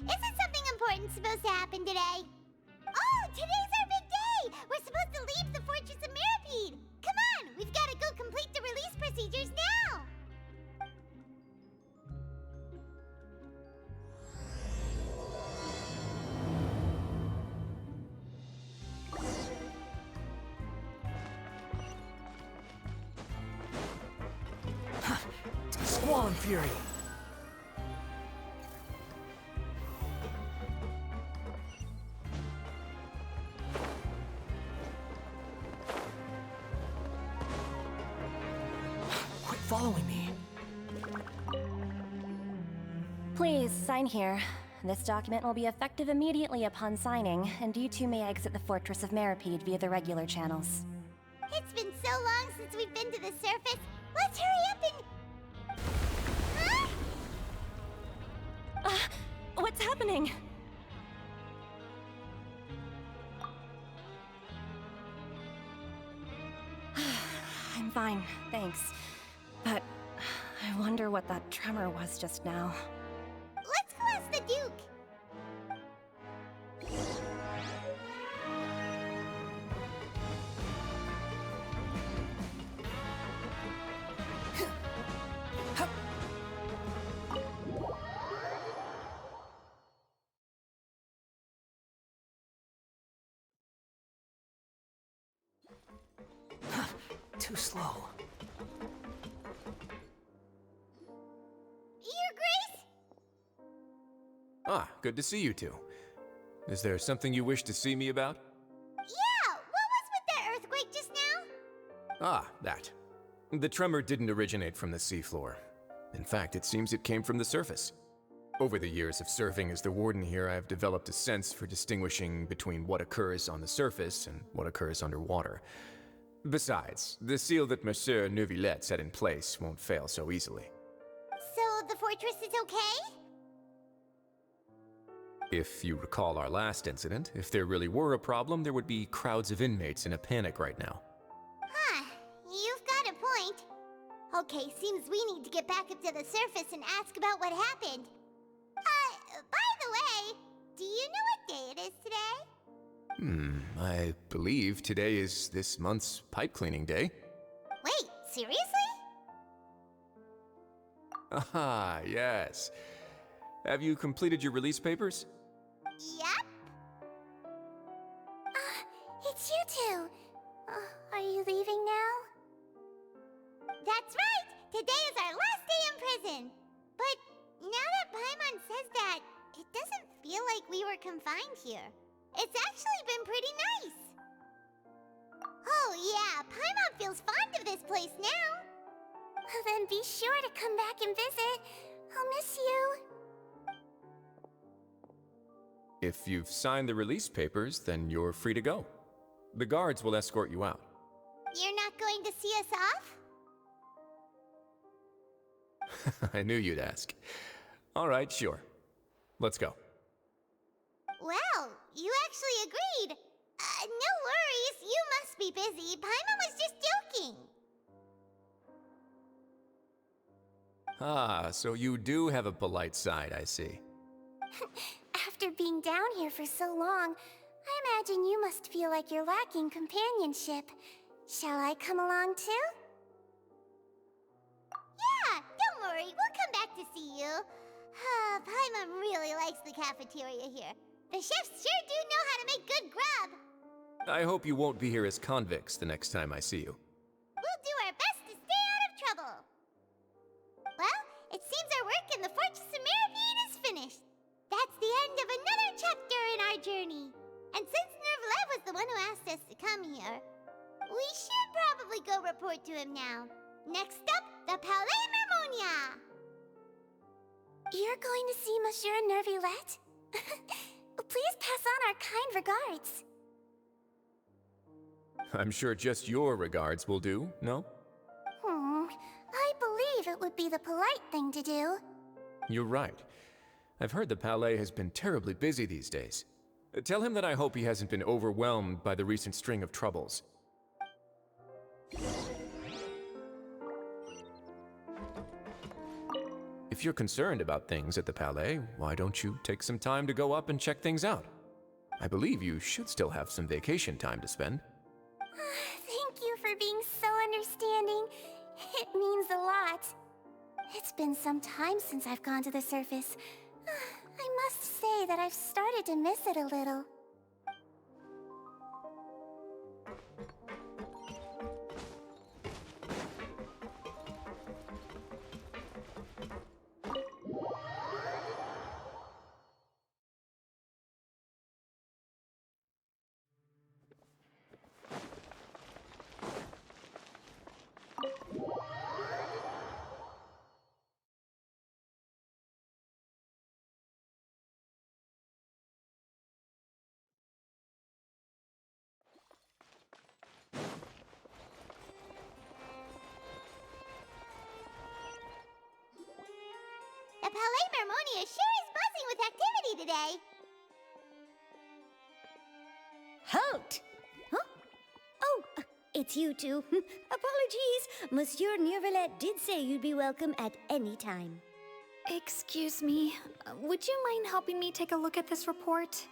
Isn't something important supposed to happen today? Oh, today's our big day! We're supposed to leave the Fortress of Mirapede! Come on, we've got to go complete the release procedures now! Squall Fury! Quit following me! Please, sign here. This document will be effective immediately upon signing, and you two may exit the Fortress of Mirapede via the regular channels. It's been so long since we've been to the surface. Let's hurry up and... Huh? What's happening? I'm fine, thanks. But I wonder what that tremor was just now. Let's go ask the Duke. Too slow. Your Grace? Ah, good to see you two. Is there something you wish to see me about? Yeah, what was with that earthquake just now? Ah, that. The tremor didn't originate from the seafloor. In fact, it seems it came from the surface. Over the years of serving as the warden here, I've developed a sense for distinguishing between what occurs on the surface and what occurs underwater. Besides, the seal that Monsieur Neuvillette set in place won't fail so easily. So the fortress is okay? If you recall our last incident, if there really were a problem, there would be crowds of inmates in a panic right now. Huh, you've got a point. Okay, seems we need to get back up to the surface and ask about what happened. By the way, do you know what day it is today? I believe today is this month's pipe cleaning day. Wait, seriously? Ah, yes. Have you completed your release papers? Yep. It's you two. Are you leaving now? That's right! Today is our last day in prison! But now that Paimon says that, it doesn't feel like we were confined here. It's actually been pretty nice. Oh yeah, Paimon feels fond of this place now. Then be sure to come back and visit. I'll miss you. If you've signed the release papers, then you're free to go. The guards will escort you out. You're not going to see us off? I knew you'd ask. All right, sure. Let's go. Well, you actually agreed. No worries, you must be busy. Paimon was just joking. Ah, so you do have a polite side, I see. After being down here for so long, I imagine you must feel like you're lacking companionship. Shall I come along too? Yeah, don't worry, we'll come back to see you. Paimon really likes the cafeteria here. The chefs sure do know how to make good grub. I hope you won't be here as convicts the next time I see you. We'll do our best to stay out of trouble. Well, it seems our work in the Fortress of Mirapede is finished. That's the end of another chapter in our journey. And since Neuvillette was the one who asked us to come here, we should probably go report to him now. Next up, the Palais Mermonia. You're going to see Monsieur Neuvillette? Please pass on our kind regards. I'm sure just your regards will do, no? I believe it would be the polite thing to do. You're right. I've heard the Palais has been terribly busy these days. Tell him that I hope he hasn't been overwhelmed by the recent string of troubles. If you're concerned about things at the Palais, why don't you take some time to go up and check things out? I believe you should still have some vacation time to spend. Thank you for being so understanding. It means a lot. It's been some time since I've gone to the surface. I must say that I've started to miss it a little. The Palais Mermonia sure is buzzing with activity today. Halt! Huh? Oh, it's you two. Apologies. Monsieur Neuvillette did say you'd be welcome at any time. Excuse me, would you mind helping me take a look at this report?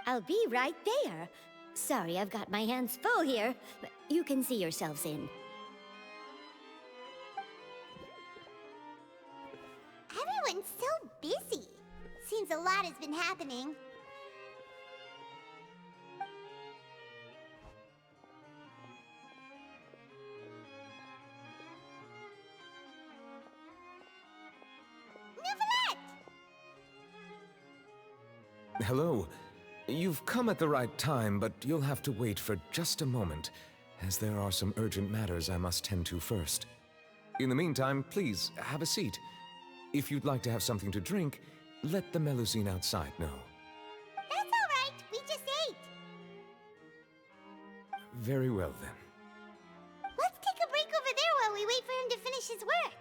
I'll be right there. Sorry, I've got my hands full here. You can see yourselves in. Everyone's so busy. Seems a lot has been happening. Neuvillette! Hello. You've come at the right time, but you'll have to wait for just a moment, as there are some urgent matters I must tend to first. In the meantime, please, have a seat. If you'd like to have something to drink, let the Melusine outside know. That's all right. We just ate. Very well, then. Let's take a break over there while we wait for him to finish his work.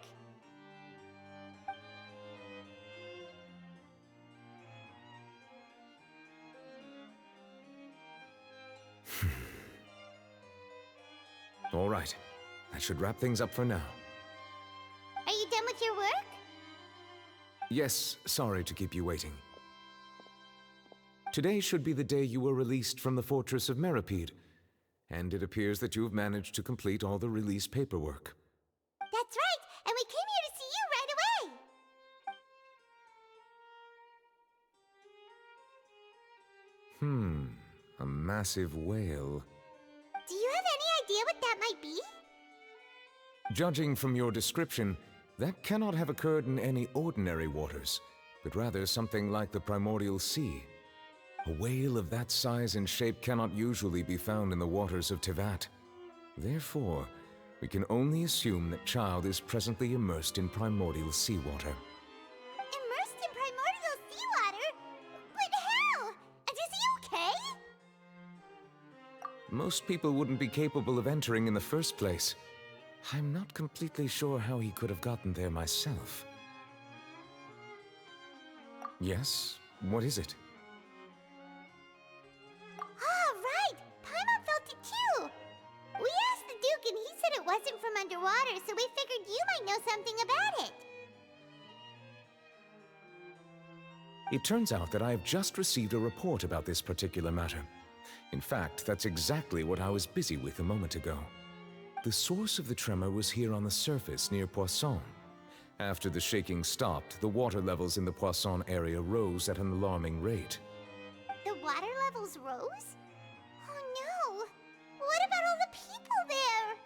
All right. That should wrap things up for now. Are you done with your work? Yes, sorry to keep you waiting. Today should be the day you were released from the Fortress of Meripede, and it appears that you have managed to complete all the release paperwork. That's right, and we came here to see you right away. A massive whale. Do you have any idea what that might be? Judging from your description, that cannot have occurred in any ordinary waters, but rather something like the primordial sea. A whale of that size and shape cannot usually be found in the waters of Tevat. Therefore, we can only assume that Child is presently immersed in primordial seawater. Immersed in primordial seawater? But how? And is he okay? Most people wouldn't be capable of entering in the first place. I'm not completely sure how he could have gotten there myself. Yes? What is it? Ah, right! Paimon felt it too! We asked the Duke and he said it wasn't from underwater, so we figured you might know something about it. It turns out that I have just received a report about this particular matter. In fact, that's exactly what I was busy with a moment ago. The source of the tremor was here on the surface near Poisson. After the shaking stopped, the water levels in the Poisson area rose at an alarming rate. The water levels rose? Oh no! What about all the people there?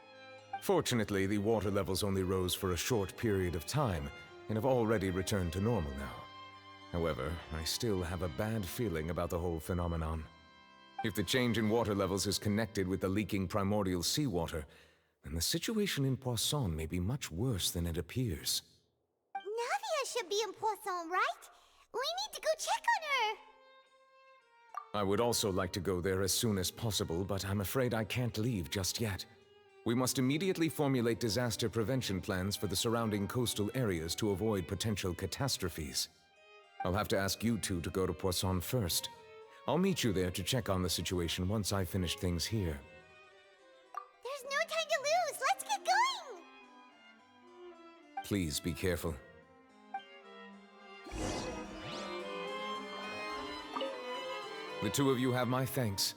Fortunately, the water levels only rose for a short period of time and have already returned to normal now. However, I still have a bad feeling about the whole phenomenon. If the change in water levels is connected with the leaking primordial seawater, then the situation in Poisson may be much worse than it appears. Navia should be in Poisson, right? We need to go check on her! I would also like to go there as soon as possible, but I'm afraid I can't leave just yet. We must immediately formulate disaster prevention plans for the surrounding coastal areas to avoid potential catastrophes. I'll have to ask you two to go to Poisson first. I'll meet you there to check on the situation once I finish things here. There's no time to lose! Let's get going! Please be careful. The two of you have my thanks.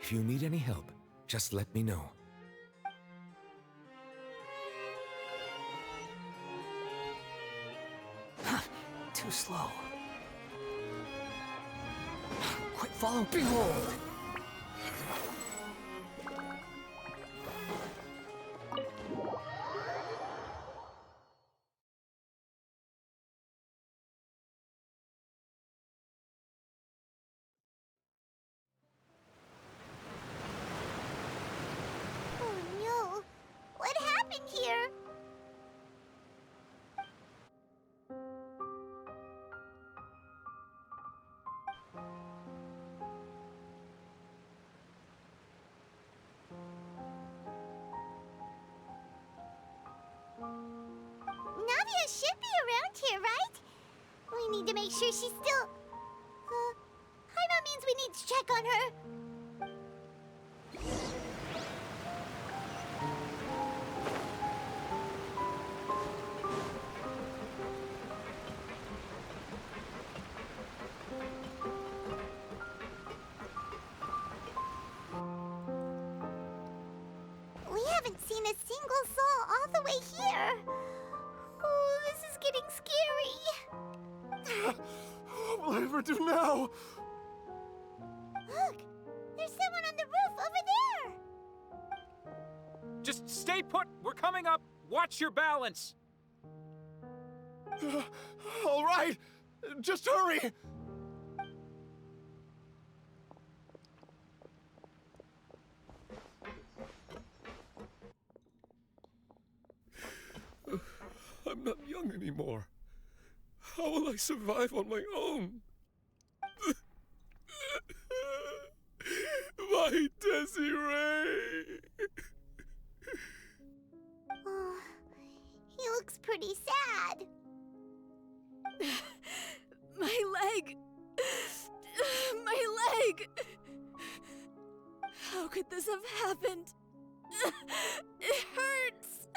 If you need any help, just let me know. Too slow. Quit following. Behold! Oh no! What happened here? Nadia should be around here, right? We need to make sure she's still... Paimon means we need to check on her. We haven't seen a single soul all the way here. Oh, this is getting scary. What will I ever do now? Look, there's someone on the roof over there. Just stay put. We're coming up. Watch your balance. All right, just hurry. I'm not young anymore. How will I survive on my own? My Desiree! Oh, he looks pretty sad. My leg! My leg! How could this have happened? It hurts!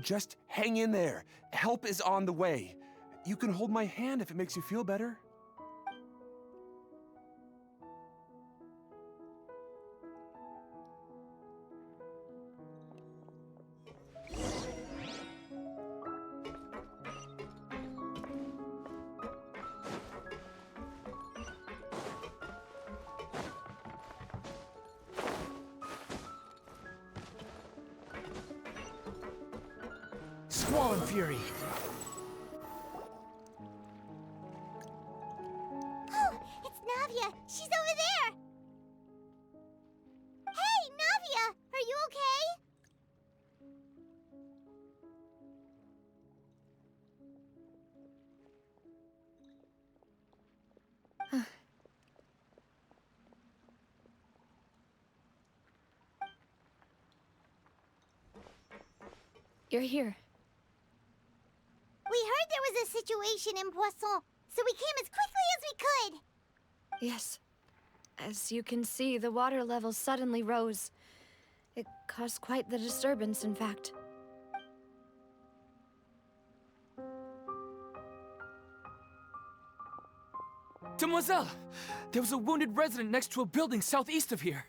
Just hang in there. Help is on the way. You can hold my hand if it makes you feel better. Squall and Fury. Oh, it's Navia. She's over there. Hey, Navia, are you okay? You're here. We heard there was a situation in Poisson, so we came as quickly as we could. Yes. As you can see, the water level suddenly rose. It caused quite the disturbance, in fact. Demoiselle! There was a wounded resident next to a building southeast of here.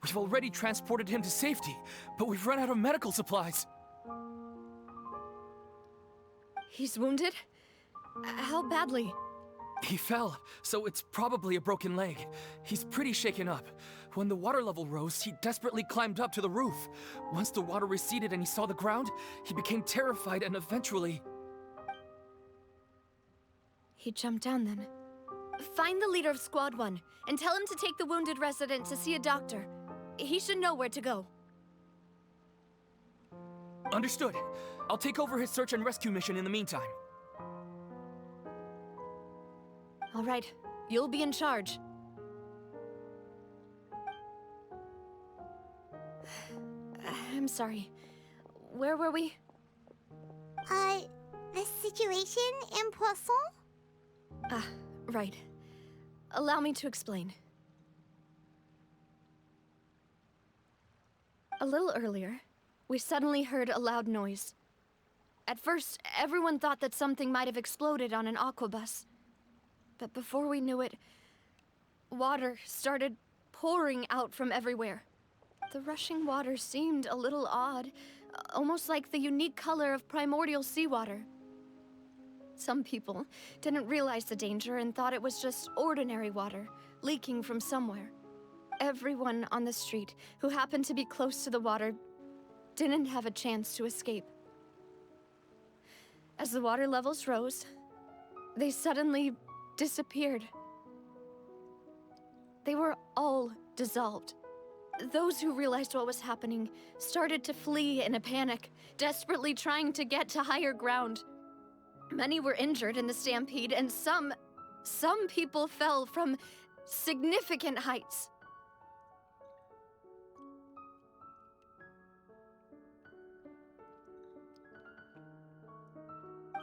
We've already transported him to safety, but we've run out of medical supplies. He's wounded? How badly? He fell, so it's probably a broken leg. He's pretty shaken up. When the water level rose, he desperately climbed up to the roof. Once the water receded and he saw the ground, he became terrified and eventually... He jumped down then. Find the leader of Squad 1 and tell him to take the wounded resident to see a doctor. He should know where to go. Understood. I'll take over his search and rescue mission in the meantime. All right, you'll be in charge. I'm sorry. Where were we? The situation in Poisson? Ah, right. Allow me to explain. A little earlier, we suddenly heard a loud noise. At first, everyone thought that something might have exploded on an aquabus. But before we knew it, water started pouring out from everywhere. The rushing water seemed a little odd, almost like the unique color of primordial seawater. Some people didn't realize the danger and thought it was just ordinary water leaking from somewhere. Everyone on the street who happened to be close to the water didn't have a chance to escape. As the water levels rose, they suddenly disappeared. They were all dissolved. Those who realized what was happening started to flee in a panic, desperately trying to get to higher ground. Many were injured in the stampede, and some people fell from significant heights.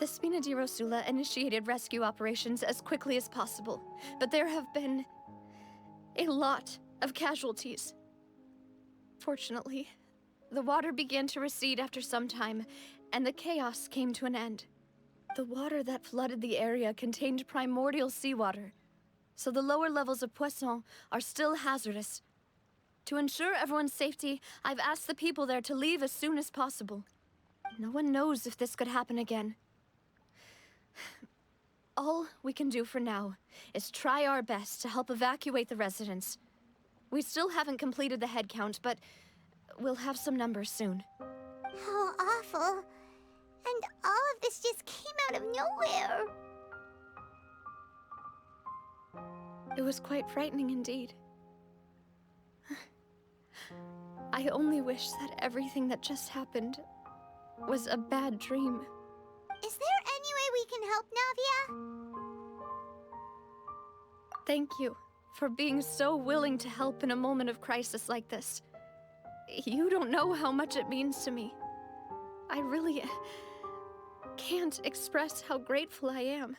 The Spina di Rosula initiated rescue operations as quickly as possible, but there have been a lot of casualties. Fortunately, the water began to recede after some time, and the chaos came to an end. The water that flooded the area contained primordial seawater, so the lower levels of Poisson are still hazardous. To ensure everyone's safety, I've asked the people there to leave as soon as possible. No one knows if this could happen again. All we can do for now is try our best to help evacuate the residents. We still haven't completed the head count, but we'll have some numbers soon. How awful. And all of this just came out of nowhere. It was quite frightening indeed. I only wish that everything that just happened was a bad dream. Is there any way we can help, Navia? Thank you for being so willing to help in a moment of crisis like this. You don't know how much it means to me. I really can't express how grateful I am.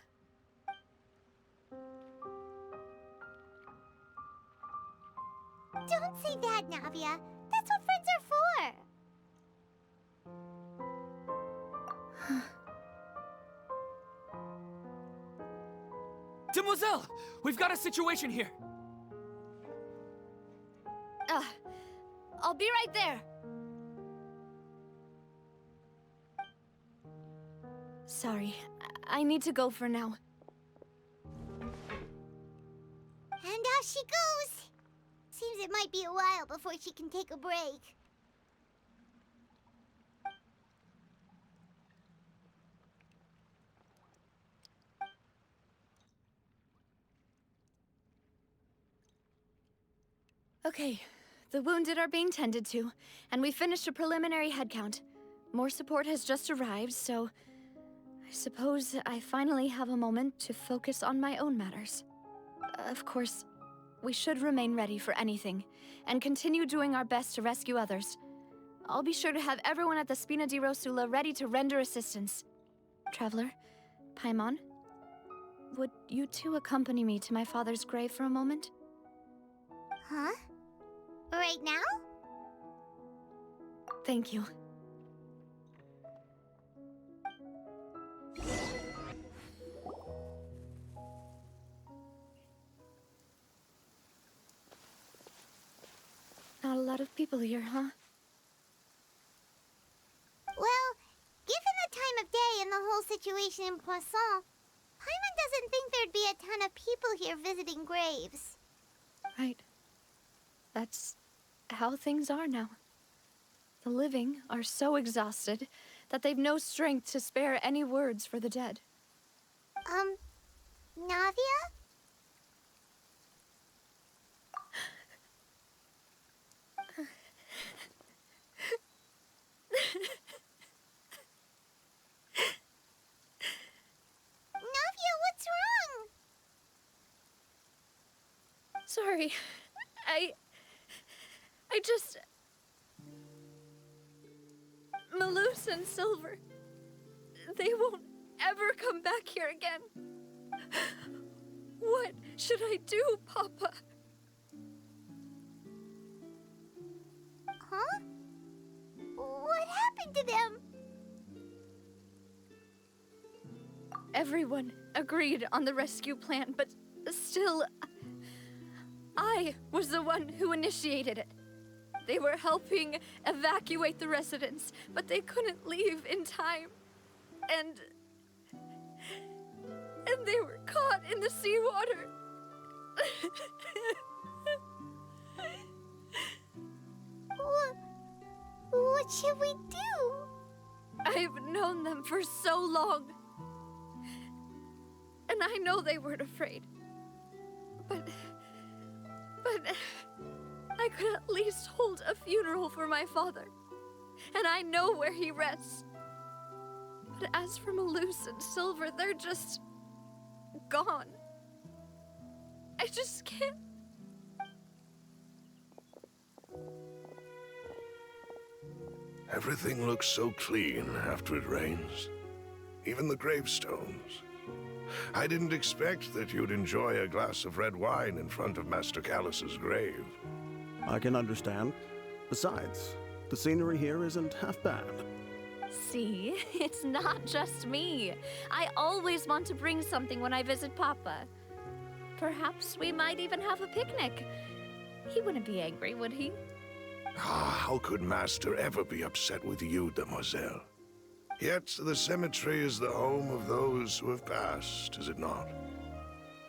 Don't say that, Navia. That's what friends are for. Demoiselle! We've got a situation here! I'll be right there. Sorry, I need to go for now. And off she goes. Seems it might be a while before she can take a break. Okay, the wounded are being tended to, and we finished a preliminary head count. More support has just arrived, so I suppose I finally have a moment to focus on my own matters. Of course, we should remain ready for anything, and continue doing our best to rescue others. I'll be sure to have everyone at the Spina di Rosula ready to render assistance. Traveler, Paimon, would you two accompany me to my father's grave for a moment? Huh? Right now? Thank you. Not a lot of people here, huh? Well, given the time of day and the whole situation in Poisson, Paimon doesn't think there'd be a ton of people here visiting graves. Right. That's how things are now. The living are so exhausted that they've no strength to spare any words for the dead. Navia? Navia, what's wrong? Sorry. I just... Malus and Silver, they won't ever come back here again. What should I do, Papa? Huh? What happened to them? Everyone agreed on the rescue plan, but still, I was the one who initiated it. They were helping evacuate the residents, but they couldn't leave in time. And they were caught in the seawater. What should we do? I've known them for so long. And I know they weren't afraid. But I could at least hold a funeral for my father. And I know where he rests. But as for Malus and Silver, they're just gone. I just can't. Everything looks so clean after it rains. Even the gravestones. I didn't expect that you'd enjoy a glass of red wine in front of Master Callus's grave. I can understand. Besides, the scenery here isn't half bad. See, it's not just me. I always want to bring something when I visit Papa. Perhaps we might even have a picnic. He wouldn't be angry, would he? How could Master ever be upset with you, demoiselle? Yet the cemetery is the home of those who have passed, is it not?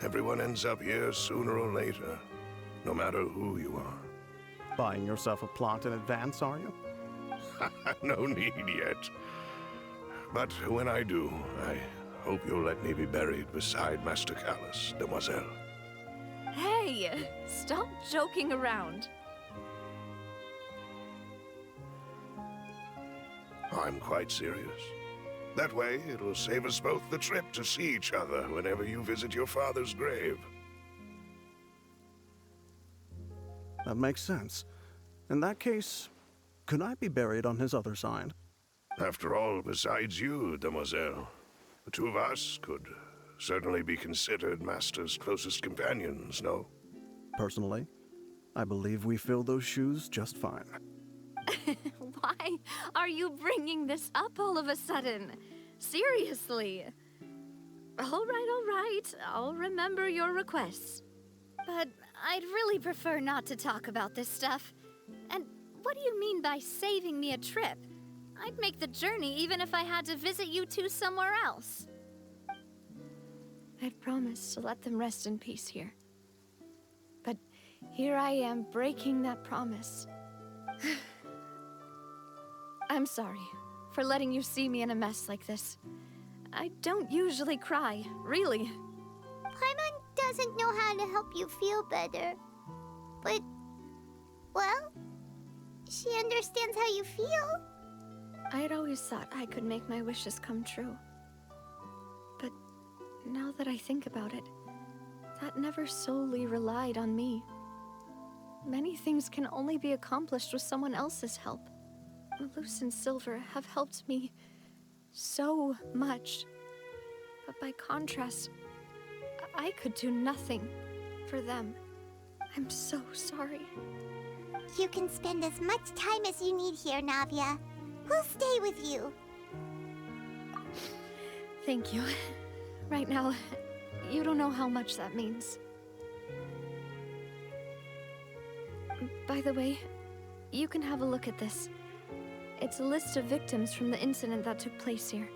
Everyone ends up here sooner or later, no matter who you are. Buying yourself a plot in advance, are you? No need yet. But when I do, I hope you'll let me be buried beside Master Callus, demoiselle. Hey, stop joking around. I'm quite serious. That way, it'll save us both the trip to see each other whenever you visit your father's grave. That makes sense. In that case, could I be buried on his other side? After all, besides you, demoiselle, the two of us could certainly be considered Master's closest companions, no? Personally, I believe we fill those shoes just fine. Why are you bringing this up all of a sudden? Seriously. All right. I'll remember your requests. But I'd really prefer not to talk about this stuff. And what do you mean by saving me a trip? I'd make the journey even if I had to visit you two somewhere else. I'd promised to let them rest in peace here. But here I am breaking that promise. I'm sorry for letting you see me in a mess like this. I don't usually cry, really. Paimon doesn't know how to help you feel better. But, well, she understands how you feel. I had always thought I could make my wishes come true. But now that I think about it, that never solely relied on me. Many things can only be accomplished with someone else's help. Malus and Silver have helped me so much. But by contrast, I could do nothing for them. I'm so sorry. You can spend as much time as you need here, Navia. We'll stay with you. Thank you. Right now, you don't know how much that means. By the way, you can have a look at this. It's a list of victims from the incident that took place here.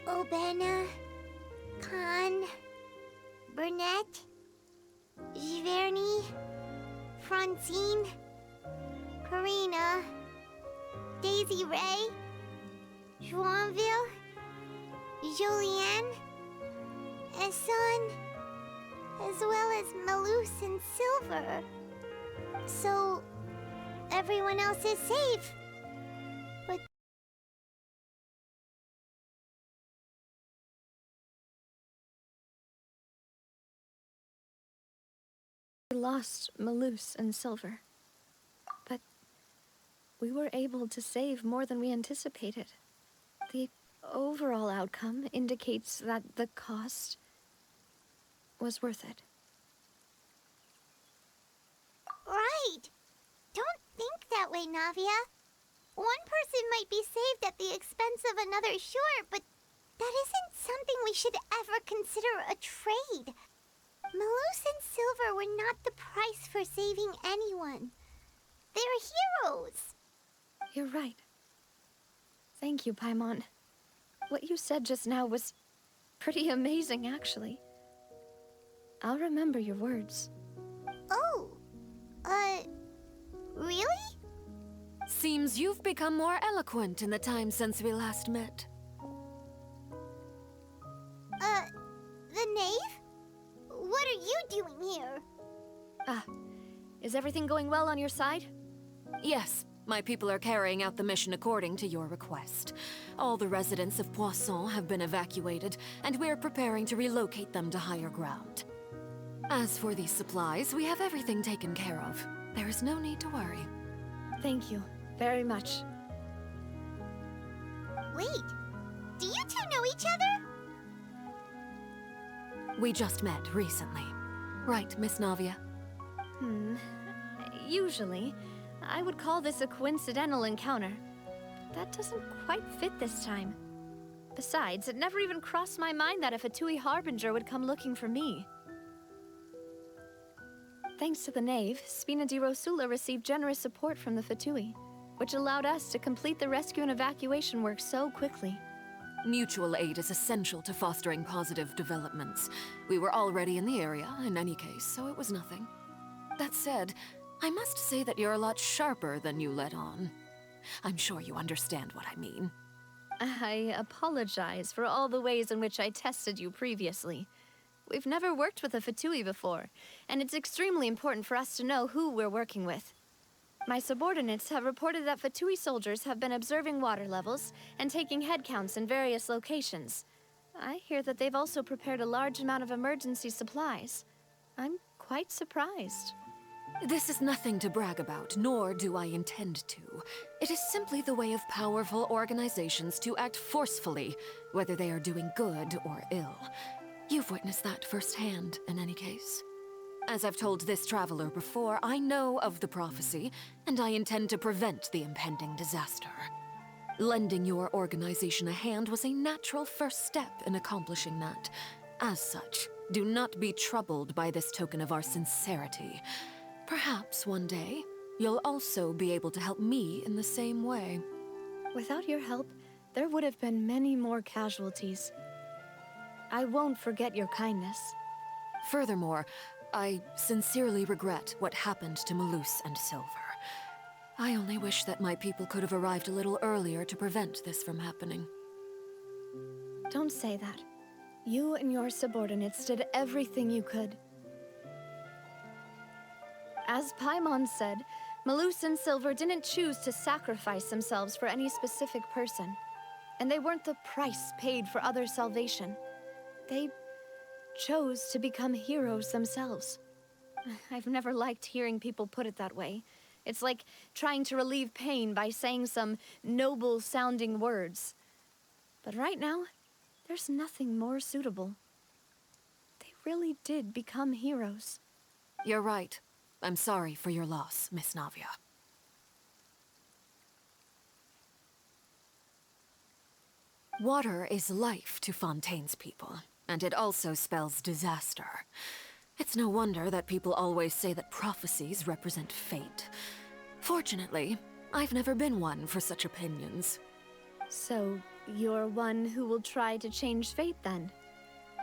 Obena, Khan, Burnett, Giverny, Francine, Karina, Daisy Ray, Joinville, Julianne, Esson, as well as Malus and Silver. So, everyone else is safe. But we lost Malus and Silver. But we were able to save more than we anticipated. The overall outcome indicates that the cost was worth it. right. Don't think that way, Navia. One person might be saved at the expense of another, sure, but that isn't something we should ever consider a trade. Malus and Silver were not the price for saving anyone. They're heroes. You're right. Thank you, Paimon. What you said just now was pretty amazing, actually. I'll remember your words. Oh, really? Seems you've become more eloquent in the time since we last met. The knave? What are you doing here? Is everything going well on your side? Yes, my people are carrying out the mission according to your request. All the residents of Poisson have been evacuated, and we're preparing to relocate them to higher ground. As for these supplies, we have everything taken care of. There is no need to worry. Thank you very much. Wait, do you two know each other? We just met recently. Right, Miss Navia? Usually, I would call this a coincidental encounter. That doesn't quite fit this time. Besides, it never even crossed my mind that a Fatui Harbinger would come looking for me. Thanks to the Knave, Spina di Rosula received generous support from the Fatui, which allowed us to complete the rescue and evacuation work so quickly. Mutual aid is essential to fostering positive developments. We were already in the area, in any case, so it was nothing. That said, I must say that you're a lot sharper than you let on. I'm sure you understand what I mean. I apologize for all the ways in which I tested you previously. We've never worked with a Fatui before, and it's extremely important for us to know who we're working with. My subordinates have reported that Fatui soldiers have been observing water levels and taking head counts in various locations. I hear that they've also prepared a large amount of emergency supplies. I'm quite surprised. This is nothing to brag about, nor do I intend to. It is simply the way of powerful organizations to act forcefully, whether they are doing good or ill. You've witnessed that firsthand, in any case. As I've told this traveler before, I know of the prophecy, and I intend to prevent the impending disaster. Lending your organization a hand was a natural first step in accomplishing that. As such, do not be troubled by this token of our sincerity. Perhaps one day, you'll also be able to help me in the same way. Without your help, there would have been many more casualties. I won't forget your kindness. Furthermore, I sincerely regret what happened to Malus and Silver. I only wish that my people could have arrived a little earlier to prevent this from happening. Don't say that. You and your subordinates did everything you could. As Paimon said, Malus and Silver didn't choose to sacrifice themselves for any specific person. And they weren't the price paid for other salvation. They chose to become heroes themselves. I've never liked hearing people put it that way. It's like trying to relieve pain by saying some noble-sounding words. But right now, there's nothing more suitable. They really did become heroes. You're right. I'm sorry for your loss, Miss Navia. Water is life to Fontaine's people, and it also spells disaster. It's no wonder that people always say that prophecies represent fate. Fortunately, I've never been one for such opinions. So, you're one who will try to change fate, then?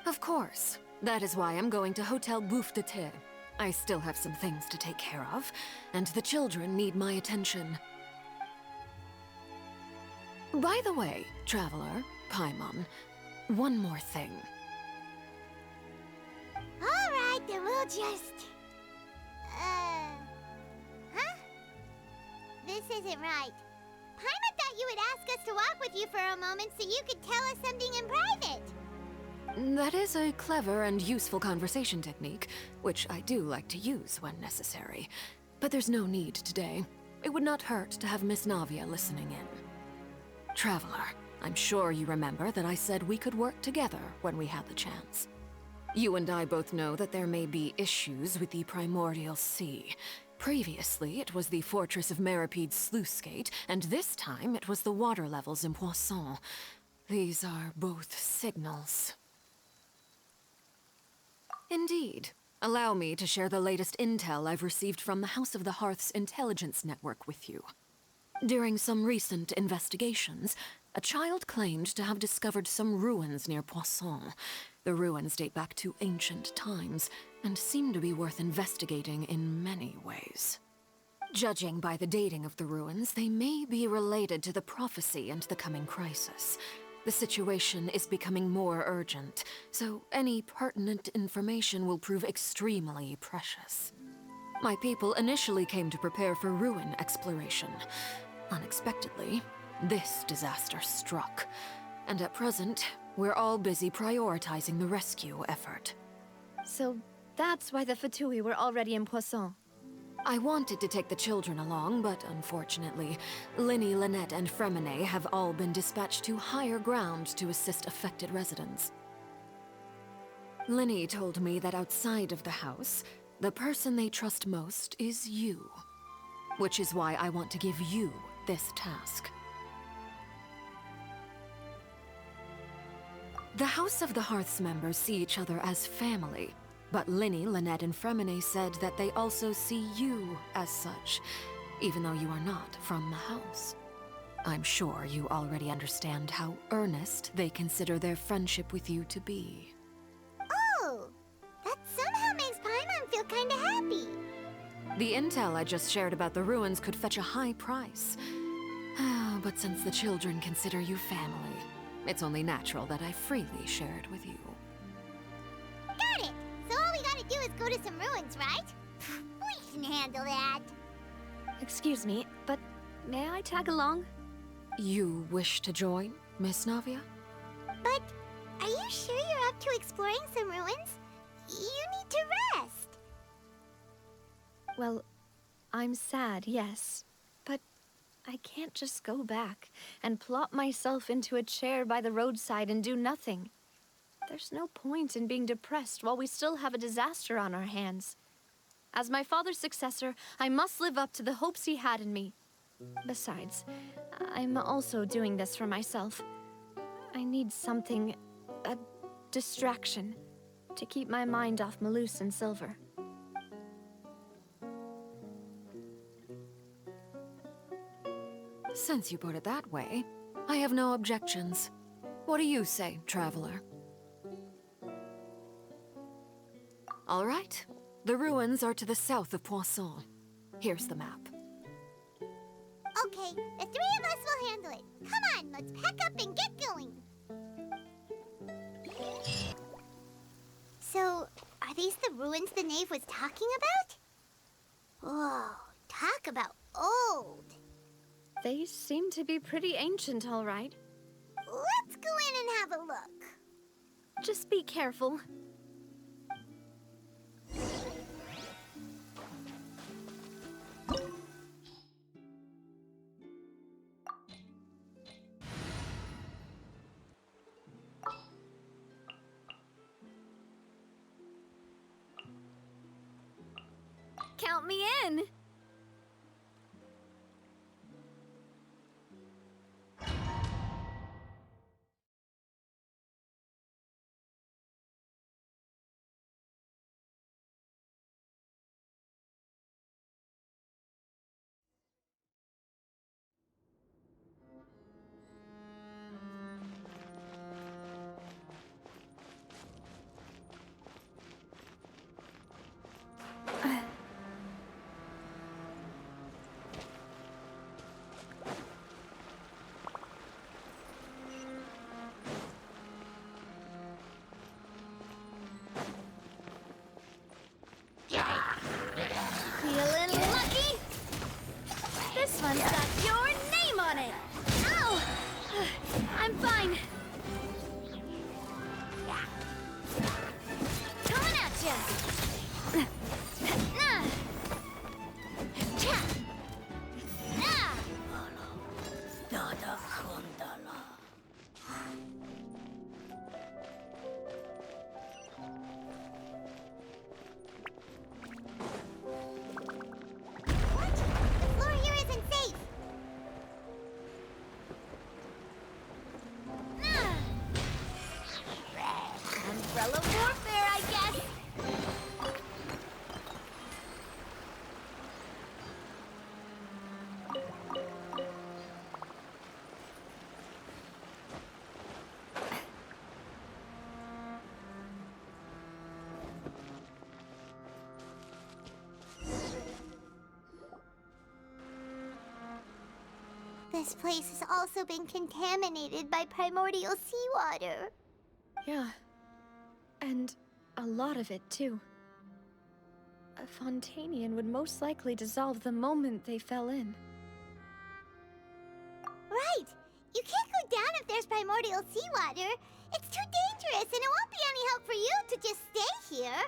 Of course. That is why I'm going to Hotel Bouffe de Thé. I still have some things to take care of, and the children need my attention. By the way, Traveler, Paimon, one more thing. All right, then we'll just... Huh? This isn't right. Paimon thought you would ask us to walk with you for a moment so you could tell us something in private. That is a clever and useful conversation technique, which I do like to use when necessary. But there's no need today. It would not hurt to have Miss Navia listening in. Traveler, I'm sure you remember that I said we could work together when we had the chance. You and I both know that there may be issues with the Primordial Sea. Previously, it was the Fortress of Meripede's sluice gate, and this time it was the water levels in Poisson. These are both signals. Indeed. Allow me to share the latest intel I've received from the House of the Hearth's intelligence network with you. During some recent investigations, a child claimed to have discovered some ruins near Poisson. The ruins date back to ancient times and seem to be worth investigating in many ways. Judging by the dating of the ruins, they may be related to the prophecy and the coming crisis. The situation is becoming more urgent, so any pertinent information will prove extremely precious. My people initially came to prepare for ruin exploration. Unexpectedly, this disaster struck, and at present, we're all busy prioritizing the rescue effort. So that's why the Fatui were already in Poisson. I wanted to take the children along, but unfortunately, Linny, Lynette, and Fremine have all been dispatched to higher ground to assist affected residents. Linny told me that outside of the house, the person they trust most is you. Which is why I want to give you this task. The House of the Hearth's members see each other as family, but Linny, Lynette, and Fremine said that they also see you as such, even though you are not from the house. I'm sure you already understand how earnest they consider their friendship with you to be. Oh, that somehow makes Paimon feel kinda happy. The intel I just shared about the ruins could fetch a high price. But since the children consider you family, it's only natural that I freely share it with you. Got it! So all we gotta do is go to some ruins, right? We can handle that. Excuse me, but may I tag along? You wish to join, Miss Navia? But are you sure you're up to exploring some ruins? You need to rest. Well, I'm sad, yes. But I can't just go back and plop myself into a chair by the roadside and do nothing. There's no point in being depressed while we still have a disaster on our hands. As my father's successor, I must live up to the hopes he had in me. Besides, I'm also doing this for myself. I need something, a distraction, to keep my mind off Malus and Silver. Since you put it that way, I have no objections. What do you say, traveler? All right. The ruins are to the south of Poisson. Here's the map. Okay, the three of us will handle it. Come on, let's pack up and get going. So, are these the ruins the knave was talking about? Whoa, talk about old. They seem to be pretty ancient, all right. Let's go in and have a look. Just be careful. Count me in! Feeling lucky? This one's got your name on it! Ow! I'm fine. Coming at ya! Umbrella warfare, I guess. This place has also been contaminated by primordial seawater. Yeah. And a lot of it, too. A Fontanian would most likely dissolve the moment they fell in. Right! You can't go down if there's primordial seawater. It's too dangerous, and it won't be any help for you to just stay here.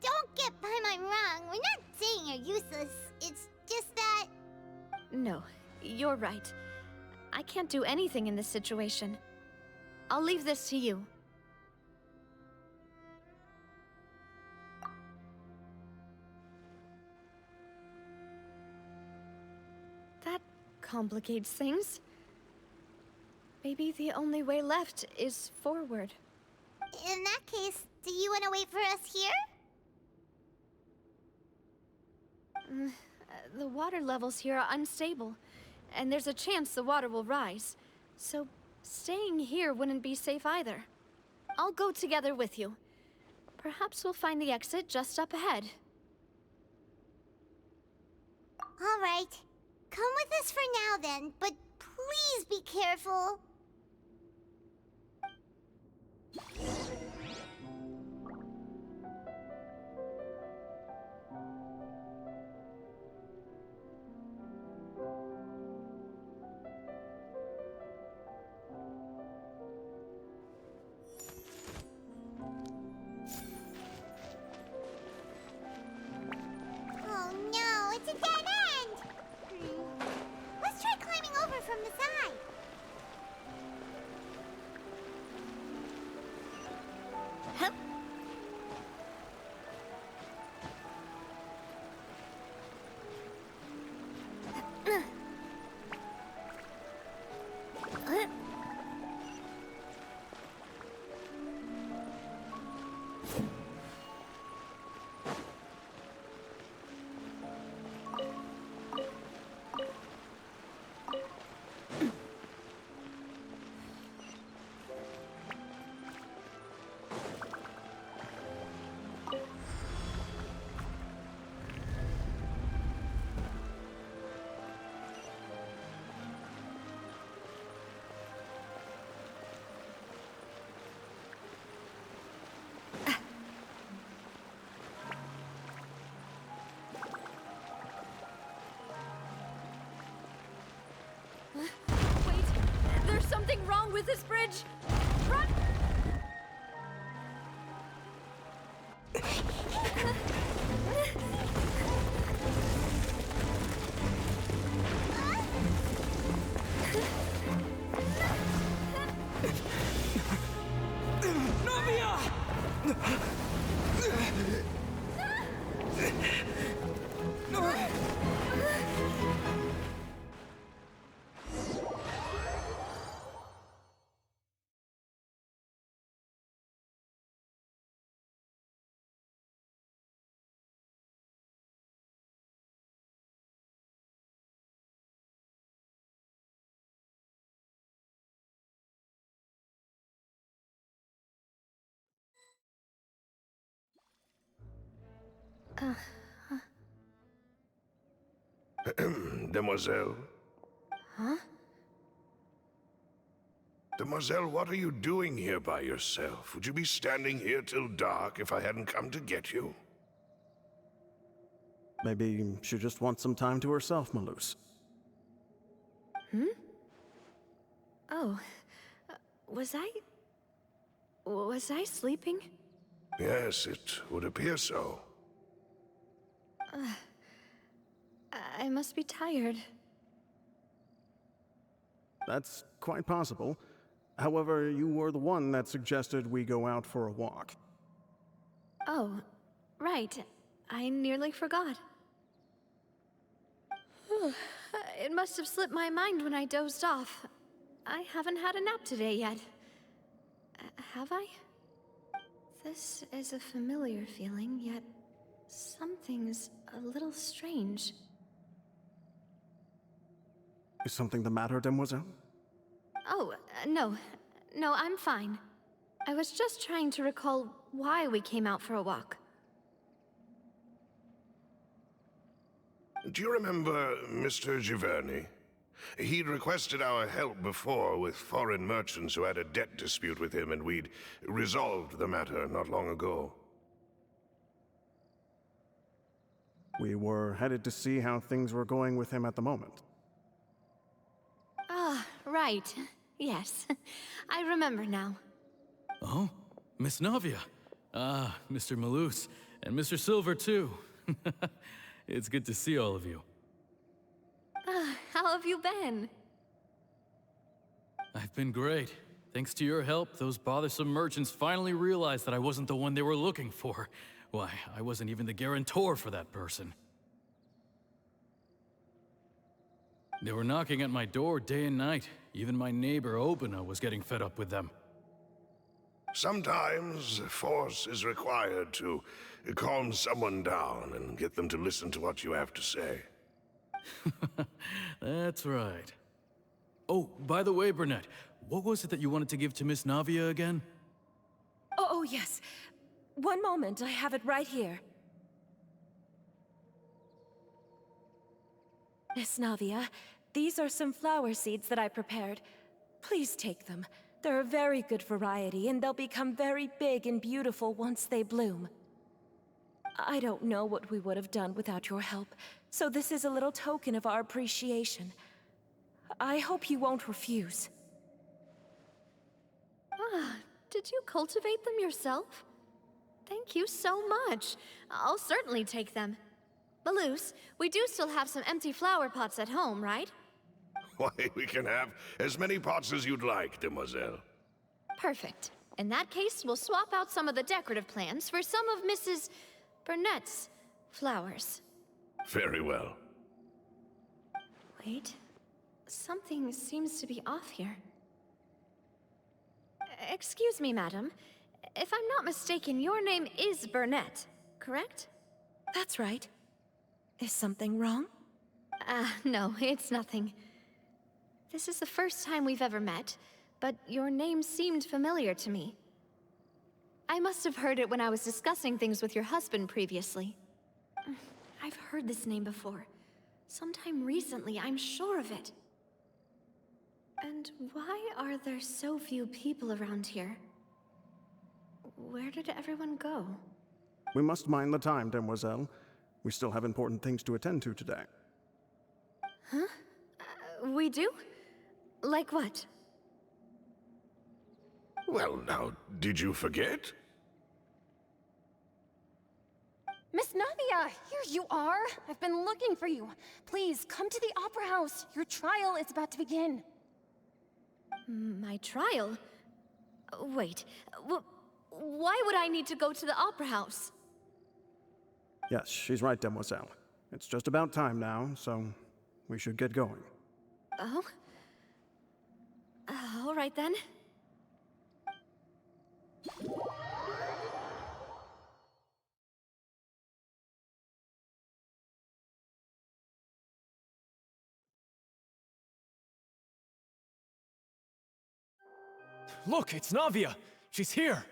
Don't get Paimon wrong. We're not saying you're useless. It's just that... No, you're right. I can't do anything in this situation. I'll leave this to you. That complicates things. Maybe the only way left is forward. In that case, do you want to wait for us here? The water levels here are unstable, and there's a chance the water will rise. So, staying here wouldn't be safe either. I'll go together with you. Perhaps we'll find the exit just up ahead. All right. Come with us for now then, but please be careful. Oh no, it's a dead end! Let's try climbing over from the side. Hup. Wait, there's something wrong with this bridge! Run! Demoiselle? Huh? Demoiselle, what are you doing here by yourself? Would you be standing here till dark if I hadn't come to get you? Maybe she just wants some time to herself, Malus. Oh, was I sleeping? Yes, it would appear so. I must be tired. That's quite possible. However, you were the one that suggested we go out for a walk. Oh, right. I nearly forgot. It must have slipped my mind when I dozed off. I haven't had a nap today yet. Have I? This is a familiar feeling, yet something's a little strange. Is something the matter, Demoiselle? Oh, no. No, I'm fine. I was just trying to recall why we came out for a walk. Do you remember Mr. Giverny? He'd requested our help before with foreign merchants who had a debt dispute with him, and we'd resolved the matter not long ago. We were headed to see how things were going with him at the moment. Ah, right. Yes. I remember now. Oh, Miss Navia. Ah, Mr. Malus, and Mr. Silver, too. It's good to see all of you. How have you been? I've been great. Thanks to your help, those bothersome merchants finally realized that I wasn't the one they were looking for. Why, I wasn't even the guarantor for that person. They were knocking at my door day and night. Even my neighbor, Obina, was getting fed up with them. Sometimes force is required to calm someone down and get them to listen to what you have to say. That's right. Oh, by the way, Burnett, what was it that you wanted to give to Miss Navia again? Oh, yes. One moment, I have it right here. Miss Navia, these are some flower seeds that I prepared. Please take them. They're a very good variety, and they'll become very big and beautiful once they bloom. I don't know what we would have done without your help, so this is a little token of our appreciation. I hope you won't refuse. Ah, did you cultivate them yourself? Thank you so much. I'll certainly take them. Malus, we do still have some empty flower pots at home, right? Why, we can have as many pots as you'd like, demoiselle. Perfect. In that case, we'll swap out some of the decorative plants for some of Mrs. Burnett's flowers. Very well. Wait. Something seems to be off here. Excuse me, madam. If I'm not mistaken, your name is Burnett, correct? That's right. Is something wrong? No, it's nothing. This is the first time we've ever met, but your name seemed familiar to me. I must have heard it when I was discussing things with your husband previously. I've heard this name before. Sometime recently, I'm sure of it. And why are there so few people around here? Where did everyone go? We must mind the time, demoiselle. We still have important things to attend to today. Huh? We do? Like what? Well, now, did you forget? Miss Navia, here you are. I've been looking for you. Please, come to the Opera House. Your trial is about to begin. My trial? Wait, why would I need to go to the Opera House? Yes, she's right, demoiselle. It's just about time now, so we should get going. Oh? All right then. Look, it's Navia! She's here!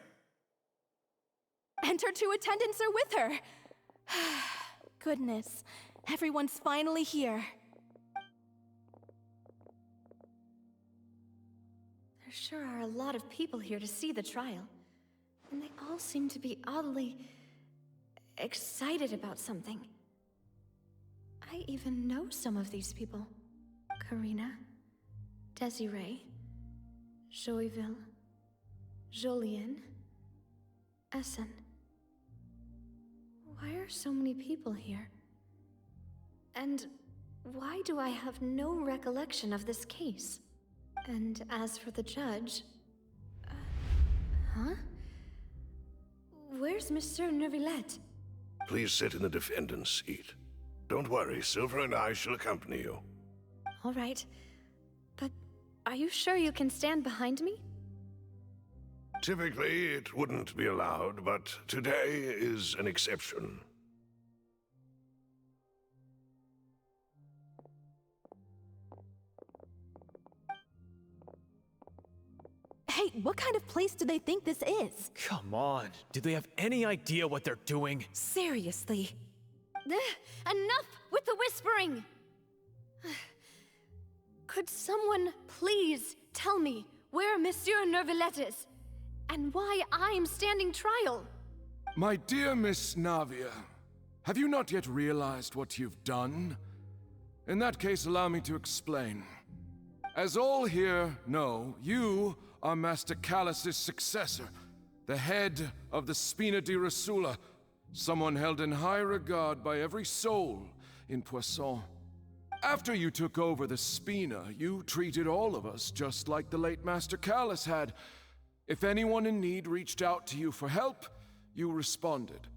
And her two attendants are with her. Goodness, everyone's finally here. There sure are a lot of people here to see the trial. And they all seem to be oddly excited about something. I even know some of these people. Karina, Desiree, Joyville, Jolien, Essen. Why are so many people here? And why do I have no recollection of this case? And as for the judge... huh? Where's Monsieur Neuvillette? Please sit in the defendant's seat. Don't worry, Silver and I shall accompany you. All right. But are you sure you can stand behind me? Typically, it wouldn't be allowed, but today is an exception. Hey, what kind of place do they think this is? Come on, do they have any idea what they're doing? Seriously. Enough with the whispering! Could someone please tell me where Monsieur Nervalette is? And why I'm standing trial? My dear Miss Navia, have you not yet realized what you've done? In that case, allow me to explain. As all here know, you are Master Callus's successor, the head of the Spina di Rosula, someone held in high regard by every soul in Poisson. After you took over the Spina, you treated all of us just like the late Master Callus had. If anyone in need reached out to you for help, you responded.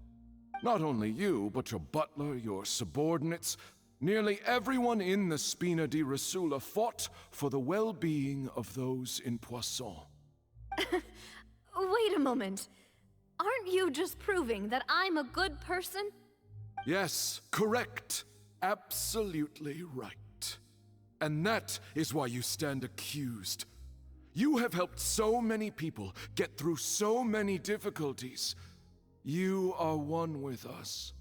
Not only you, but your butler, your subordinates, nearly everyone in the Spina di Rosula fought for the well-being of those in Poisson. Wait a moment. Aren't you just proving that I'm a good person? Yes, correct. Absolutely right. And that is why you stand accused. You have helped so many people get through so many difficulties. You are one with us.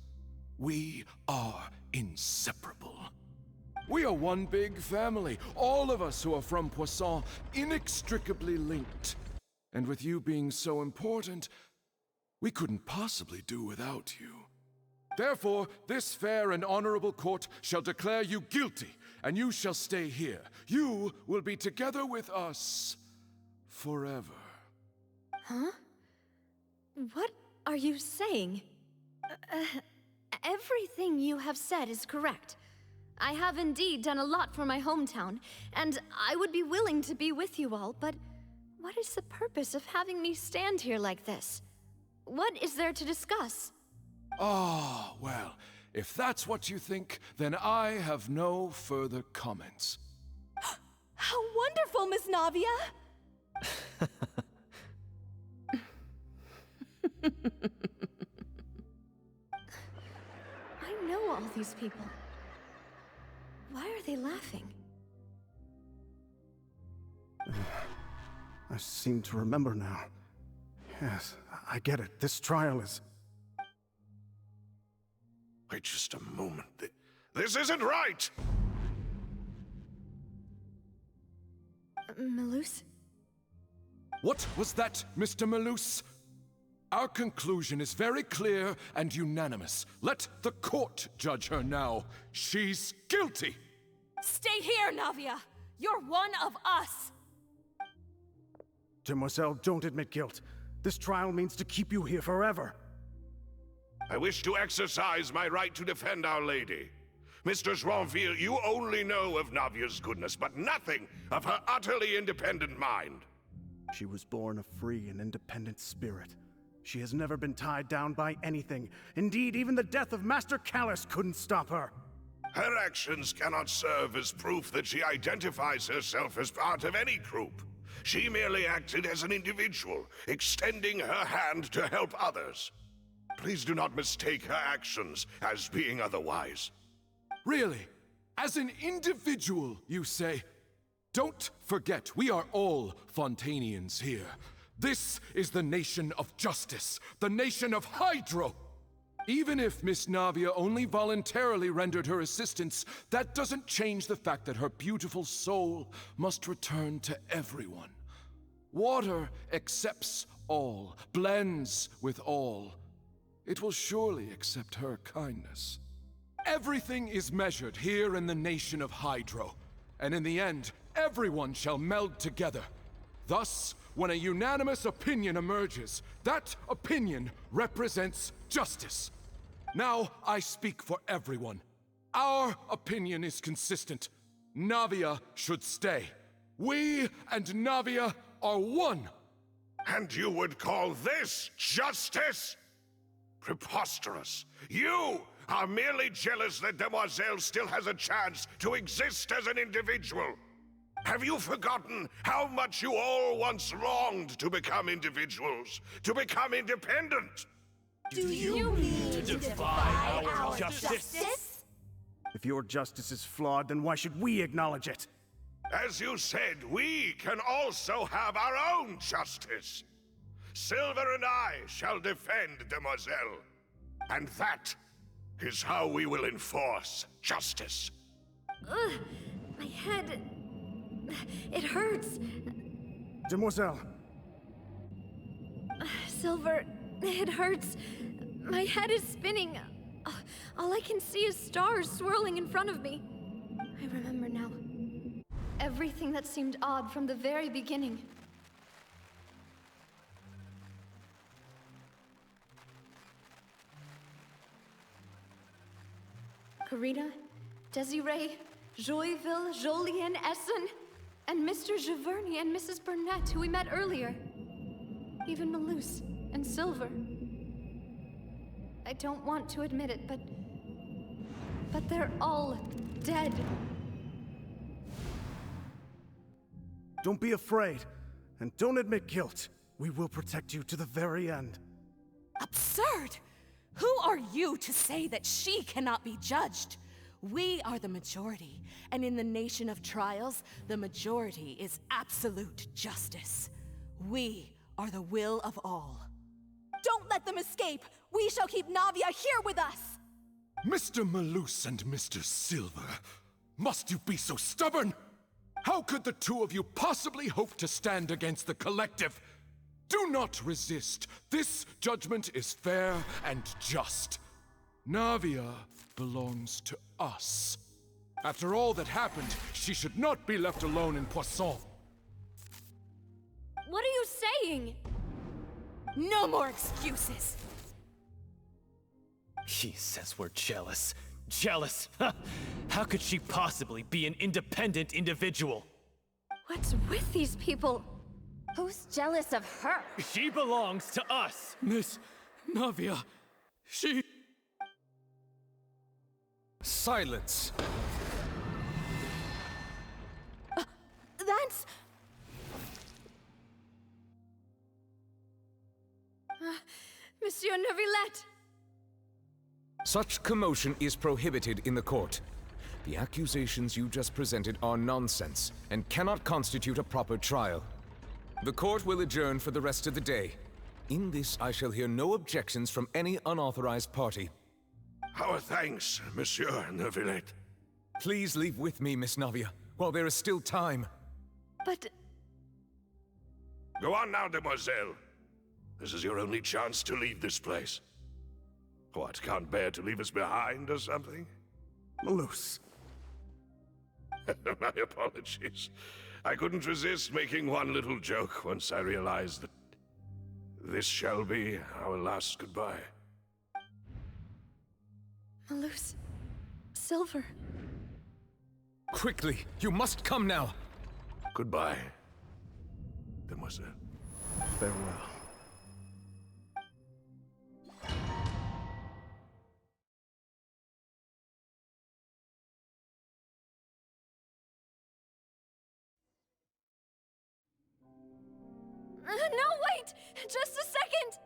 We are inseparable. We are one big family, all of us who are from Poisson, inextricably linked. And with you being so important, we couldn't possibly do without you. Therefore, this fair and honorable court shall declare you guilty, and you shall stay here. You will be together with us forever. Huh? What are you saying? Everything you have said is correct. I have indeed done a lot for my hometown, and I would be willing to be with you all, but what is the purpose of having me stand here like this? What is there to discuss? Ah, well, if that's what you think, then I have no further comments. How wonderful, Miss Navia! I know all these people. Why are they laughing? I seem to remember now. Yes, I get it. This trial is... Wait just a moment. This isn't right! Malus? What was that, Mr. Malus? Our conclusion is very clear and unanimous. Let the court judge her now. She's guilty! Stay here, Navia! You're one of us! Demoiselle, don't admit guilt. This trial means to keep you here forever. I wish to exercise my right to defend Our Lady. Mr. Joinville, you only know of Navia's goodness, but nothing of her utterly independent mind. She was born a free and independent spirit. She has never been tied down by anything. Indeed, even the death of Master Callus couldn't stop her. Her actions cannot serve as proof that she identifies herself as part of any group. She merely acted as an individual, extending her hand to help others. Please do not mistake her actions as being otherwise. Really? As an individual, you say? Don't forget, we are all Fontanians here. This is the nation of justice, the nation of Hydro. Even if Miss Navia only voluntarily rendered her assistance, that doesn't change the fact that her beautiful soul must return to everyone. Water accepts all, blends with all. It will surely accept her kindness. Everything is measured here in the nation of Hydro, and in the end, everyone shall meld together. Thus, when a unanimous opinion emerges, that opinion represents justice. Now I speak for everyone. Our opinion is consistent. Navia should stay. We and Navia are one. And you would call this justice? Preposterous. You are merely jealous that Demoiselle still has a chance to exist as an individual. Have you forgotten how much you all once longed to become individuals, to become independent? Do you mean to defy our justice? If your justice is flawed, then why should we acknowledge it? As you said, we can also have our own justice. Silver and I shall defend Demoiselle. And that is how we will enforce justice. Ugh, my head. It hurts. Demoiselle, Silver, it hurts. My head is spinning. All I can see is stars swirling in front of me. I remember now. Everything that seemed odd from the very beginning. Karina, Desiree, Joyville, Jolien, Essen, and Mr. Giverny and Mrs. Burnett, who we met earlier. Even Malus and Silver. I don't want to admit it, but they're all dead. don't be afraid, and don't admit guilt. We will protect you to the very end. Absurd! Who are you to say that she cannot be judged? We are the majority, and in the nation of trials, the majority is absolute justice. We are the will of all. Don't let them escape! We shall keep Navia here with us! Mr. Malus and Mr. Silver, must you be so stubborn? How could the two of you possibly hope to stand against the collective? Do not resist. This judgment is fair and just. Navia belongs to us. After all that happened, she should not be left alone in Poisson. What are you saying? No more excuses! He says we're jealous. Jealous? How could she possibly be an independent individual? What's with these people? Who's jealous of her? She belongs to us! Miss Navia, she... Silence! That's... Monsieur Neuvillette! Such commotion is prohibited in the court. The accusations you just presented are nonsense and cannot constitute a proper trial. The court will adjourn for the rest of the day. In this, I shall hear no objections from any unauthorized party. Our thanks, Monsieur Neuvillette. Please leave with me, Miss Navia, while there is still time. But... Go on now, demoiselle. This is your only chance to leave this place. What, can't bear to leave us behind or something? Malus. My apologies. I couldn't resist making one little joke once I realized that this shall be our last goodbye. Malus... Silver... Quickly, you must come now! Goodbye, demoiselle. Farewell. No, wait! Just a second!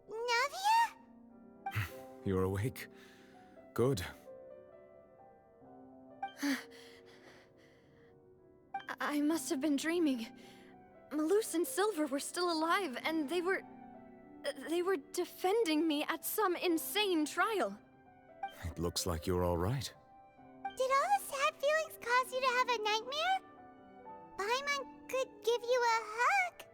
Navia? You're awake? Good. I must have been dreaming. Malus and Silver were still alive, and they were defending me at some insane trial. It looks like you're all right. Did all the sad feelings cause you to have a nightmare? Paimon could give you a hug.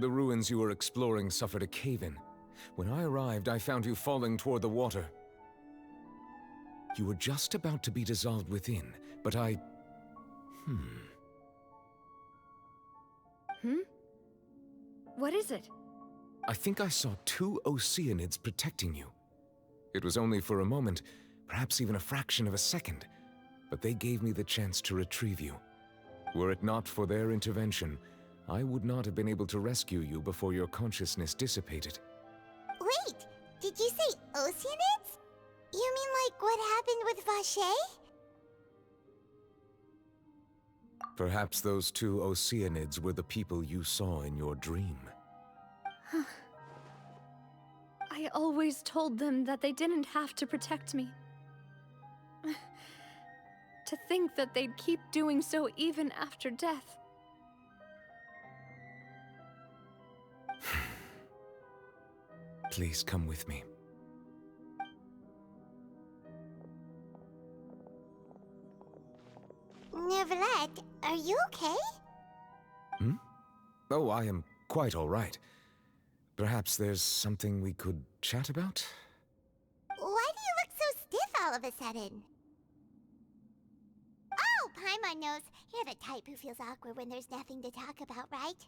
The ruins you were exploring suffered a cave-in. When I arrived, I found you falling toward the water. You were just about to be dissolved within, but I... What is it? I think I saw 2 Oceanids protecting you. It was only for a moment, perhaps even a fraction of a second, but they gave me the chance to retrieve you. Were it not for their intervention, I would not have been able to rescue you before your consciousness dissipated. Wait, did you say Oceanids? You mean like what happened with Vache? Perhaps those 2 Oceanids were the people you saw in your dream. I always told them that they didn't have to protect me. To think that they'd keep doing so even after death. please come with me. Neverlet, are you okay? Hmm? Oh, I am quite all right. Perhaps there's something we could chat about? Why do you look so stiff all of a sudden? Oh, Paimon knows. You're the type who feels awkward when there's nothing to talk about, right?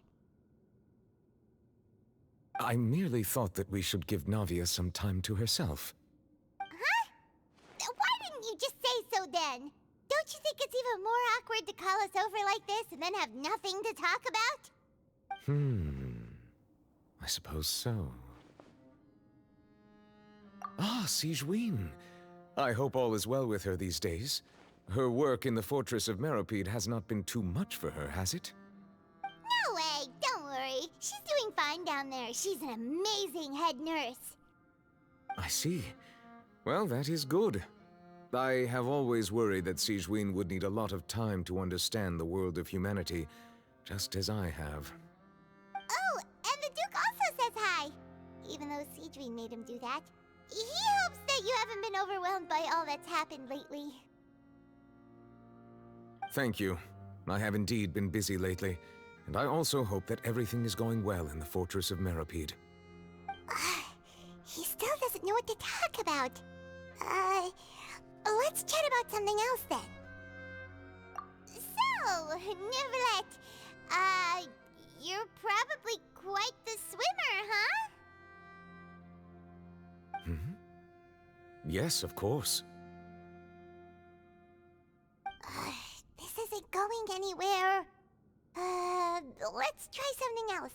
I merely thought that we should give Navia some time to herself. Huh? Why didn't you just say so then? Don't you think it's even more awkward to call us over like this and then have nothing to talk about? I suppose so. Ah, Sigewinne. I hope all is well with her these days. Her work in the Fortress of Meropide has not been too much for her, has it? No way, don't worry. She's doing fine down there. She's an amazing head nurse. I see. Well, that is good. I have always worried that Sigewinne would need a lot of time to understand the world of humanity, just as I have. Oh, and the Duke also says hi. Even though Sigewinne made him do that. He hopes that you haven't been overwhelmed by all that's happened lately. Thank you. I have indeed been busy lately, and I also hope that everything is going well in the Fortress of Meropide. He still doesn't know what to talk about. Let's chat about something else then. So, Neverlet, you're probably quite the swimmer, huh? Yes, of course. This isn't going anywhere. Let's try something else.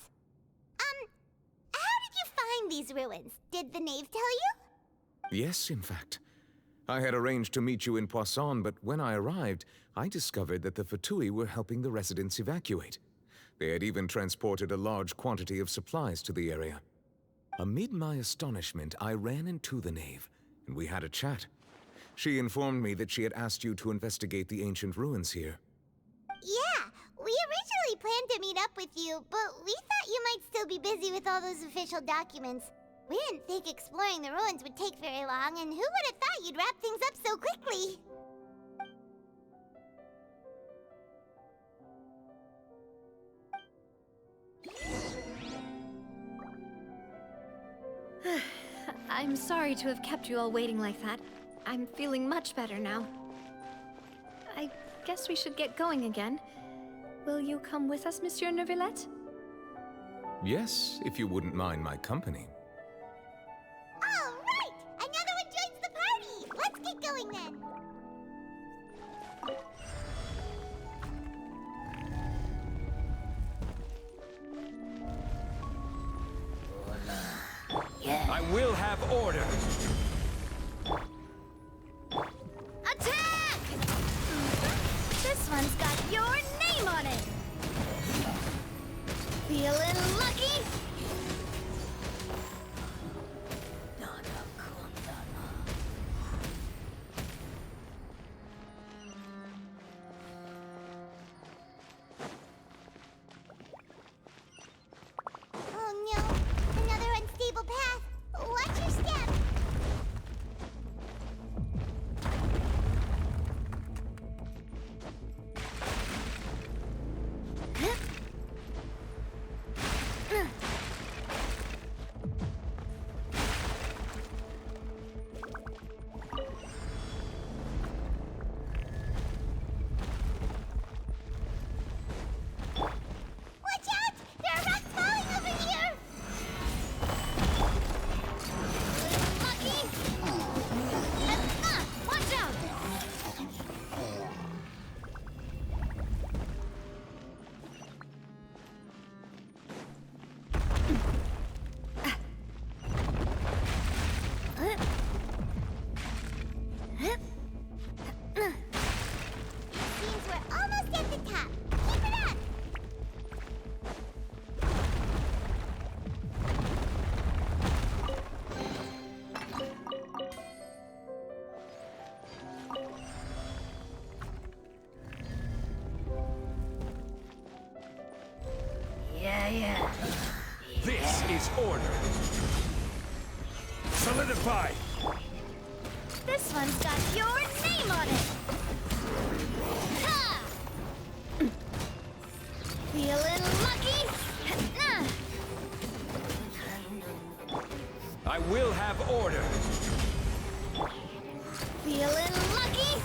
How did you find these ruins? Did the knave tell you? Yes, in fact. I had arranged to meet you in Poisson, but when I arrived, I discovered that the Fatui were helping the residents evacuate. They had even transported a large quantity of supplies to the area. Amid my astonishment, I ran into the knave, and we had a chat. She informed me that she had asked you to investigate the ancient ruins here. Yeah, we originally planned to meet up with you, but we thought you might still be busy with all those official documents. We didn't think exploring the ruins would take very long, and who would have thought you'd wrap things up so quickly? I'm sorry to have kept you all waiting like that. I'm feeling much better now. I guess we should get going again. Will you come with us, Monsieur Neuvillette? Yes, if you wouldn't mind my company. All right! Another one joins the party! Let's get going then! I will have order. Attack! This one's got your name on it! Feeling lucky? Oh no, another unstable path. Watch your step. Watch out! There are rocks falling over here! Lucky! Watch out! Seems we're almost at the top. Keep it up! This is order. Solidify! This one's got your name on it! Ha! Feeling lucky? I will have order! Feeling lucky?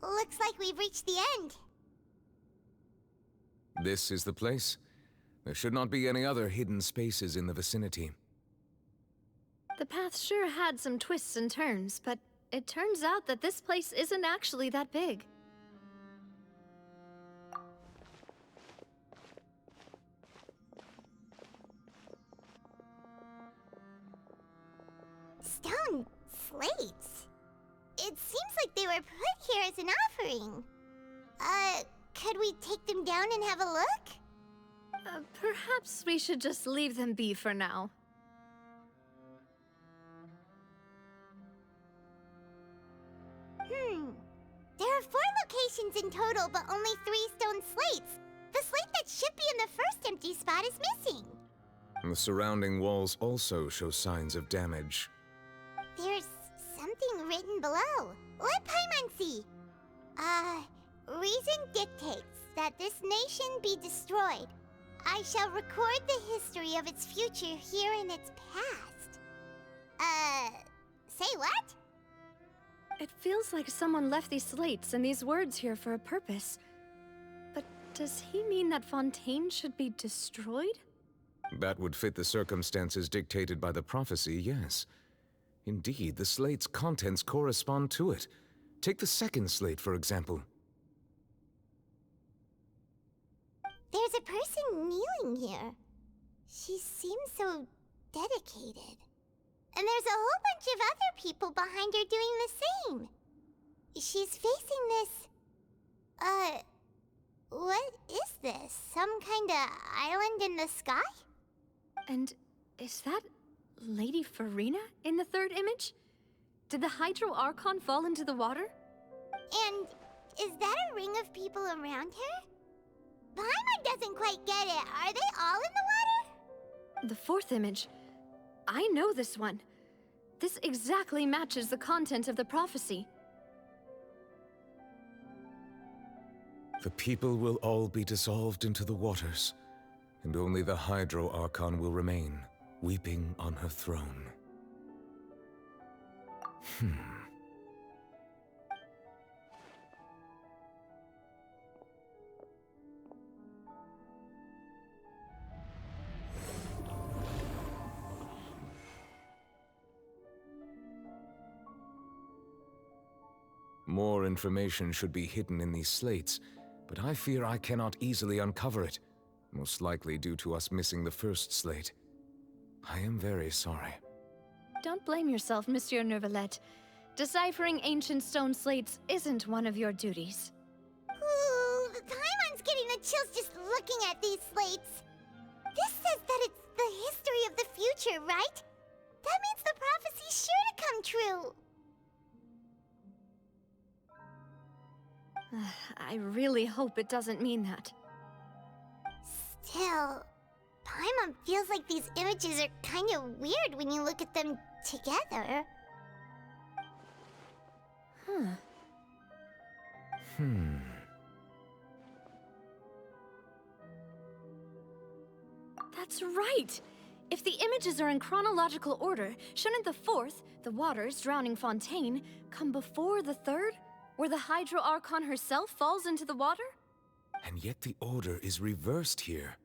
Looks like we've reached the end. This is the place. There should not be any other hidden spaces in the vicinity. The path sure had some twists and turns, but it turns out that this place isn't actually that big. Stone slates? It seems like they were put here as an offering. Could we take them down and have a look? Perhaps we should just leave them be for now. There are 4 locations in total, but only 3 stone slates. The slate that should be in the first empty spot is missing. The surrounding walls also show signs of damage. There's something written below. Let Paimon see. Reason dictates that this nation be destroyed. I shall record the history of its future here in its past. Say what? It feels like someone left these slates and these words here for a purpose. But does he mean that Fontaine should be destroyed? That would fit the circumstances dictated by the prophecy, yes. Indeed, the slate's contents correspond to it. Take the second slate, for example. There's a person kneeling here. She seems so dedicated. And there's a whole bunch of other people behind her doing the same. She's facing this... what is this? Some kind of island in the sky? And is that Lady Farina in the third image? Did the Hydro Archon fall into the water? And is that a ring of people around her? Paimon doesn't quite get it. Are they all in the water? The fourth image. I know this one. This exactly matches the content of the prophecy. The people will all be dissolved into the waters, and only the Hydro Archon will remain, weeping on her throne. More information should be hidden in these slates, but I fear I cannot easily uncover it, most likely due to us missing the first slate. I am very sorry. Don't blame yourself, Monsieur Neuvillette. Deciphering ancient stone slates isn't one of your duties. Ooh, Paimon's getting the chills just looking at these slates. This says that it's the history of the future, right? That means the prophecy's sure to come true. I really hope it doesn't mean that. Still, Paimon feels like these images are kind of weird when you look at them together. That's right! If the images are in chronological order, shouldn't the fourth, the waters drowning Fontaine, come before the third, where the Hydro Archon herself falls into the water? And yet the order is reversed here.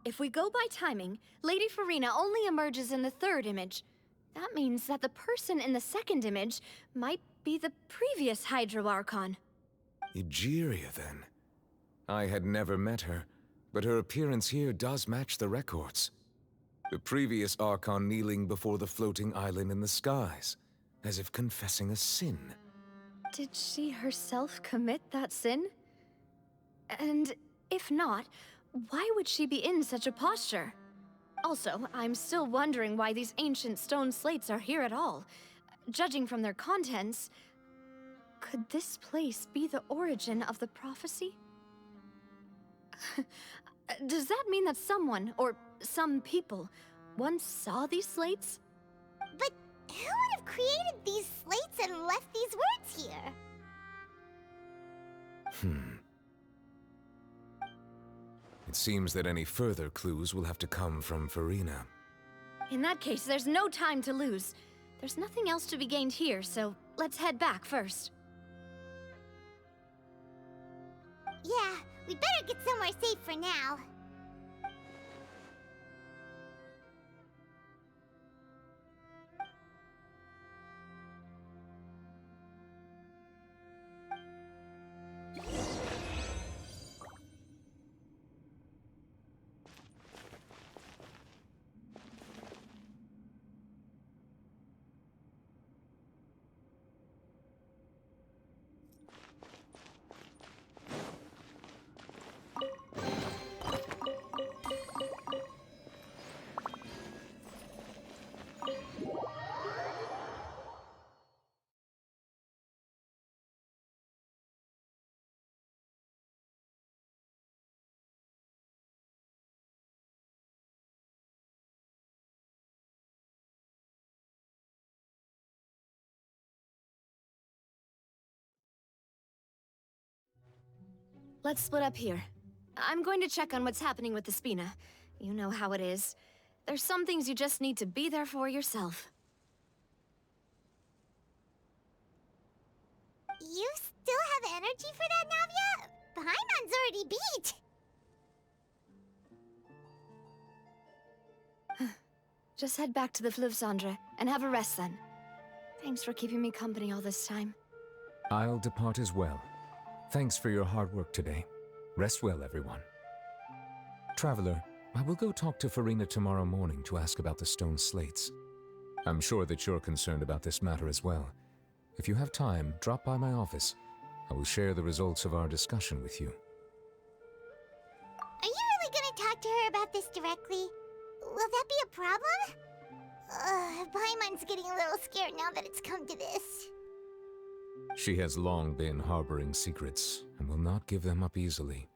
If we go by timing, Lady Farina only emerges in the third image. That means that the person in the second image might be the previous Hydro Archon. Egeria, then. I had never met her, but her appearance here does match the records. The previous Archon kneeling before the floating island in the skies, as if confessing a sin. Did she herself commit that sin? And if not, why would she be in such a posture? Also, I'm still wondering why these ancient stone slates are here at all. Judging from their contents, could this place be the origin of the prophecy? Does that mean that someone, or some people, once saw these slates? But who would have created these slates and left these words here? It seems that any further clues will have to come from Farina. In that case, there's no time to lose. There's nothing else to be gained here, so let's head back first. Yeah, we better get somewhere safe for now. Let's split up here. I'm going to check on what's happening with the Spina. You know how it is. There's some things you just need to be there for yourself. You still have energy for that, Navia? Paimon's already beat. Just head back to the Fleuve Cendre and have a rest then. Thanks for keeping me company all this time. I'll depart as well. Thanks for your hard work today. Rest well, everyone. Traveler, I will go talk to Farina tomorrow morning to ask about the stone slates. I'm sure that you're concerned about this matter as well. If you have time, drop by my office. I will share the results of our discussion with you. Are you really gonna talk to her about this directly? Will that be a problem? Paimon's getting a little scared now that it's come to this. She has long been harboring secrets, and will not give them up easily,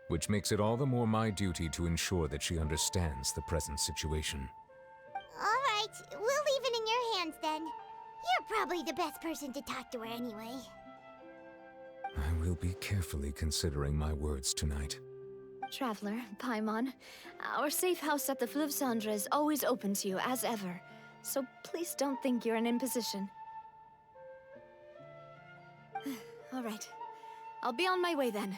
which makes it all the more my duty to ensure that she understands the present situation. Alright, we'll leave it in your hands then. You're probably the best person to talk to her anyway. I will be carefully considering my words tonight. Traveler, Paimon, our safe house at the Fleuve Cendre is always open to you as ever, so please don't think you're an imposition. All right. I'll be on my way then.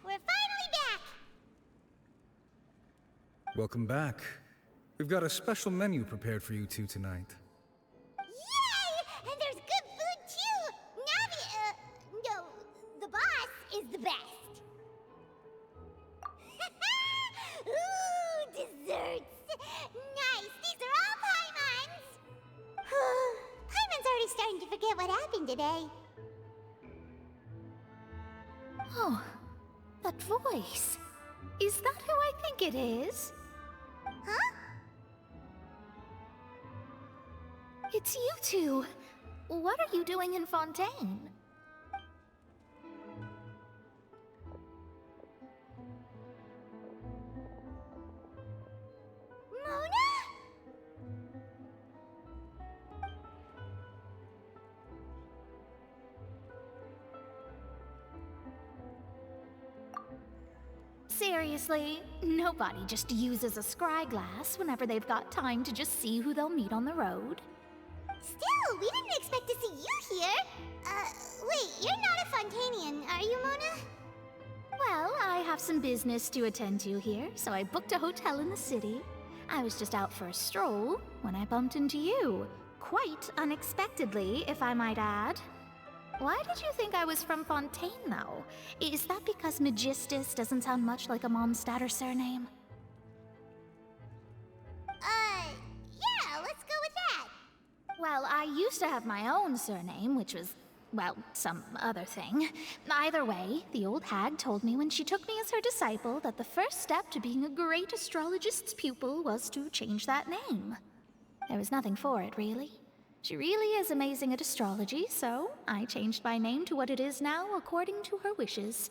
We're finally back! Welcome back. We've got a special menu prepared for you two tonight. Yay! And there's good food too! Navi, no, the boss is the best. Ooh, desserts! Nice, these are all Paimon's! Paimon's already starting to forget what happened today. Oh, that voice. Is that who I think it is? Huh? It's you two. What are you doing in Fontaine? Mona? Seriously, nobody just uses a scry glass whenever they've got time to just see who they'll meet on the road. Still, we didn't expect to see you here. Wait, you're not a Fontainian, are you, Mona? Well, I have some business to attend to here, so I booked a hotel in the city. I was just out for a stroll when I bumped into you. Quite unexpectedly, if I might add. Why did you think I was from Fontaine, though? Is that because Magistus doesn't sound much like a Mondstadter surname? Yeah, let's go with that. Well, I used to have my own surname, which was, well, some other thing. Either way, the old hag told me when she took me as her disciple that the first step to being a great astrologist's pupil was to change that name. There was nothing for it, really. She really is amazing at astrology, so I changed my name to what it is now according to her wishes.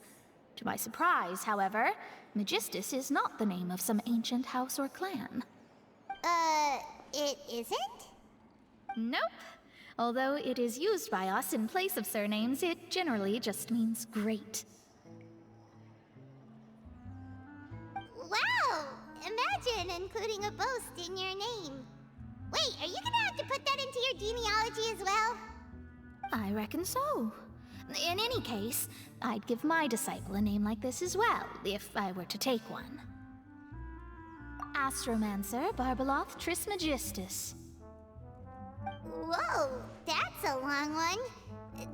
To my surprise, however, Magistus is not the name of some ancient house or clan. It isn't? Nope. Although it is used by us in place of surnames, it generally just means great. Wow! Imagine including a boast in your name. Wait, are you gonna have to put that into your genealogy as well? I reckon so. In any case, I'd give my disciple a name like this as well, if I were to take one. Astromancer Barbeloth Trismegistus. Whoa, that's a long one.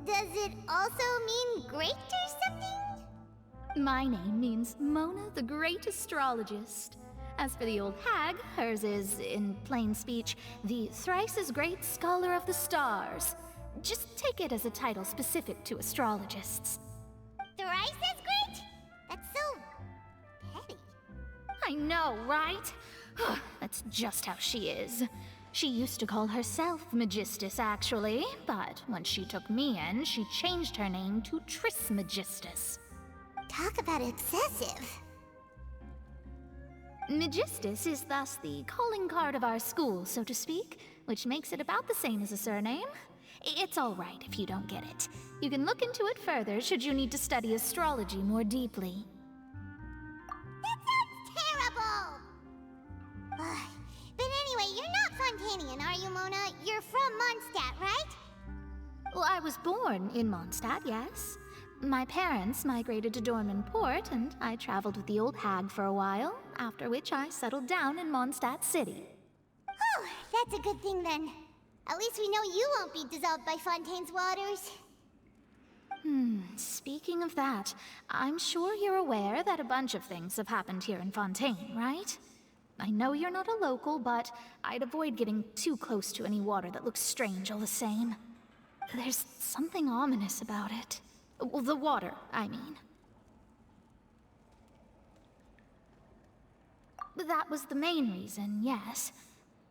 Does it also mean great or something? My name means Mona the Great Astrologist. As for the old hag, hers is, in plain speech, the thrice-as-great Scholar of the Stars. Just take it as a title specific to astrologists. Thrice as great? That's so petty. I know, right? That's just how she is. She used to call herself Magistus, actually, but when she took me in, she changed her name to Trismegistus. Talk about excessive. Magistus is thus the calling card of our school, so to speak, which makes it about the same as a surname. It's all right if you don't get it. You can look into it further should you need to study astrology more deeply. That sounds terrible! But anyway, you're not Fontainian, are you, Mona? You're from Mondstadt, right? Well, I was born in Mondstadt, yes. My parents migrated to Dorman Port, and I traveled with the old hag for a while, after which I settled down in Mondstadt City. Oh, that's a good thing then. At least we know you won't be dissolved by Fontaine's waters. Speaking of that, I'm sure you're aware that a bunch of things have happened here in Fontaine, right? I know you're not a local, but I'd avoid getting too close to any water that looks strange all the same. There's something ominous about it. Well, the water, I mean. That was the main reason, yes.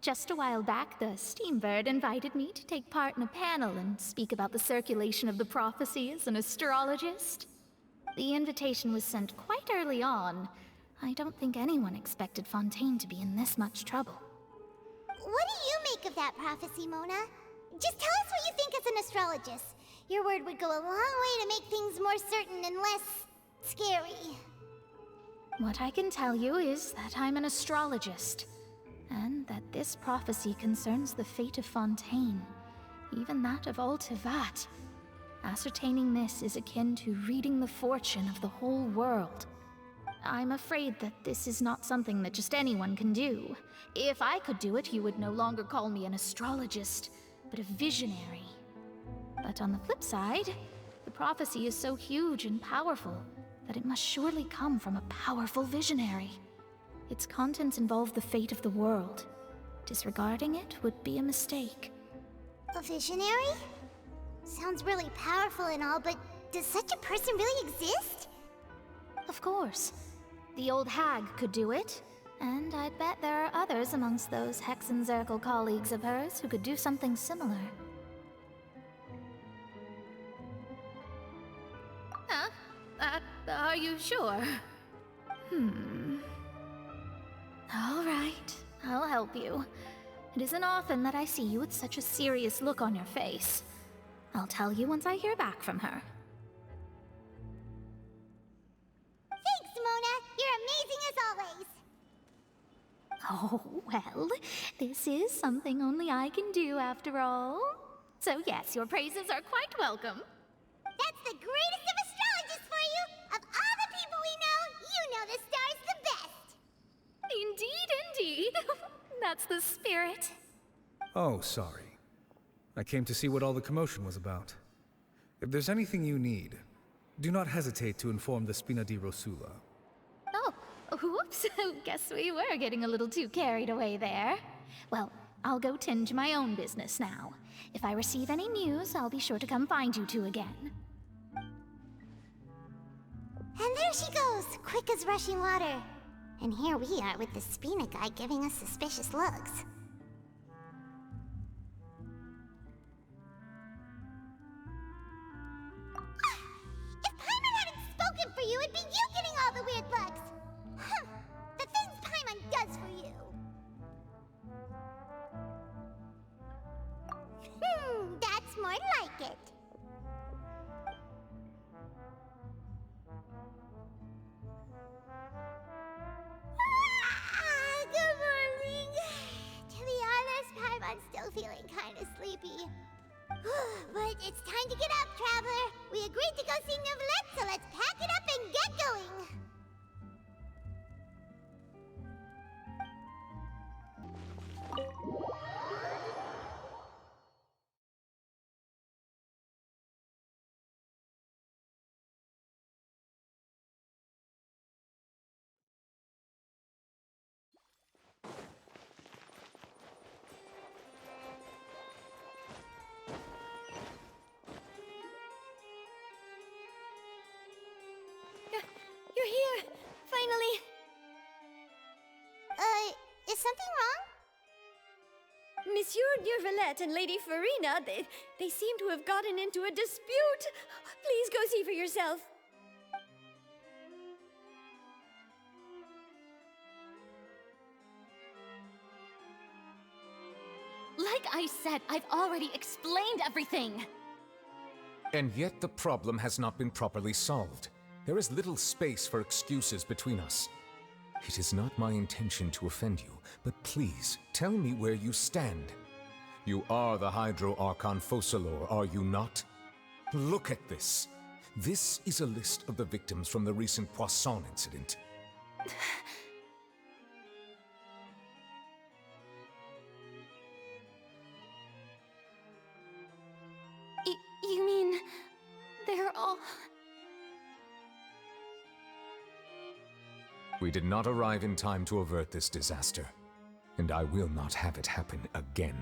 Just a while back, the Steambird invited me to take part in a panel and speak about the circulation of the prophecy as an astrologist. The invitation was sent quite early on. I don't think anyone expected Fontaine to be in this much trouble. What do you make of that prophecy, Mona? Just tell us what you think as an astrologist. Your word would go a long way to make things more certain and less scary. What I can tell you is that I'm an astrologist, and that this prophecy concerns the fate of Fontaine, even that of all Tevat. Ascertaining this is akin to reading the fortune of the whole world. I'm afraid that this is not something that just anyone can do. If I could do it, you would no longer call me an astrologist, but a visionary. But on the flip side, the prophecy is so huge and powerful that it must surely come from a powerful visionary. Its contents involve the fate of the world. Disregarding it would be a mistake. A visionary? Sounds really powerful and all, but does such a person really exist? Of course. The old hag could do it. And I'd bet there are others amongst those Hexenzirkel colleagues of hers who could do something similar. Huh? Are you sure? All right, I'll help you. It isn't often that I see you with such a serious look on your face. I'll tell you once I hear back from her. Thanks, Mona. You're amazing as always. Oh, well, this is something only I can do after all. So yes, your praises are quite welcome. That's the greatest of astrologists for you! Of all the people we know, you know the star's the best! Indeed, indeed. That's the spirit. Oh, sorry. I came to see what all the commotion was about. If there's anything you need, do not hesitate to inform the Spina di Rosula. Oh, whoops. Guess we were getting a little too carried away there. Well, I'll go tend to my own business now. If I receive any news, I'll be sure to come find you two again. And there she goes, quick as rushing water. And here we are with the Spina guy giving us suspicious looks. If Paimon hadn't spoken for you, it'd be you getting all the weird looks! Huh. The things Paimon does for you! That's more like it. Good morning. To be honest, Paimon's still feeling kind of sleepy. But it's time to get up, Traveler. We agreed to go see Neuvillette, so let's pack it up and get going. You're here! Finally! Is something wrong? Monsieur Neuvillette and Lady Farina, they seem to have gotten into a dispute. Please go see for yourself. Like I said, I've already explained everything. And yet the problem has not been properly solved. There is little space for excuses between us. It is not my intention to offend you, but please, tell me where you stand. You are the Hydro Archon Focalor, are you not? Look at this. This is a list of the victims from the recent Poisson incident. You mean... they're all... We did not arrive in time to avert this disaster, and I will not have it happen again.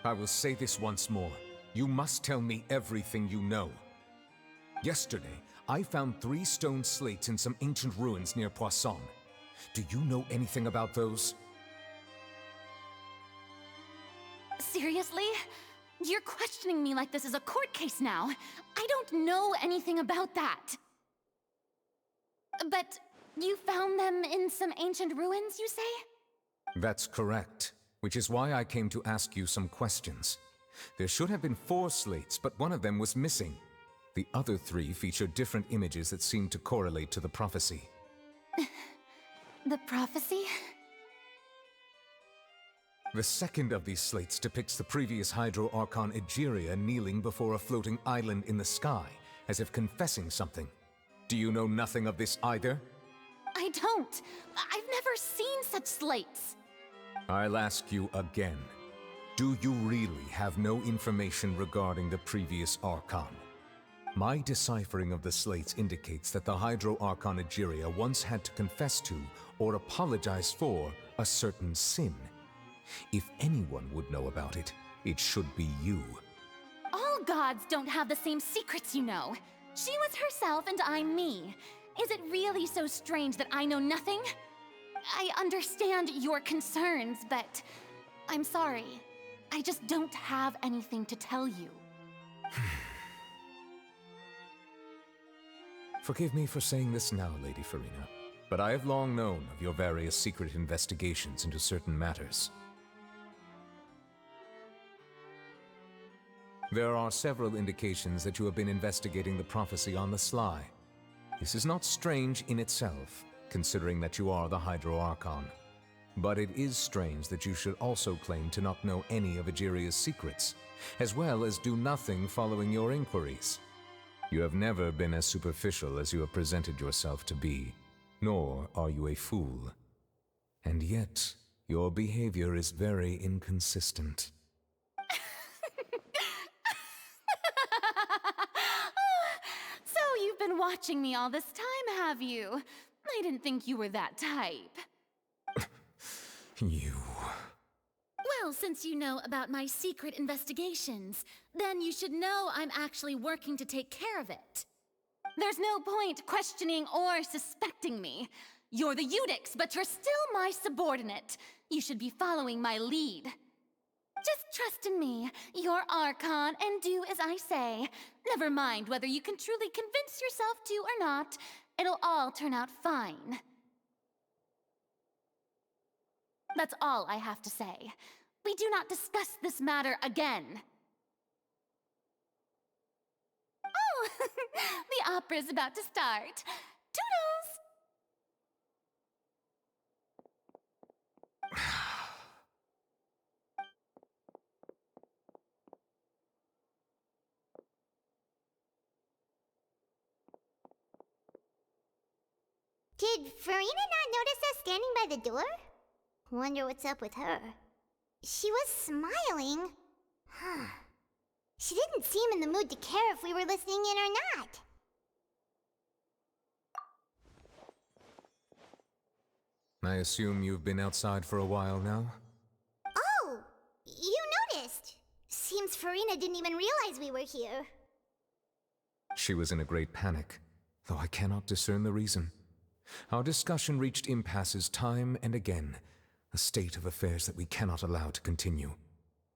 I will say this once more. You must tell me everything you know. Yesterday, I found 3 stone slates in some ancient ruins near Poisson. Do you know anything about those? Seriously? You're questioning me like this is a court case now. I don't know anything about that. But you found them in some ancient ruins, you say? That's correct, which is why I came to ask you some questions. There should have been 4 slates, but one of them was missing. The other 3 feature different images that seem to correlate to the prophecy. The prophecy? The second of these slates depicts the previous Hydro Archon Egeria kneeling before a floating island in the sky, as if confessing something. Do you know nothing of this either? I don't. I've never seen such slates. I'll ask you again. Do you really have no information regarding the previous Archon? My deciphering of the slates indicates that the Hydro Archon Egeria once had to confess to, or apologize for, a certain sin. If anyone would know about it, it should be you. All gods don't have the same secrets, you know. She was herself and I'm me. Is it really so strange that I know nothing? I understand your concerns, but I'm sorry. I just don't have anything to tell you. Forgive me for saying this now, Lady Farina, but I have long known of your various secret investigations into certain matters. There are several indications that you have been investigating the prophecy on the sly. This is not strange in itself, considering that you are the Hydro Archon. But it is strange that you should also claim to not know any of Egeria's secrets, as well as do nothing following your inquiries. You have never been as superficial as you have presented yourself to be, nor are you a fool. And yet, your behavior is very inconsistent. So you've been watching me all this time, have you? I didn't think you were that type. You... Well, since you know about my secret investigations, then you should know I'm actually working to take care of it. There's no point questioning or suspecting me. You're the Eudix, but you're still my subordinate. You should be following my lead. Just trust in me, you're Archon, and do as I say. Never mind whether you can truly convince yourself to or not. It'll all turn out fine. That's all I have to say. We do not discuss this matter again. Oh, the opera's about to start. Toodles! Did Farina not notice us standing by the door? Wonder what's up with her. She was smiling. Huh. She didn't seem in the mood to care if we were listening in or not. I assume you've been outside for a while now? Oh! You noticed! Seems Farina didn't even realize we were here. She was in a great panic, though I cannot discern the reason. Our discussion reached impasses time and again, a state of affairs that we cannot allow to continue.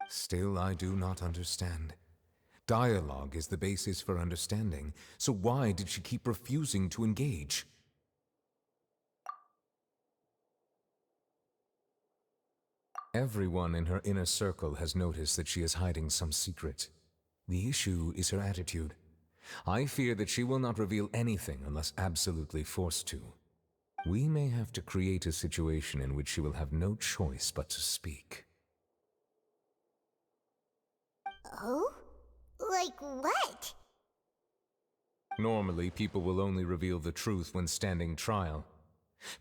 Still, I do not understand. Dialogue is the basis for understanding, so why did she keep refusing to engage? Everyone in her inner circle has noticed that she is hiding some secret. The issue is her attitude. I fear that she will not reveal anything unless absolutely forced to. We may have to create a situation in which she will have no choice but to speak. Oh? Like what? Normally, people will only reveal the truth when standing trial.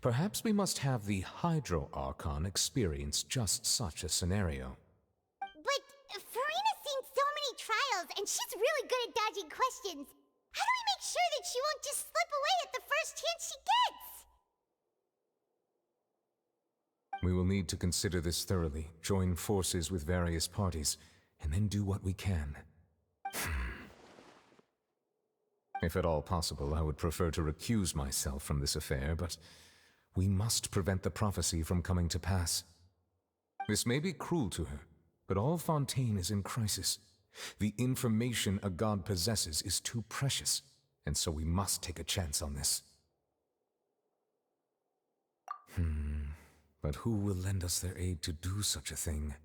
Perhaps we must have the Hydro Archon experience just such a scenario. But Farina's seen so many trials, and she's really good at dodging questions. How do we make sure that she won't just slip away at the first chance she gets? We will need to consider this thoroughly, join forces with various parties, and then do what we can. If at all possible, I would prefer to recuse myself from this affair, but we must prevent the prophecy from coming to pass. This may be cruel to her, but all Fontaine is in crisis. The information a god possesses is too precious, and so we must take a chance on this. But who will lend us their aid to do such a thing?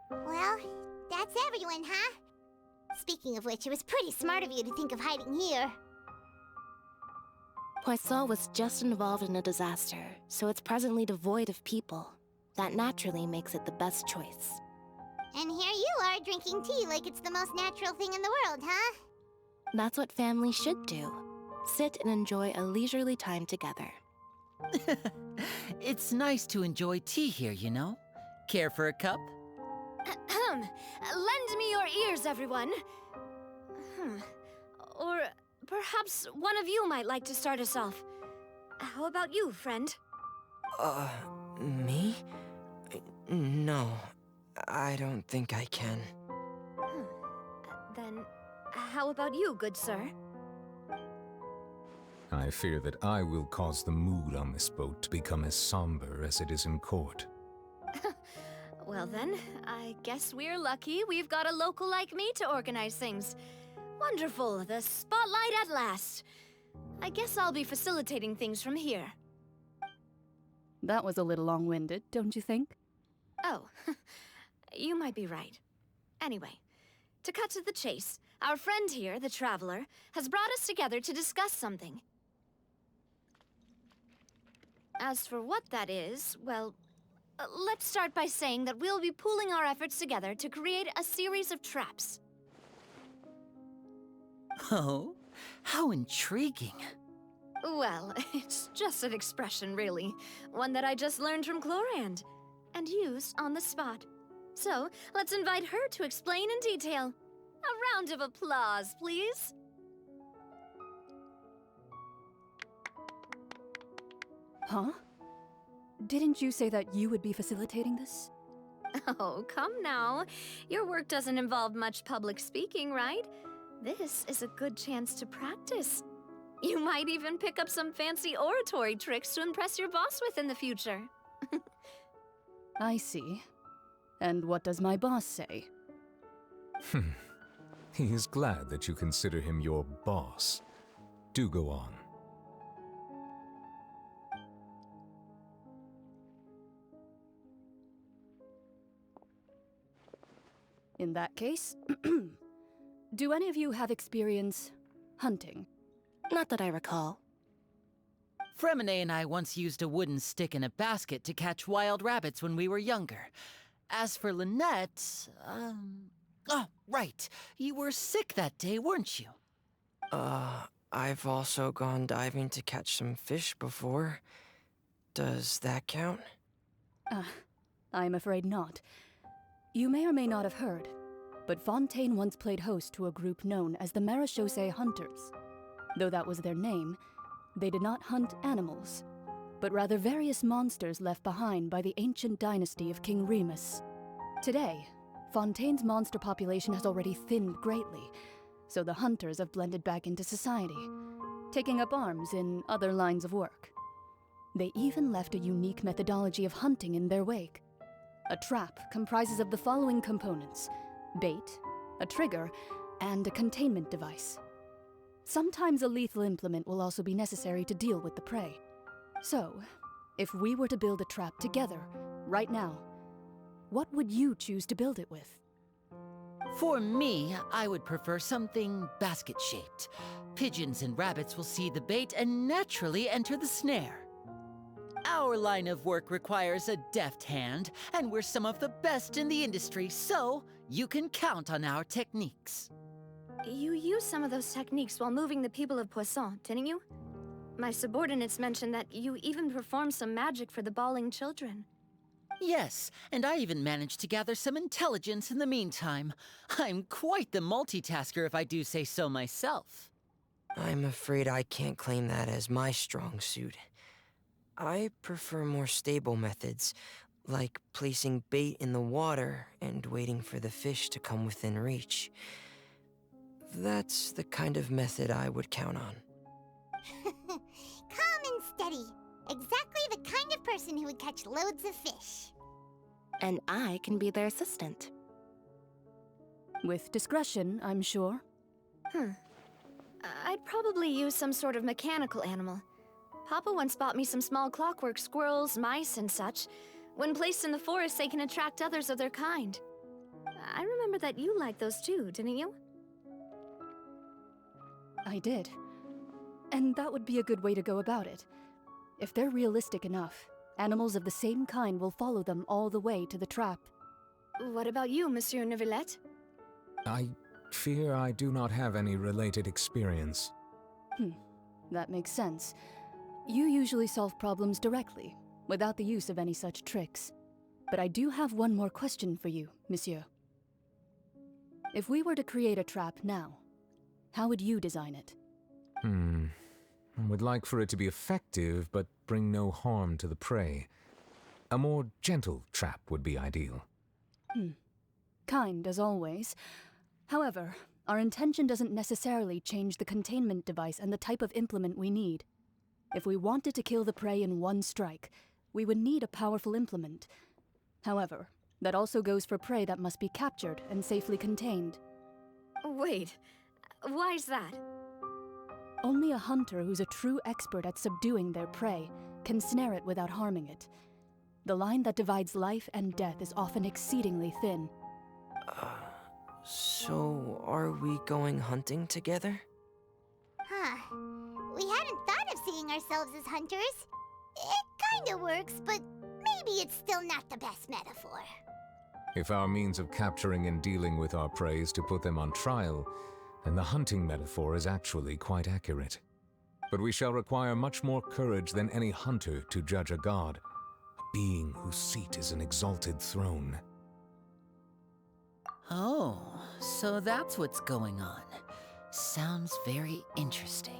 Well, that's everyone, huh? Speaking of which, it was pretty smart of you to think of hiding here. Poisson was just involved in a disaster, so it's presently devoid of people. That naturally makes it the best choice. And here you are drinking tea like it's the most natural thing in the world, huh? That's what family should do. sit and enjoy a leisurely time together. It's nice to enjoy tea here, you know? Care for a cup? Lend me your ears, everyone. Or perhaps one of you might like to start us off. How about you, friend? Me? No, I don't think I can. Then, how about you, good sir? I fear that I will cause the mood on this boat to become as somber as it is in court. Well then, I guess we're lucky we've got a local like me to organize things. Wonderful, the spotlight at last. I guess I'll be facilitating things from here. That was a little long-winded, don't you think? Oh, you might be right. Anyway, to cut to the chase, our friend here, the Traveler, has brought us together to discuss something. As for what that is, well, let's start by saying that we'll be pooling our efforts together to create a series of traps. Oh, how intriguing. Well, it's just an expression, really. One that I just learned from Chlorand, and used on the spot. So, let's invite her to explain in detail. A round of applause, please. Huh? Didn't you say that you would be facilitating this? Oh, come now. Your work doesn't involve much public speaking, right? This is a good chance to practice. You might even pick up some fancy oratory tricks to impress your boss with in the future. I see. And what does my boss say? He is glad that you consider him your boss. Do go on. In that case, do any of you have experience hunting? Not that I recall. Fremine and I once used a wooden stick in a basket to catch wild rabbits when we were younger. As for Lynette, oh, right. You were sick that day, weren't you? I've also gone diving to catch some fish before. Does that count? I'm afraid not. You may or may not have heard, but Fontaine once played host to a group known as the Marechaussee Hunters. Though that was their name, they did not hunt animals, but rather various monsters left behind by the ancient dynasty of King Remus. Today, Fontaine's monster population has already thinned greatly, so the hunters have blended back into society, taking up arms in other lines of work. They even left a unique methodology of hunting in their wake. A trap comprises of the following components: bait, a trigger, and a containment device. Sometimes a lethal implement will also be necessary to deal with the prey. So, if we were to build a trap together, right now, what would you choose to build it with? For me, I would prefer something basket-shaped. Pigeons and rabbits will see the bait and naturally enter the snare. Our line of work requires a deft hand, and we're some of the best in the industry, so you can count on our techniques. You used some of those techniques while moving the people of Poisson, didn't you? My subordinates mentioned that you even performed some magic for the bawling children. Yes, and I even managed to gather some intelligence in the meantime. I'm quite the multitasker if I do say so myself. I'm afraid I can't claim that as my strong suit. I prefer more stable methods, like placing bait in the water and waiting for the fish to come within reach. That's the kind of method I would count on. Calm and steady. Exactly the kind of person who would catch loads of fish. And I can be their assistant. With discretion, I'm sure. I'd probably use some sort of mechanical animal. Papa once bought me some small clockwork squirrels, mice, and such. When placed in the forest, they can attract others of their kind. I remember that you liked those too, didn't you? I did. And that would be a good way to go about it. If they're realistic enough, animals of the same kind will follow them all the way to the trap. What about you, Monsieur Neuvillette? I fear I do not have any related experience. That makes sense. You usually solve problems directly, without the use of any such tricks. But I do have one more question for you, monsieur. If we were to create a trap now, how would you design it? I would like for it to be effective, but bring no harm to the prey. A more gentle trap would be ideal. Kind, as always. However, our intention doesn't necessarily change the containment device and the type of implement we need. If we wanted to kill the prey in one strike, we would need a powerful implement. However, that also goes for prey that must be captured and safely contained. Wait, why's that? Only a hunter who's a true expert at subduing their prey can snare it without harming it. The line that divides life and death is often exceedingly thin. So are we going hunting together? Huh. We hadn't thought of seeing ourselves as hunters. It kinda works, but maybe it's still not the best metaphor. If our means of capturing and dealing with our prey is to put them on trial, then the hunting metaphor is actually quite accurate. But we shall require much more courage than any hunter to judge a god, a being whose seat is an exalted throne. Oh, so that's what's going on. Sounds very interesting.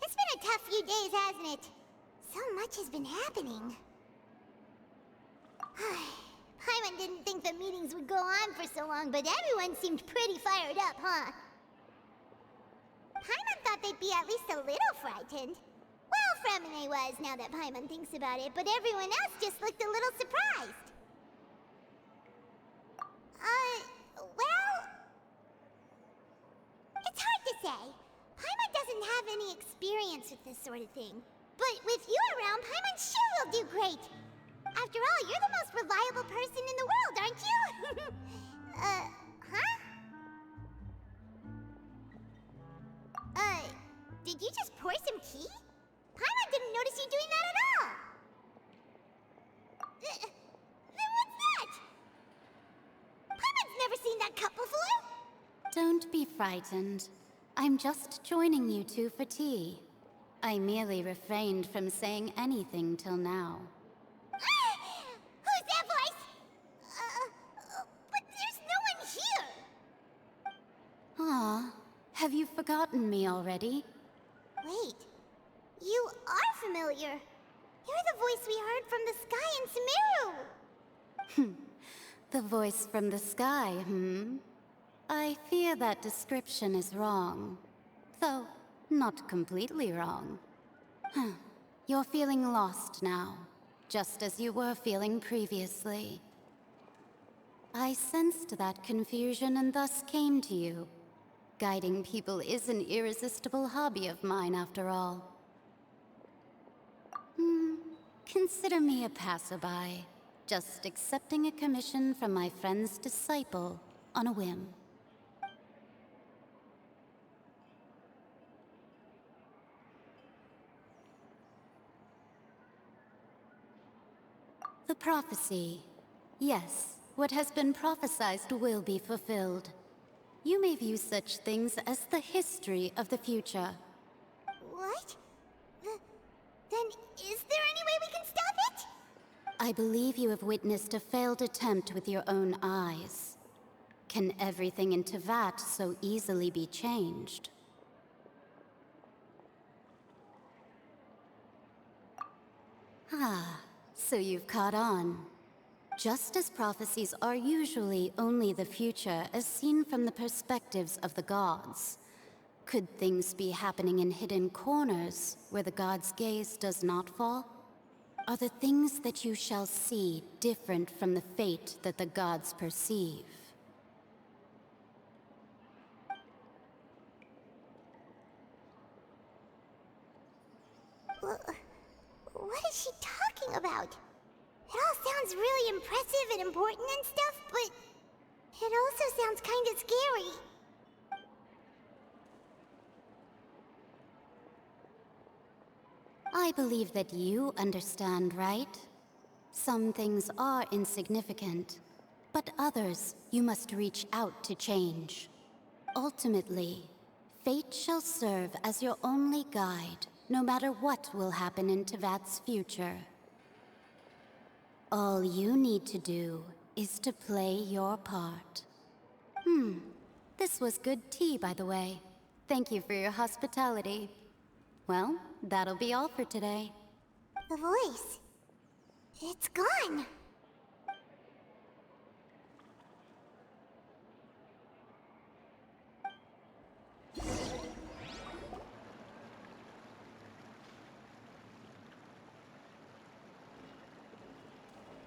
It's been a tough few days, hasn't it? So much has been happening. Paimon didn't think the meetings would go on for so long, but everyone seemed pretty fired up, huh? Paimon thought they'd be at least a little frightened. Well, Fremine was, now that Paimon thinks about it, but everyone else just looked a little surprised. Well... It's hard to say. Paimon doesn't have any experience with this sort of thing. But with you around, Paimon sure will do great. After all, you're the most reliable person in the world, aren't you? Did you just pour some tea? Paimon didn't notice you doing that at all. Then what's that? Paimon's never seen that cup before. Don't be frightened. I'm just joining you two for tea. I merely refrained from saying anything till now. Who's that voice? But there's no one here. Aw, have you forgotten me already? Wait, you are familiar. You're the voice we heard from the sky in Sumeru. The voice from the sky, I fear that description is wrong. Though, not completely wrong. You're feeling lost now, just as you were feeling previously. I sensed that confusion and thus came to you. Guiding people is an irresistible hobby of mine, after all. Consider me a passerby, just accepting a commission from my friend's disciple on a whim. The prophecy. Yes, what has been prophesied will be fulfilled. You may view such things as the history of the future. What? Then is there any way we can stop it? I believe you have witnessed a failed attempt with your own eyes. Can everything in Tevat so easily be changed? So you've caught on. Just as prophecies are usually only the future as seen from the perspectives of the gods, could things be happening in hidden corners where the gods' gaze does not fall? Are the things that you shall see different from the fate that the gods perceive? What is she talking about? It all sounds really impressive and important and stuff, but it also sounds kind of scary. I believe that you understand, right? Some things are insignificant, but others you must reach out to change. Ultimately, fate shall serve as your only guide, no matter what will happen in Tevat's future. All you need to do is to play your part. This was good tea, by the way. Thank you for your hospitality. Well, that'll be all for today. The voice. It's gone.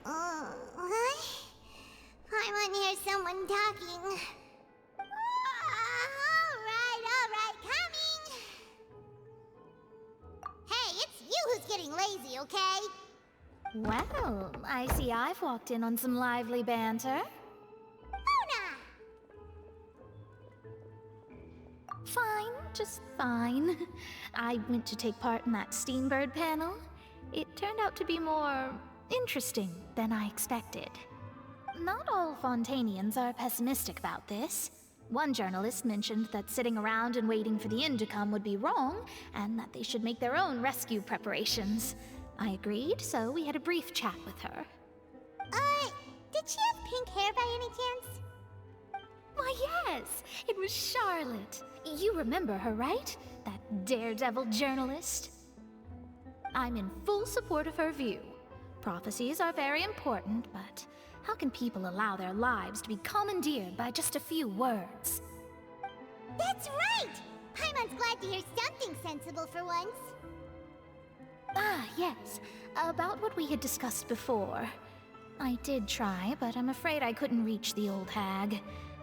What? I want to hear someone talking. All right, coming. Hey, it's you who's getting lazy, okay? Well, I see I've walked in on some lively banter. Fine, just fine. I went to take part in that Steambird panel. It turned out to be more interesting than I expected. Not all Fontainians are pessimistic about this. One journalist mentioned that sitting around and waiting for the end to come would be wrong, and that they should make their own rescue preparations. I agreed, so we had a brief chat with her. Did she have pink hair by any chance? Why, yes! It was Charlotte. You remember her, right? That daredevil journalist? I'm in full support of her view. Prophecies are very important, but how can people allow their lives to be commandeered by just a few words? That's right! Paimon's glad to hear something sensible for once. Ah, yes. About what we had discussed before. I did try, but I'm afraid I couldn't reach the old hag.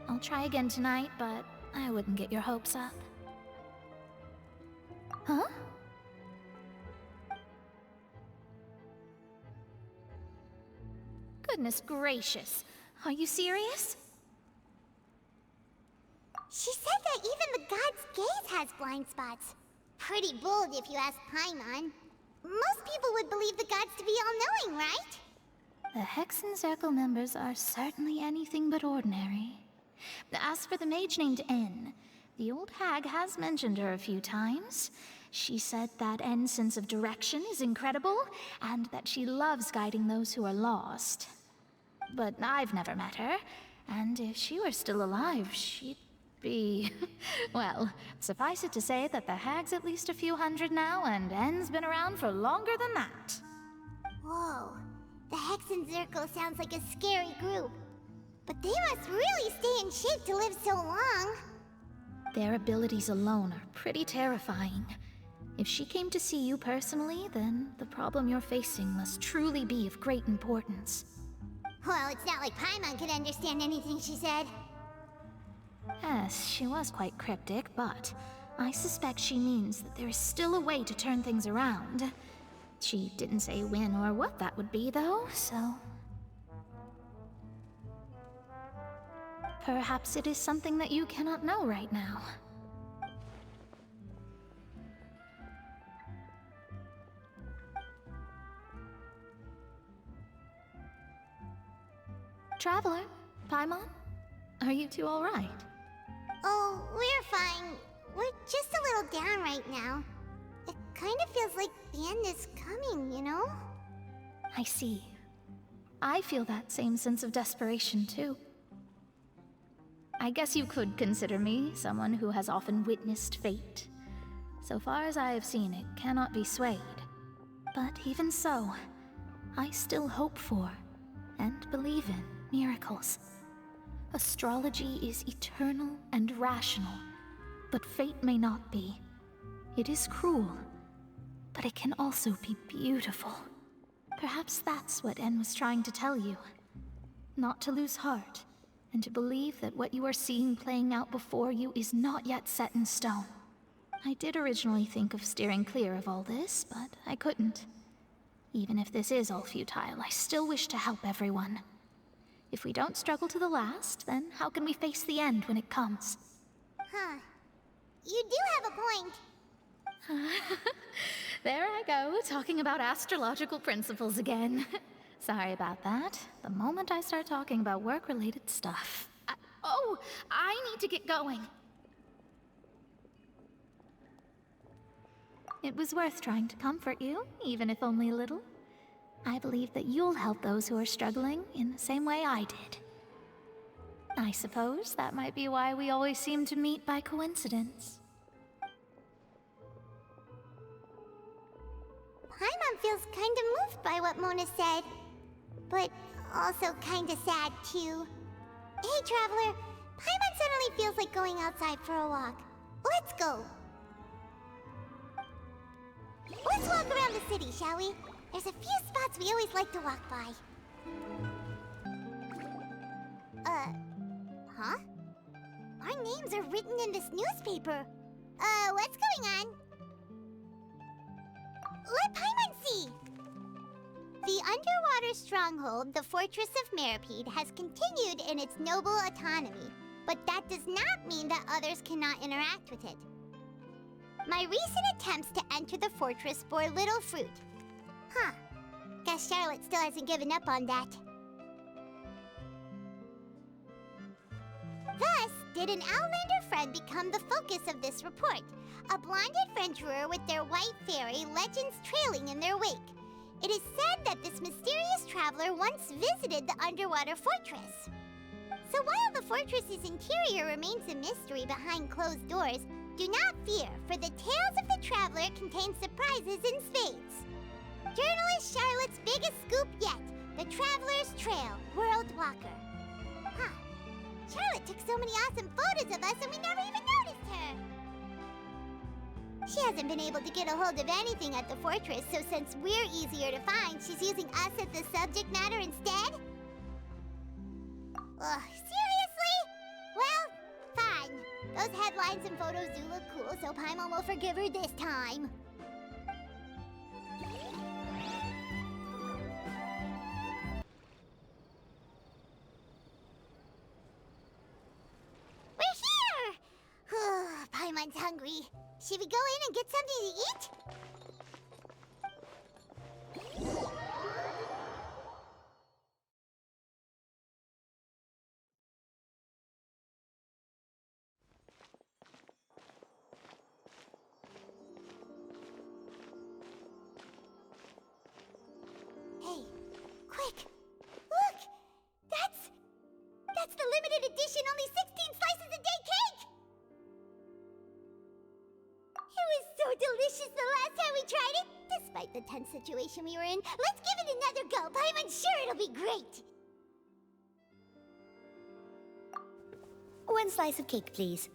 I'll try again tonight, but I wouldn't get your hopes up. Huh? Goodness gracious. Are you serious? She said that even the god's gaze has blind spots. Pretty bold if you ask Paimon. Most people would believe the gods to be all-knowing, right? The Hexen Circle members are certainly anything but ordinary. As for the mage named N, the old hag has mentioned her a few times. She said that N's sense of direction is incredible, and that she loves guiding those who are lost. But I've never met her, and if she were still alive, she'd be... well, suffice it to say that the hag's at least a few hundred now, and N's been around for longer than that. Whoa, the Hexen Circle sounds like a scary group. But they must really stay in shape to live so long. Their abilities alone are pretty terrifying. If she came to see you personally, then the problem you're facing must truly be of great importance. Well, it's not like Paimon could understand anything she said. Yes, she was quite cryptic, but I suspect she means that there is still a way to turn things around. She didn't say when or what that would be, though, so... perhaps it is something that you cannot know right now. Traveler, Paimon, are you two all right? Oh, we're fine. We're just a little down right now. It kind of feels like the end is coming, you know? I see. I feel that same sense of desperation, too. I guess you could consider me someone who has often witnessed fate. So far as I have seen, it cannot be swayed. But even so, I still hope for, and believe in, miracles. Astrology is eternal and rational, but fate may not be. It is cruel, but it can also be beautiful. Perhaps that's what En was trying to tell you. Not to lose heart, and to believe that what you are seeing playing out before you is not yet set in stone. I did originally think of steering clear of all this, but I couldn't. Even if this is all futile, I still wish to help everyone. If we don't struggle to the last, then how can we face the end when it comes? Huh. You do have a point. There I go, talking about astrological principles again. Sorry about that. The moment I start talking about work-related stuff. I need to get going. It was worth trying to comfort you, even if only a little. I believe that you'll help those who are struggling in the same way I did. I suppose that might be why we always seem to meet by coincidence. Paimon feels kinda moved by what Mona said, but also kinda sad too. Hey, Traveler, Paimon suddenly feels like going outside for a walk. Let's go. Let's walk around the city, shall we? There's a few spots we always like to walk by. Huh? Our names are written in this newspaper. What's going on? Let Paimon see! The underwater stronghold, the Fortress of Meripede, has continued in its noble autonomy, but that does not mean that others cannot interact with it. My recent attempts to enter the fortress bore little fruit. Huh. Guess Charlotte still hasn't given up on that. Thus, did an Outlander friend become the focus of this report? A blonde adventurer with their white fairy, legends trailing in their wake. It is said that this mysterious traveler once visited the underwater fortress. So while the fortress's interior remains a mystery behind closed doors, do not fear, for the tales of the traveler contain surprises in spades. Journalist Charlotte's biggest scoop yet, the Traveler's Trail, World Walker. Huh. Charlotte took so many awesome photos of us and we never even noticed her. She hasn't been able to get a hold of anything at the fortress, so since we're easier to find, she's using us as the subject matter instead? Ugh, seriously? Well, fine. Those headlines and photos do look cool, so Paimon will forgive her this time. We're here! Paimon's hungry. Should we go in and get something to eat? Hey, quick! Look! That's the limited edition only 16 slices a day cake! It was so delicious the last time we tried it! Despite the tense situation we were in, let's give it another go! I'm sure it'll be great! One slice of cake, please.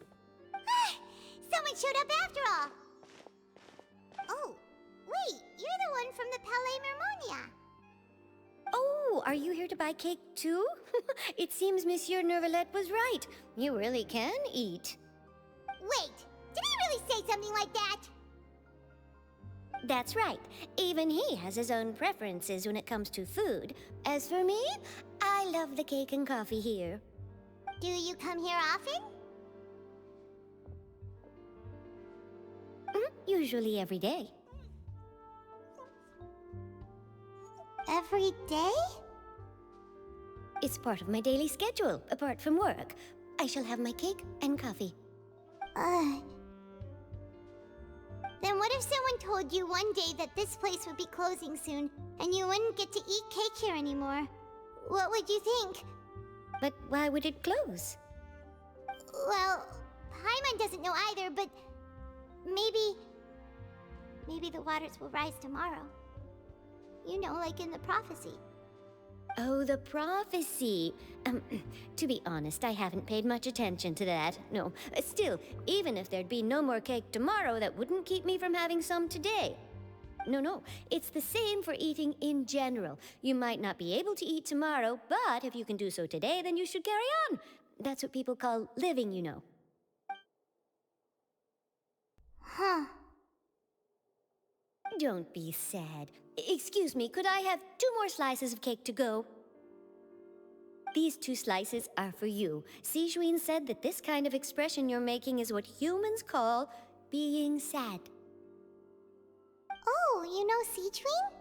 Someone showed up after all! Oh, wait, you're the one from the Palais Mermonia. Oh, are you here to buy cake too? It seems Monsieur Nervalette was right. You really can eat. Wait, did he really say something like that? That's right. Even he has his own preferences when it comes to food. As for me, I love the cake and coffee here. Do you come here often? Usually every day. Every day? It's part of my daily schedule, apart from work. I shall have my cake and coffee. Then what if someone told you one day that this place would be closing soon, and you wouldn't get to eat cake here anymore? What would you think? But why would it close? Well, Paimon doesn't know either, but maybe the waters will rise tomorrow. You know, like in the prophecy. Oh, the prophecy. To be honest, I haven't paid much attention to that. No, still, even if there'd be no more cake tomorrow, that wouldn't keep me from having some today. No. It's the same for eating in general. You might not be able to eat tomorrow, but if you can do so today, then you should carry on. That's what people call living, you know. Huh. Don't be sad. Excuse me, could I have 2 more slices of cake to go? These 2 slices are for you. Sijuin said that this kind of expression you're making is what humans call being sad. Oh, you know Sijuin?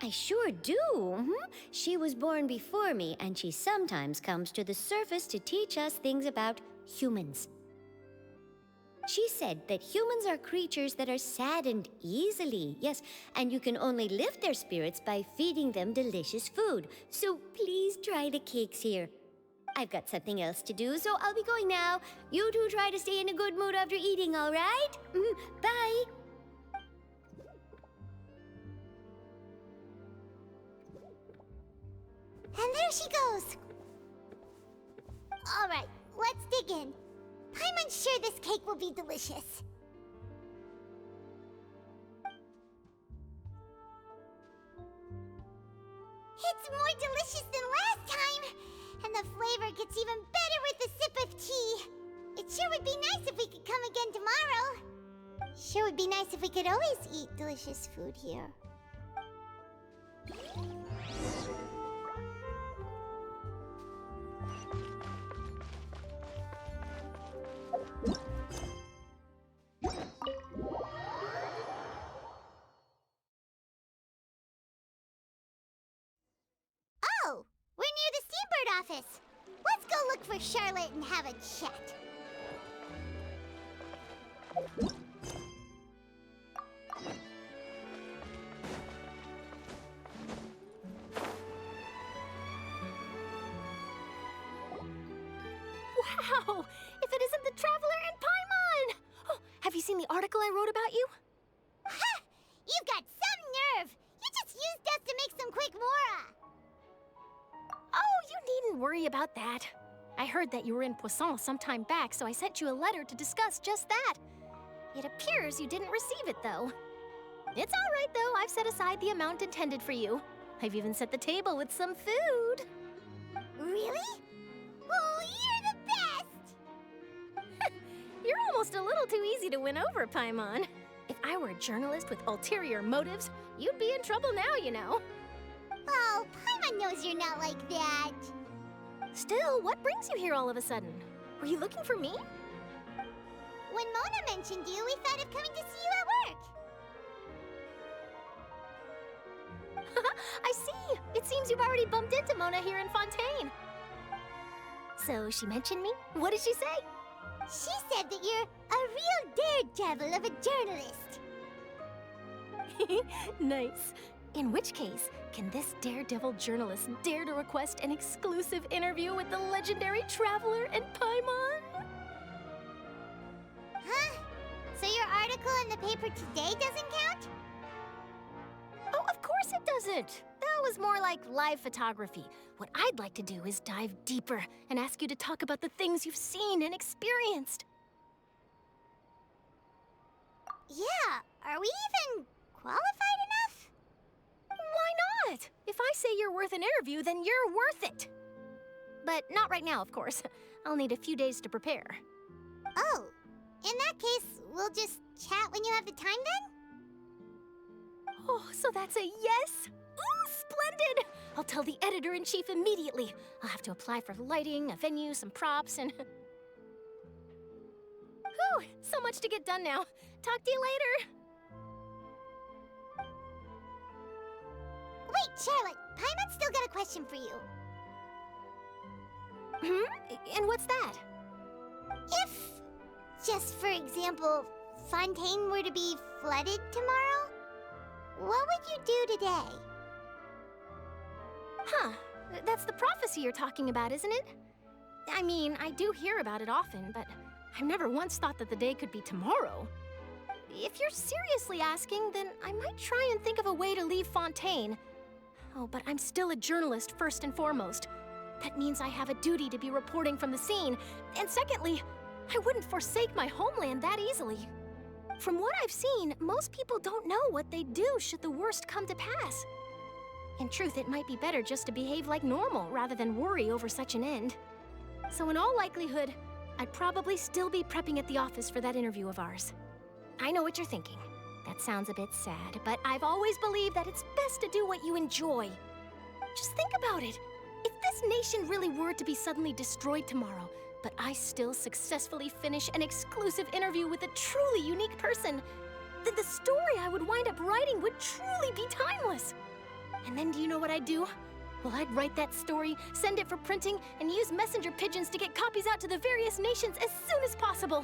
I sure do. She was born before me, and she sometimes comes to the surface to teach us things about humans. She said that humans are creatures that are saddened easily, yes, and you can only lift their spirits by feeding them delicious food. So please try the cakes here. I've got something else to do, so I'll be going now. You two try to stay in a good mood after eating, all right? Bye. And there she goes. All right, let's dig in. I'm sure this cake will be delicious. It's more delicious than last time, and the flavor gets even better with a sip of tea. It sure would be nice if we could come again tomorrow. Sure would be nice if we could always eat delicious food here. Oh, we're near the Seabird office. Let's go look for Charlotte and have a chat. Wow! If it isn't the Traveler and Paimon! Oh, have you seen the article I wrote about you? Ha! You've got some nerve! You just used us to make some quick mora! Oh, you needn't worry about that. I heard that you were in Poisson some time back, so I sent you a letter to discuss just that. It appears you didn't receive it, though. It's all right, though. I've set aside the amount intended for you. I've even set the table with some food. Really? Oh, you're the best! You're almost a little too easy to win over, Paimon. If I were a journalist with ulterior motives, you'd be in trouble now, you know. Oh, Paimon knows you're not like that. Still, what brings you here all of a sudden? Were you looking for me? When Mona mentioned you, we thought of coming to see you at work. I see. It seems you've already bumped into Mona here in Fontaine. So she mentioned me? What did she say? She said that you're a real daredevil of a journalist. Nice. In which case, can this daredevil journalist dare to request an exclusive interview with the legendary Traveler and Paimon? Huh? So your article in the paper today doesn't count? Oh, of course it doesn't. That was more like live photography. What I'd like to do is dive deeper and ask you to talk about the things you've seen and experienced. Yeah, are we even qualified enough? Why not? If I say you're worth an interview, then you're worth it. But not right now, of course. I'll need a few days to prepare. Oh, in that case, we'll just chat when you have the time then? Oh, so that's a yes? Ooh, splendid! I'll tell the editor-in-chief immediately. I'll have to apply for lighting, a venue, some props, and... Whew, so much to get done now. Talk to you later. Wait, Charlotte, Paimon's still got a question for you. And what's that? If, just for example, Fontaine were to be flooded tomorrow, what would you do today? Huh, that's the prophecy you're talking about, isn't it? I mean, I do hear about it often, but I've never once thought that the day could be tomorrow. If you're seriously asking, then I might try and think of a way to leave Fontaine. Oh, but I'm still a journalist first and foremost. That means I have a duty to be reporting from the scene. And secondly, I wouldn't forsake my homeland that easily. From what I've seen, most people don't know what they'd do should the worst come to pass. In truth, it might be better just to behave like normal rather than worry over such an end. So in all likelihood, I'd probably still be prepping at the office for that interview of ours. I know what you're thinking. That sounds a bit sad, but I've always believed that it's best to do what you enjoy. Just think about it. If this nation really were to be suddenly destroyed tomorrow, but I still successfully finish an exclusive interview with a truly unique person, then the story I would wind up writing would truly be timeless. And then do you know what I'd do? Well, I'd write that story, send it for printing, and use messenger pigeons to get copies out to the various nations as soon as possible.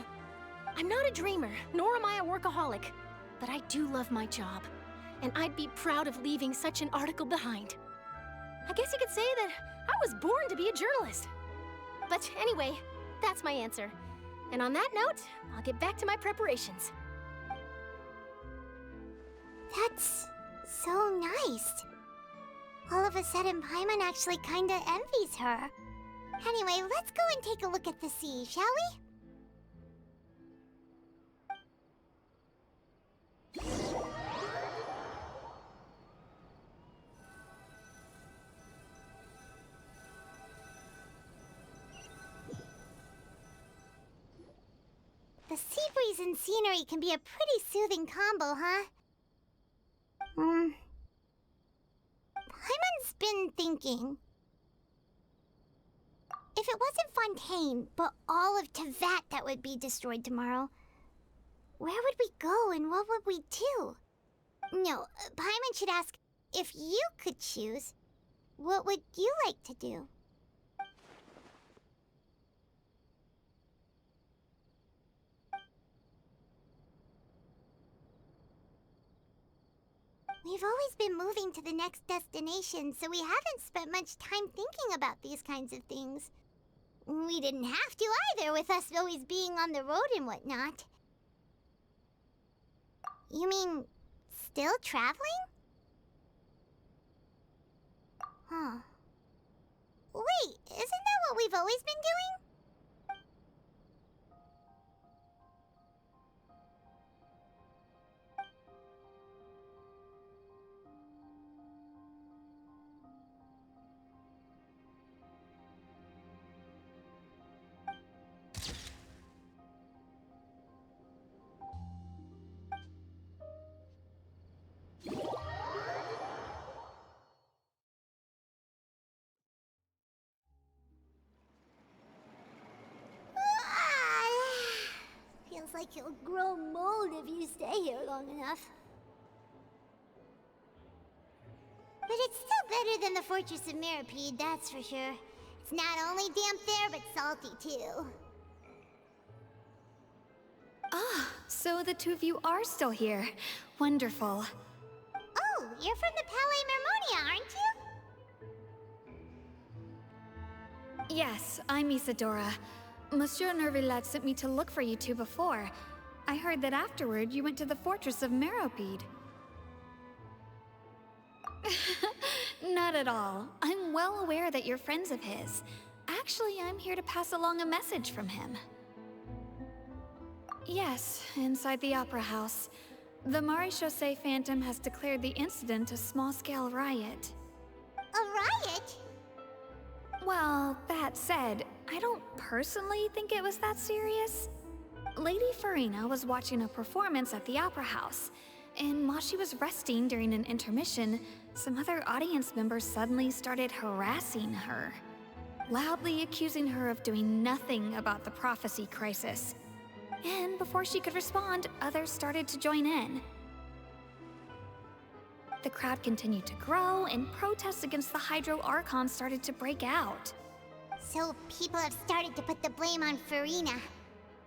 I'm not a dreamer, nor am I a workaholic, but I do love my job, and I'd be proud of leaving such an article behind. I guess you could say that I was born to be a journalist. But anyway, that's my answer. And on that note, I'll get back to my preparations. That's so nice. All of a sudden, Paimon actually kinda envies her. Anyway, let's go and take a look at the sea, shall we? The sea breeze and scenery can be a pretty soothing combo, huh? Paimon's been thinking. If it wasn't Fontaine, but all of Tevat that would be destroyed tomorrow, where would we go and what would we do? No, Paimon should ask, if you could choose, what would you like to do? We've always been moving to the next destination, so we haven't spent much time thinking about these kinds of things. We didn't have to either, with us always being on the road and whatnot. You mean, still traveling? Huh. Wait, isn't that what we've always been doing? Feels like you'll grow mold if you stay here long enough. But it's still better than the Fortress of Mirapede, that's for sure. It's not only damp there, but salty too. Ah, so the two of you are still here. Wonderful. Oh, you're from the Palais Mermonia, aren't you? Yes, I'm Isadora. Monsieur Nervillat sent me to look for you two before. I heard that afterward you went to the Fortress of Meropide. Not at all. I'm well aware that you're friends of his. Actually, I'm here to pass along a message from him. Yes, inside the Opera House. The Maréchaussée Phantom has declared the incident a small-scale riot. A riot? Well, that said, I don't personally think it was that serious. Lady Farina was watching a performance at the Opera House, and while she was resting during an intermission, some other audience members suddenly started harassing her, loudly accusing her of doing nothing about the prophecy crisis. And before she could respond, others started to join in. The crowd continued to grow, and protests against the Hydro Archon started to break out. So people have started to put the blame on Farina.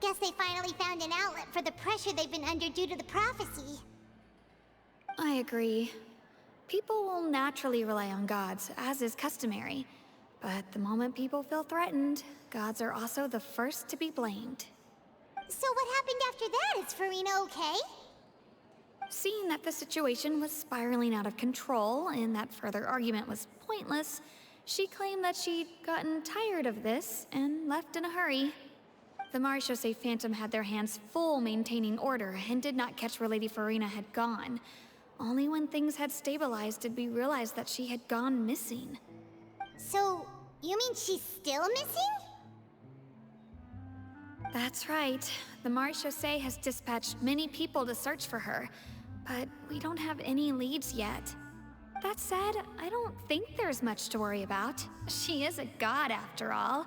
Guess they finally found an outlet for the pressure they've been under due to the prophecy. I agree. People will naturally rely on gods, as is customary. But the moment people feel threatened, gods are also the first to be blamed. So what happened after that? Is Farina okay? Seeing that the situation was spiraling out of control and that further argument was pointless, she claimed that she'd gotten tired of this and left in a hurry. The Marechaussee Phantom had their hands full maintaining order and did not catch where Lady Farina had gone. Only when things had stabilized did we realize that she had gone missing. So, you mean she's still missing? That's right. The Marechaussee has dispatched many people to search for her, but we don't have any leads yet. That said, I don't think there's much to worry about. She is a god after all.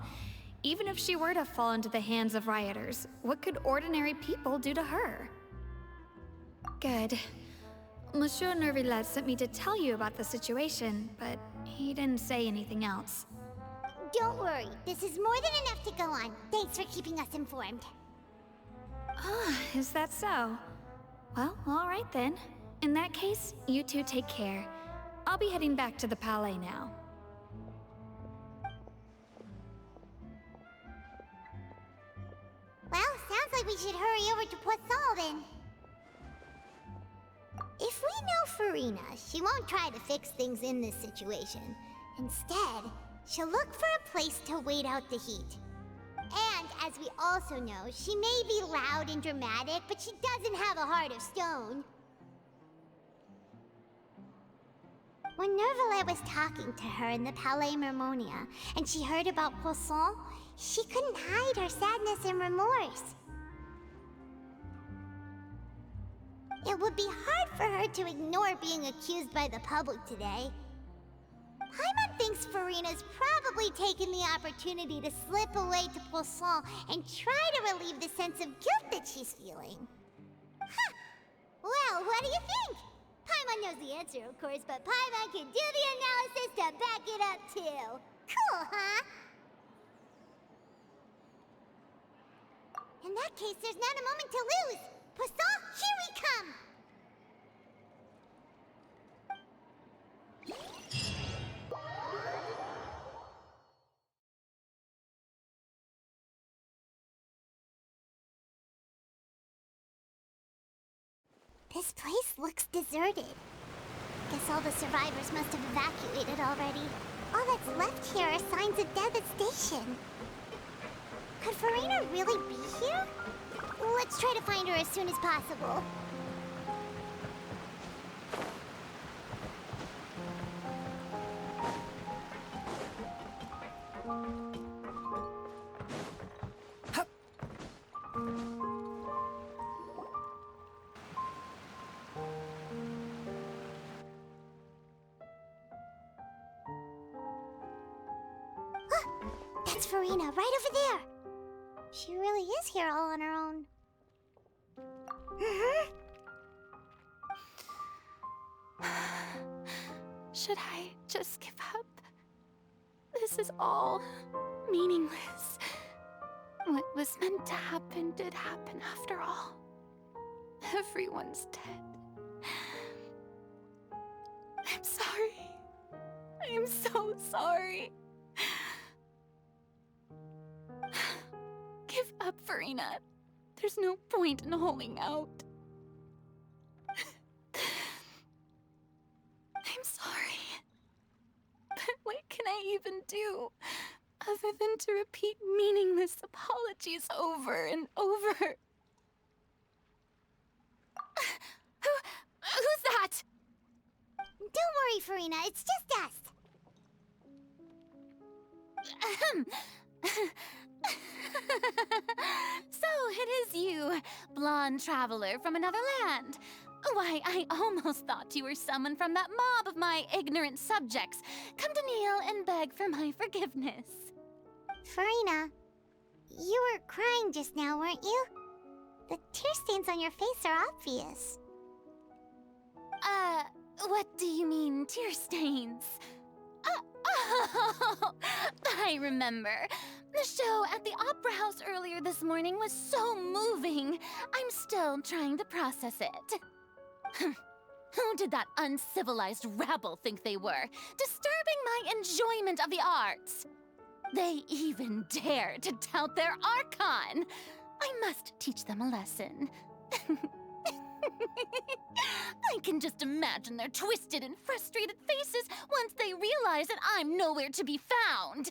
Even if she were to fall into the hands of rioters, what could ordinary people do to her? Good. Monsieur Nervillet sent me to tell you about the situation, but he didn't say anything else. Don't worry, this is more than enough to go on. Thanks for keeping us informed. Ah, is that so? Well, all right then. In that case, you two take care. I'll be heading back to the Palais now. Well, sounds like we should hurry over to Poisson then. If we know Farina, she won't try to fix things in this situation. Instead, she'll look for a place to wait out the heat. And as we also know, she may be loud and dramatic, but she doesn't have a heart of stone. When Nervillet was talking to her in the Palais Mermonia, and she heard about Poisson, she couldn't hide her sadness and remorse. It would be hard for her to ignore being accused by the public today. Paimon thinks Farina's probably taken the opportunity to slip away to Poisson and try to relieve the sense of guilt that she's feeling. Huh. Well, what do you think? Paimon knows the answer, of course, but Paimon can do the analysis to back it up, too. Cool, huh? In that case, there's not a moment to lose. Poisson, here we come! This place looks deserted. Guess all the survivors must have evacuated already. All that's left here are signs of devastation. Could Farina really be here? Let's try to find her as soon as possible. That's Farina, right over there. She really is here all on her own. Should I just give up? This is all meaningless. What was meant to happen did happen after all. Everyone's dead. I'm sorry. I am so sorry. Give up, Farina. There's no point in holding out. I'm sorry. But what can I even do other than to repeat meaningless apologies over and over? Who's that? Don't worry, Farina. It's just us. So it is you, blonde traveler from another land. Why, I almost thought you were someone from that mob of my ignorant subjects. Come to kneel and beg for my forgiveness. Farina, you were crying just now, weren't you? The tear stains on your face are obvious. What do you mean, tear stains? Oh, I remember. The show at the Opera House earlier this morning was so moving. I'm still trying to process it. Who did that uncivilized rabble think they were, disturbing my enjoyment of the arts? They even dare to tout their Archon. I must teach them a lesson. I can just imagine their twisted and frustrated faces once they realize that I'm nowhere to be found.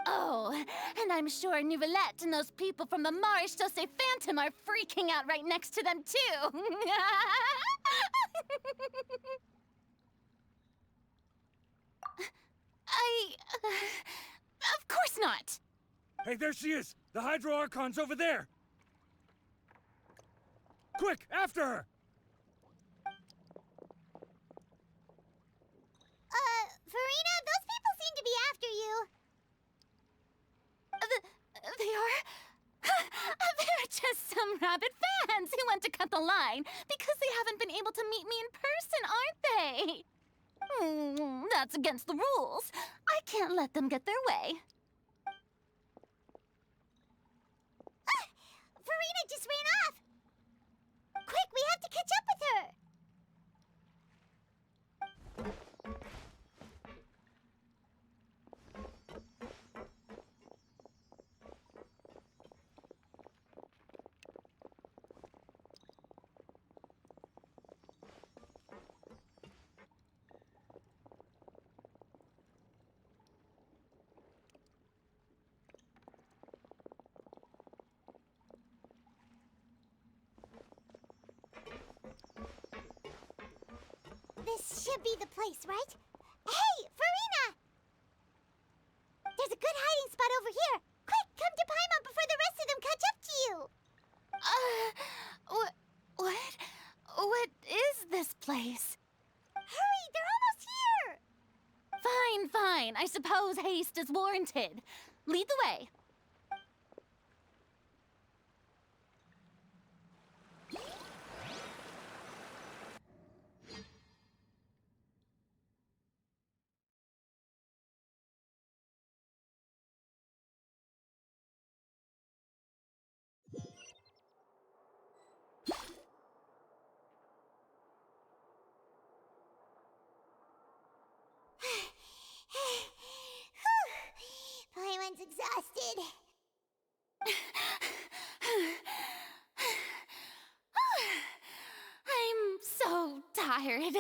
Oh, and I'm sure Nouvellette and those people from the Maréchaussée Phantom are freaking out right next to them, too. Of course not. Hey, there she is! The Hydro Archon's over there! Quick, after her! Farina, those people seem to be after you. They are? They're just some rabid fans who want to cut the line because they haven't been able to meet me in person, aren't they? That's against the rules. I can't let them get their way. Farina just ran off. Quick, we have to catch up with her. This should be the place, right? Hey, Farina! There's a good hiding spot over here. Quick, come to Paimon before the rest of them catch up to you. What is this place? Hurry, they're almost here! Fine. I suppose haste is warranted. Lead the way. Paimon's exhausted. I'm so tired.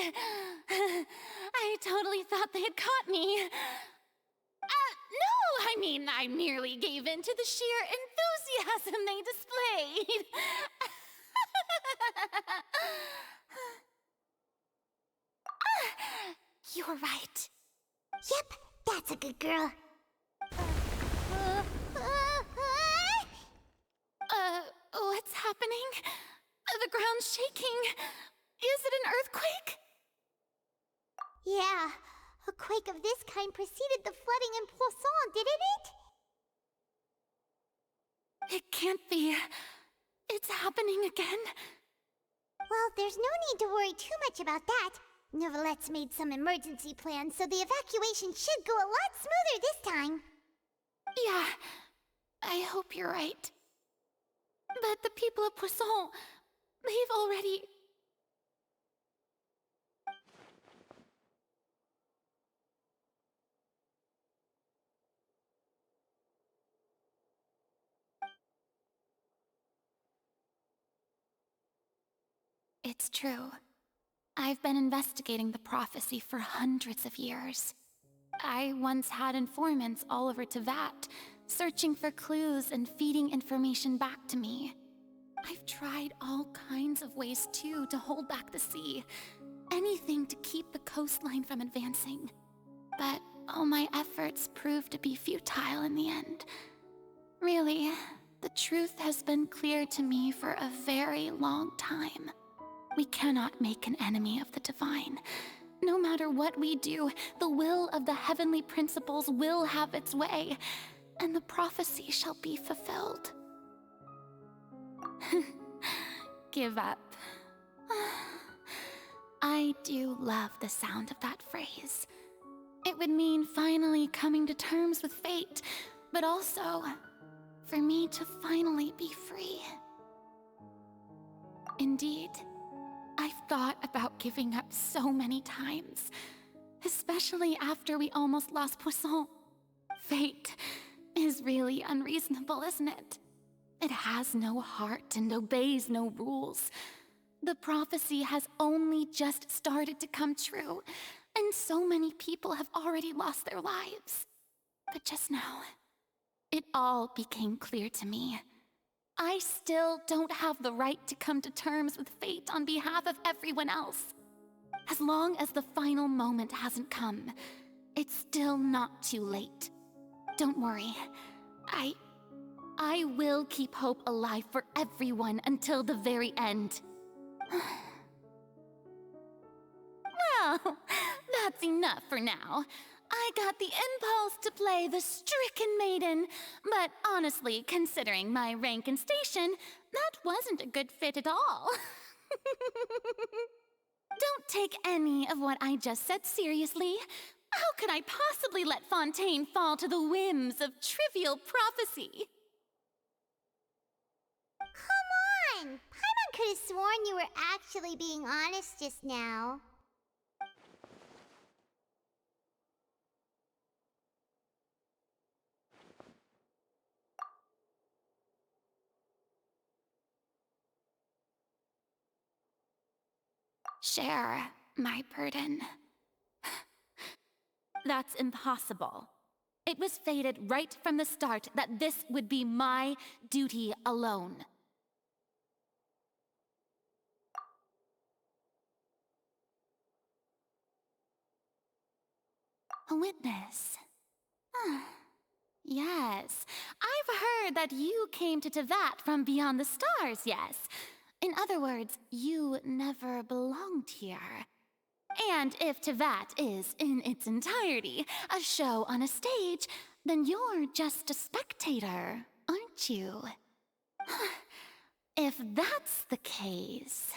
I totally thought they had caught me. No, I mean, I merely gave in to the sheer enthusiasm they displayed. You're right. Yep, that's a good girl. What's happening? The ground's shaking. Is it an earthquake? Yeah, a quake of this kind preceded the flooding in Poisson, didn't it? It can't be. It's happening again. Well, there's no need to worry too much about that. Nouvellette's made some emergency plans, so the evacuation should go a lot smoother this time. Yeah, I hope you're right. But the people of Poisson, they've already... It's true. I've been investigating the prophecy for hundreds of years. I once had informants all over Tevat, searching for clues and feeding information back to me. I've tried all kinds of ways, too, to hold back the sea. Anything to keep the coastline from advancing. But all my efforts proved to be futile in the end. Really, the truth has been clear to me for a very long time. We cannot make an enemy of the divine. No matter what we do, the will of the heavenly principles will have its way, and the prophecy shall be fulfilled. Give up. I do love the sound of that phrase. It would mean finally coming to terms with fate, but also for me to finally be free. Indeed, I've thought about giving up so many times, especially after we almost lost Poisson. Fate is really unreasonable, isn't it? It has no heart and obeys no rules. The prophecy has only just started to come true, and so many people have already lost their lives. But just now, it all became clear to me. I still don't have the right to come to terms with fate on behalf of everyone else. As long as the final moment hasn't come, it's still not too late. Don't worry. I will keep hope alive for everyone until the very end. Well, that's enough for now. I got the impulse to play the stricken maiden, but honestly, considering my rank and station, that wasn't a good fit at all. Don't take any of what I just said seriously. How could I possibly let Fontaine fall to the whims of trivial prophecy? Come on! Paimon could have sworn you were actually being honest just now. Share my burden. That's impossible. It was fated right from the start that this would be my duty alone. A witness. Yes, I've heard that you came to Tevat from beyond the stars, yes. In other words, you never belonged here. And if Tevat is, in its entirety, a show on a stage, then you're just a spectator, aren't you? If that's the case...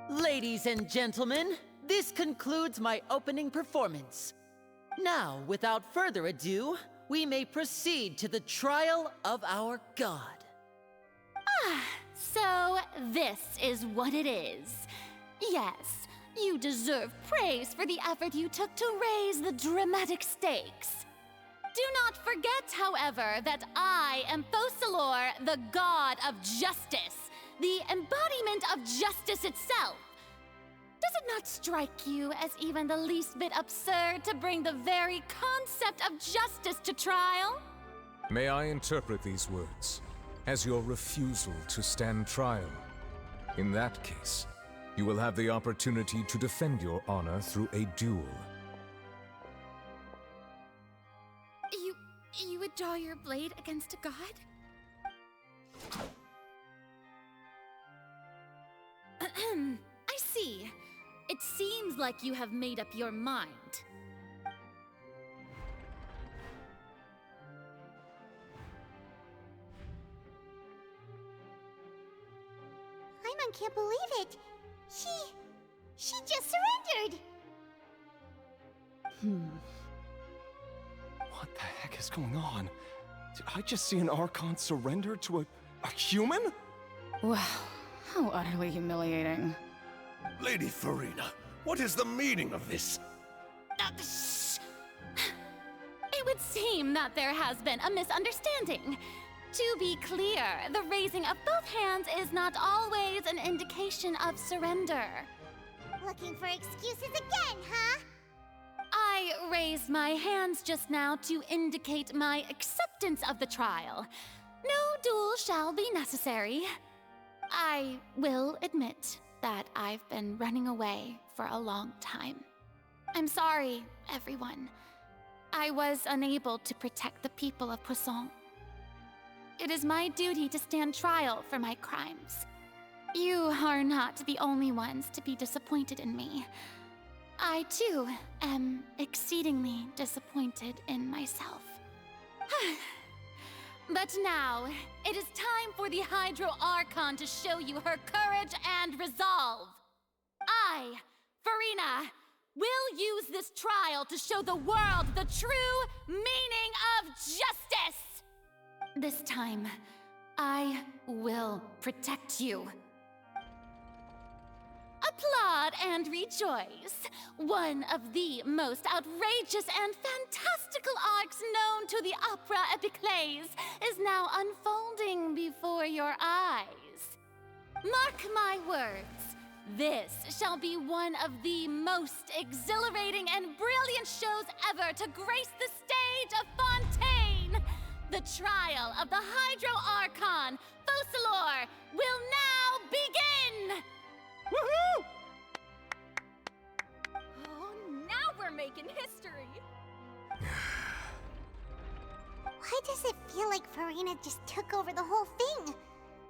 Ladies and gentlemen, this concludes my opening performance. Now, without further ado, we may proceed to the trial of our god. So this is what it is. Yes, you deserve praise for the effort you took to raise the dramatic stakes. Do not forget, however, that I am Focalor, the god of justice, the embodiment of justice itself. Does it not strike you as even the least bit absurd to bring the very concept of justice to trial? May I interpret these words as your refusal to stand trial? In that case, you will have the opportunity to defend your honor through a duel. You would draw your blade against a god? I see. It seems like you have made up your mind. Paimon can't believe it. She just surrendered. What the heck is going on? Did I just see an Archon surrender to a human? Wow, how utterly humiliating. Lady Farina, what is the meaning of this? It would seem that there has been a misunderstanding. To be clear, the raising of both hands is not always an indication of surrender. Looking for excuses again, huh? I raised my hands just now to indicate my acceptance of the trial. No duel shall be necessary. I will admit that I've been running away for a long time. I'm sorry, everyone. I was unable to protect the people of Poisson. It is my duty to stand trial for my crimes. You are not the only ones to be disappointed in me. I too am exceedingly disappointed in myself. But now, it is time for the Hydro Archon to show you her courage and resolve. I, Farina, will use this trial to show the world the true meaning of justice! This time, I will protect you. Applaud and rejoice! One of the most outrageous and fantastical arcs known to the opera epiclese is now unfolding before your eyes. Mark my words, this shall be one of the most exhilarating and brilliant shows ever to grace the stage of Fontaine! The trial of the Hydro Archon, Focalor, will now begin! Woohoo! Oh, now we're making history! Why does it feel like Farina just took over the whole thing?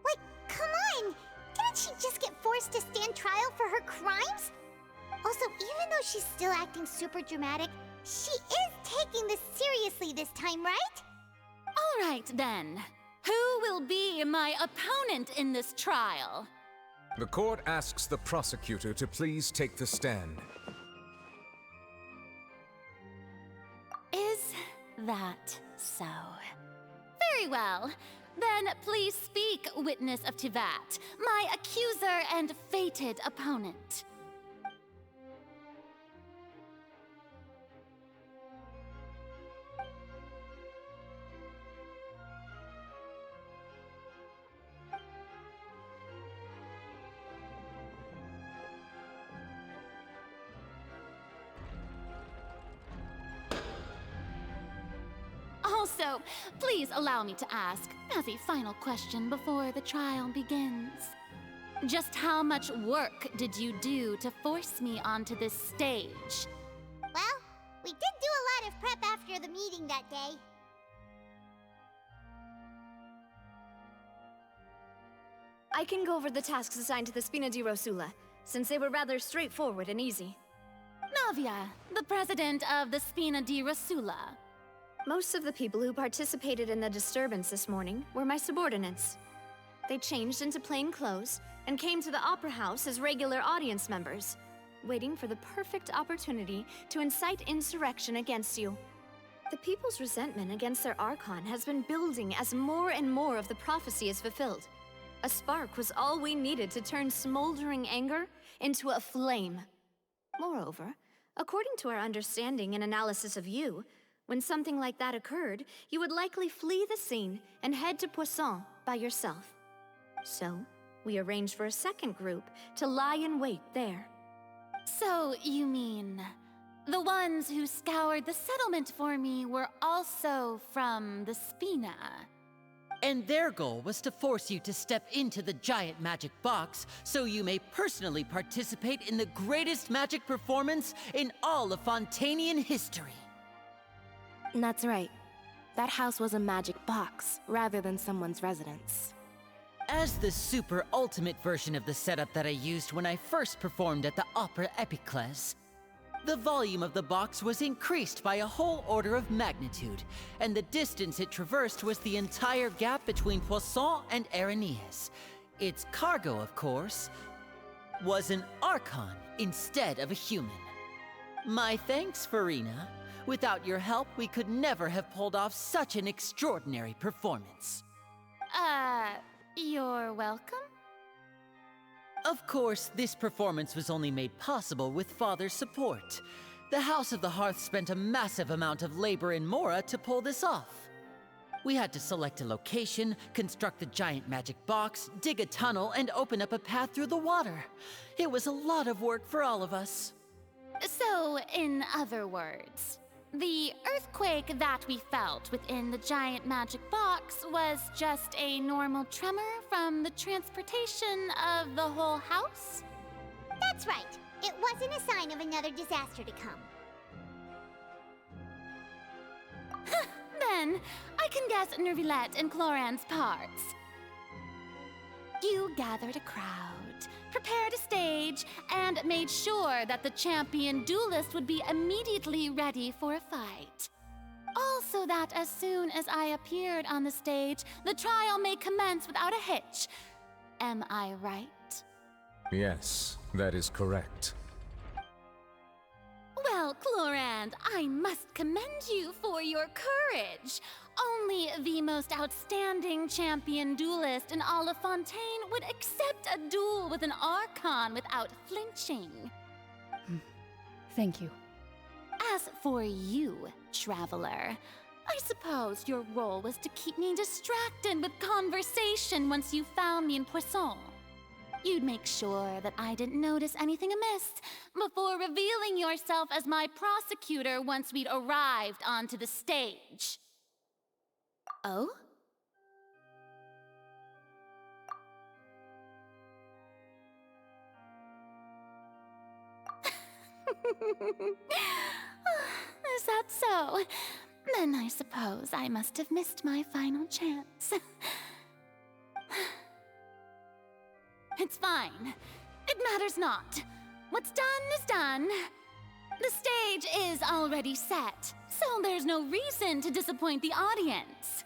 Like, come on! Didn't she just get forced to stand trial for her crimes? Also, even though she's still acting super dramatic, she is taking this seriously this time, right? All right, then. Who will be my opponent in this trial? The court asks the prosecutor to please take the stand. Is that so? Very well. Then please speak, witness of Tivat, my accuser and fated opponent. Also, please allow me to ask, as a final question before the trial begins. Just how much work did you do to force me onto this stage? Well, we did do a lot of prep after the meeting that day. I can go over the tasks assigned to the Spina di Rosula, since they were rather straightforward and easy. Navia, the president of the Spina di Rosula. Most of the people who participated in the disturbance this morning were my subordinates. They changed into plain clothes and came to the Opera House as regular audience members, waiting for the perfect opportunity to incite insurrection against you. The people's resentment against their Archon has been building as more and more of the prophecy is fulfilled. A spark was all we needed to turn smoldering anger into a flame. Moreover, according to our understanding and analysis of you, when something like that occurred, you would likely flee the scene and head to Poisson by yourself. So, we arranged for a second group to lie in wait there. So, you mean, the ones who scoured the settlement for me were also from the Spina? And their goal was to force you to step into the giant magic box so you may personally participate in the greatest magic performance in all of Fontainian history. That's right. That house was a magic box, rather than someone's residence. As the super ultimate version of the setup that I used when I first performed at the Opera Epiclese, the volume of the box was increased by a whole order of magnitude, and the distance it traversed was the entire gap between Poisson and Aranias. Its cargo, of course, was an Archon instead of a human. My thanks, Farina. Without your help, we could never have pulled off such an extraordinary performance. You're welcome? Of course, this performance was only made possible with Father's support. The House of the Hearth spent a massive amount of labor in Mora to pull this off. We had to select a location, construct the giant magic box, dig a tunnel, and open up a path through the water. It was a lot of work for all of us. So, in other words, the earthquake that we felt within the giant magic box was just a normal tremor from the transportation of the whole house? That's right. It wasn't a sign of another disaster to come. Then, I can guess Nervilette and Cloran's parts. You gathered a crowd, prepared a stage, and made sure that the champion duelist would be immediately ready for a fight. Also that as soon as I appeared on the stage, the trial may commence without a hitch. Am I right? Yes, that is correct. Well, Clorand, I must commend you for your courage. Only the most outstanding champion duelist in all of Fontaine would accept a duel with an Archon without flinching. Thank you. As for you, Traveler, I suppose your role was to keep me distracted with conversation once you found me in Poisson. You'd make sure that I didn't notice anything amiss before revealing yourself as my prosecutor once we'd arrived onto the stage. Oh? Is that so? Then I suppose I must have missed my final chance. It's fine. It matters not. What's done is done. The stage is already set, so there's no reason to disappoint the audience.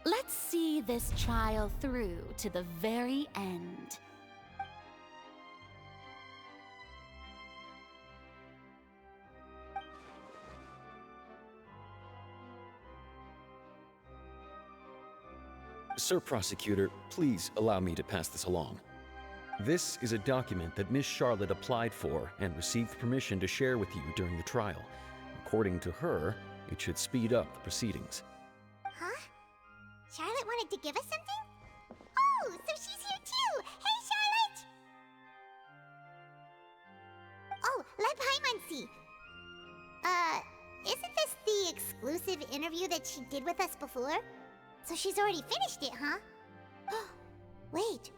Let's see this trial through to the very end. Sir Prosecutor, please allow me to pass this along. This is a document that Miss Charlotte applied for and received permission to share with you during the trial. According to her, it should speed up the proceedings. Huh? Charlotte wanted to give us something? Oh, so she's here too! Hey, Charlotte! Oh, Lep Hymancy! Isn't this the exclusive interview that she did with us before? So she's already finished it, huh? Wait,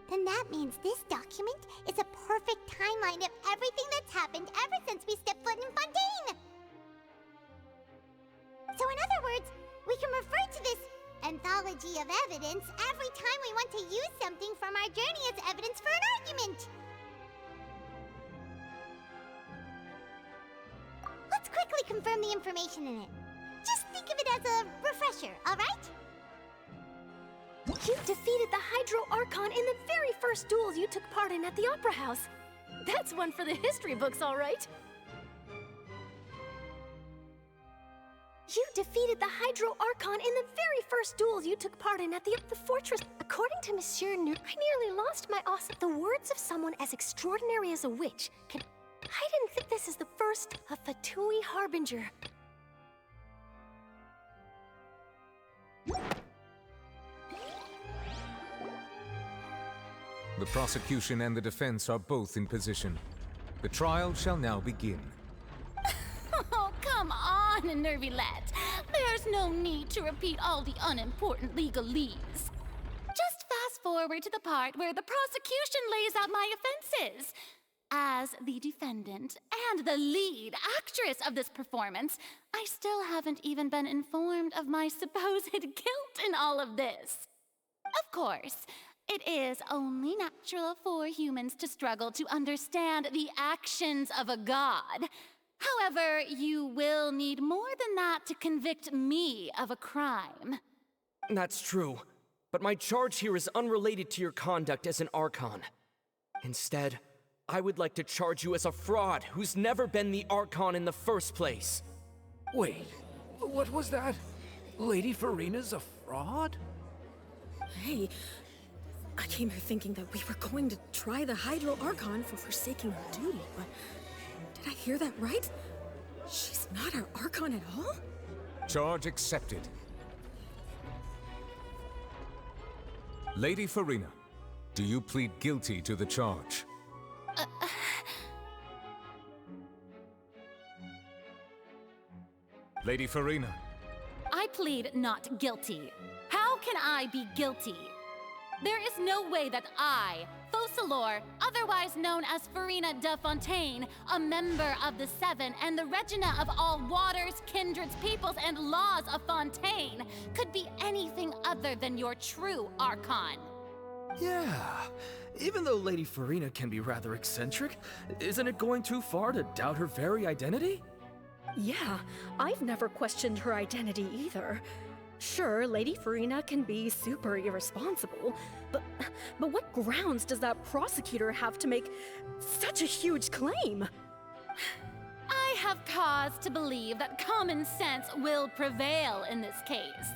then that means this document is a perfect timeline of everything that's happened ever since we stepped foot in Fontaine! So in other words, we can refer to this anthology of evidence every time we want to use something from our journey as evidence for an argument! Let's quickly confirm the information in it. Just think of it as a refresher, alright? You defeated the Hydro Archon in the very first duels you took part in at the Opera House. That's one for the history books, all right. You defeated the Hydro Archon in the very first duels you took part in at the fortress. According to Monsieur New, I nearly lost my awesome. The words of someone as extraordinary as a witch can... I didn't think this is the first of Fatui Harbinger. The prosecution and the defense are both in position. The trial shall now begin. Oh, come on, Nervylette. There's no need to repeat all the unimportant legalese. Just fast forward to the part where the prosecution lays out my offenses. As the defendant and the lead actress of this performance, I still haven't even been informed of my supposed guilt in all of this. Of course, it is only natural for humans to struggle to understand the actions of a god. However, you will need more than that to convict me of a crime. That's true, but my charge here is unrelated to your conduct as an Archon. Instead, I would like to charge you as a fraud who's never been the Archon in the first place. Wait, what was that? Lady Farina's a fraud? Hey, I came here thinking that we were going to try the Hydro Archon for forsaking her duty, but did I hear that right? She's not our Archon at all? Charge accepted. Lady Farina, do you plead guilty to the charge? Lady Farina. I plead not guilty. How can I be guilty? There is no way that I, Focalor, otherwise known as Farina de Fontaine, a member of the Seven and the Regina of all waters, kindreds, peoples, and laws of Fontaine, could be anything other than your true Archon. Yeah. Even though Lady Farina can be rather eccentric, isn't it going too far to doubt her very identity? Yeah, I've never questioned her identity either. Sure, Lady Farina can be super irresponsible, but what grounds does that prosecutor have to make such a huge claim? I have cause to believe that common sense will prevail in this case.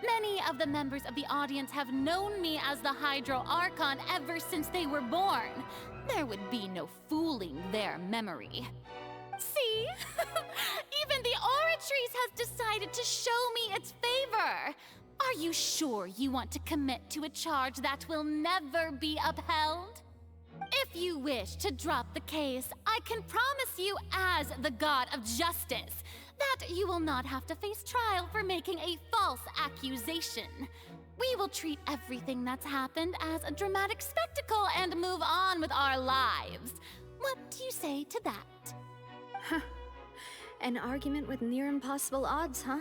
Many of the members of the audience have known me as the Hydro Archon ever since they were born. There would be no fooling their memory. See? Even the Oratrice has decided to show me its favor. Are you sure you want to commit to a charge that will never be upheld? If you wish to drop the case, I can promise you as the God of Justice that you will not have to face trial for making a false accusation. We will treat everything that's happened as a dramatic spectacle and move on with our lives. What do you say to that? Huh. An argument with near impossible odds, huh?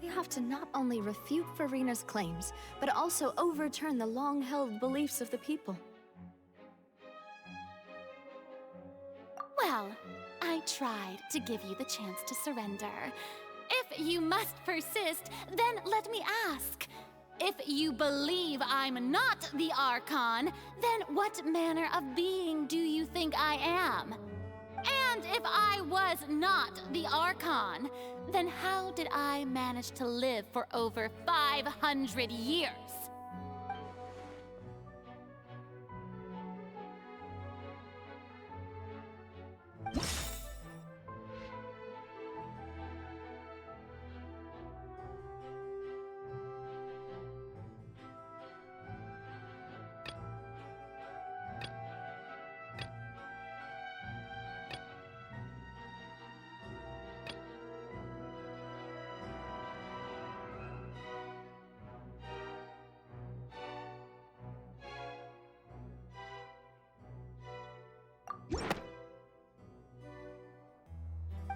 We have to not only refute Farina's claims, but also overturn the long-held beliefs of the people. Well, I tried to give you the chance to surrender. If you must persist, then let me ask. If you believe I'm not the Archon, then what manner of being do you think I am? And if I was not the Archon, then how did I manage to live for over 500 years?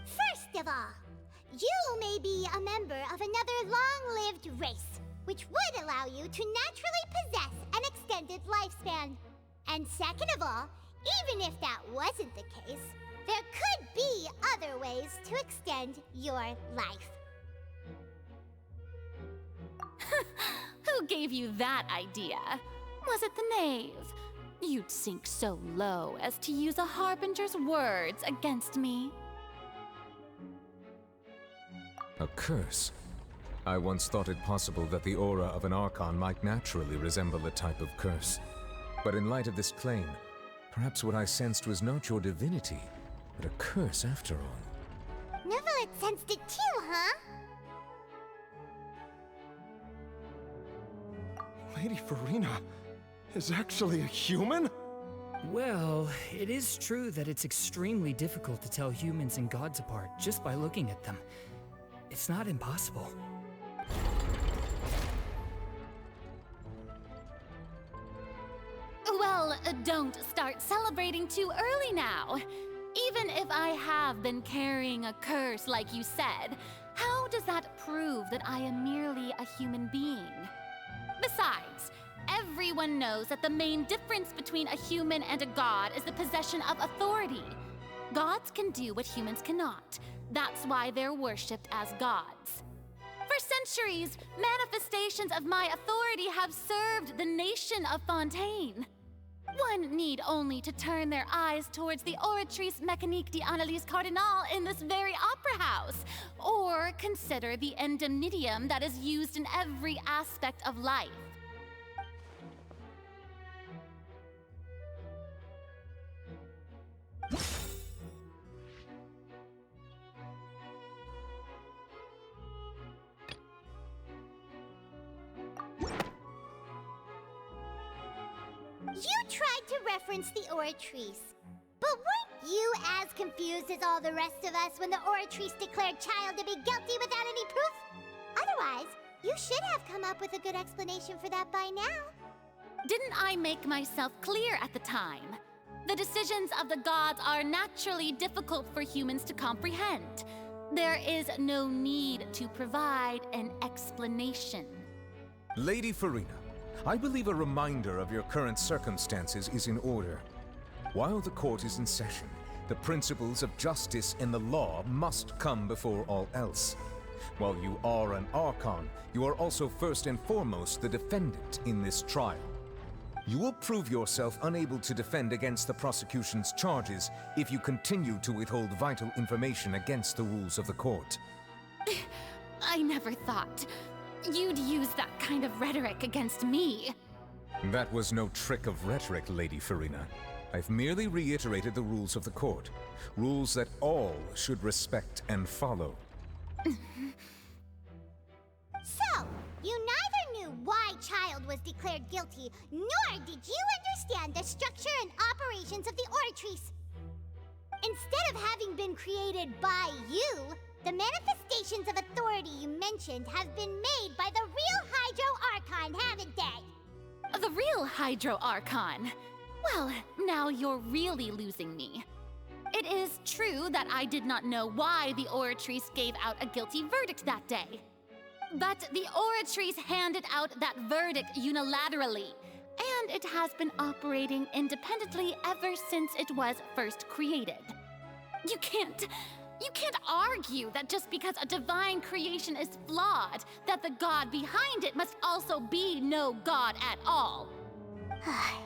First of all, you may be a member of another long-lived race, which would allow you to naturally possess an extended lifespan. And second of all, even if that wasn't the case, there could be other ways to extend your life. Who gave you that idea? Was it the knave? You'd sink so low as to use a harbinger's words against me. A curse? I once thought it possible that the aura of an Archon might naturally resemble a type of curse. But in light of this claim, perhaps what I sensed was not your divinity, but a curse after all. Neverlet sensed it too, huh? Lady Farina is actually a human? Well, it is true that it's extremely difficult to tell humans and gods apart just by looking at them. It's not impossible. Well, don't start celebrating too early now. Even if I have been carrying a curse like you said, how does that prove that I am merely a human being? Besides, everyone knows that the main difference between a human and a god is the possession of authority. Gods can do what humans cannot. That's why they're worshipped as gods. For centuries, manifestations of my authority have served the nation of Fontaine. One need only to turn their eyes towards the Oratrice Mécanique d'Analyse Cardinal in this very opera house, or consider the endemnitium that is used in every aspect of life. You tried to reference the Oratrice, but weren't you as confused as all the rest of us when the Oratrice declared Child to be guilty without any proof? Otherwise, you should have come up with a good explanation for that by now. Didn't I make myself clear at the time? The decisions of the gods are naturally difficult for humans to comprehend. There is no need to provide an explanation. Lady Farina, I believe a reminder of your current circumstances is in order. While the court is in session, the principles of justice and the law must come before all else. While you are an Archon, you are also first and foremost the defendant in this trial. You will prove yourself unable to defend against the prosecution's charges if you continue to withhold vital information against the rules of the court. I never thought you'd use that kind of rhetoric against me. That was no trick of rhetoric, Lady Farina. I've merely reiterated the rules of the court. Rules that all should respect and follow. So, you neither knew why Child was declared guilty, nor did you understand the structure and operations of the Oratrice. Instead of having been created by you, the manifestations of authority you mentioned have been made by the real Hydro Archon, haven't they? The real Hydro Archon? Well, now you're really losing me. It is true that I did not know why the Oratrice gave out a guilty verdict that day. But the Oratrice handed out that verdict unilaterally, and it has been operating independently ever since it was first created. You can't argue that just because a divine creation is flawed, that the god behind it must also be no god at all.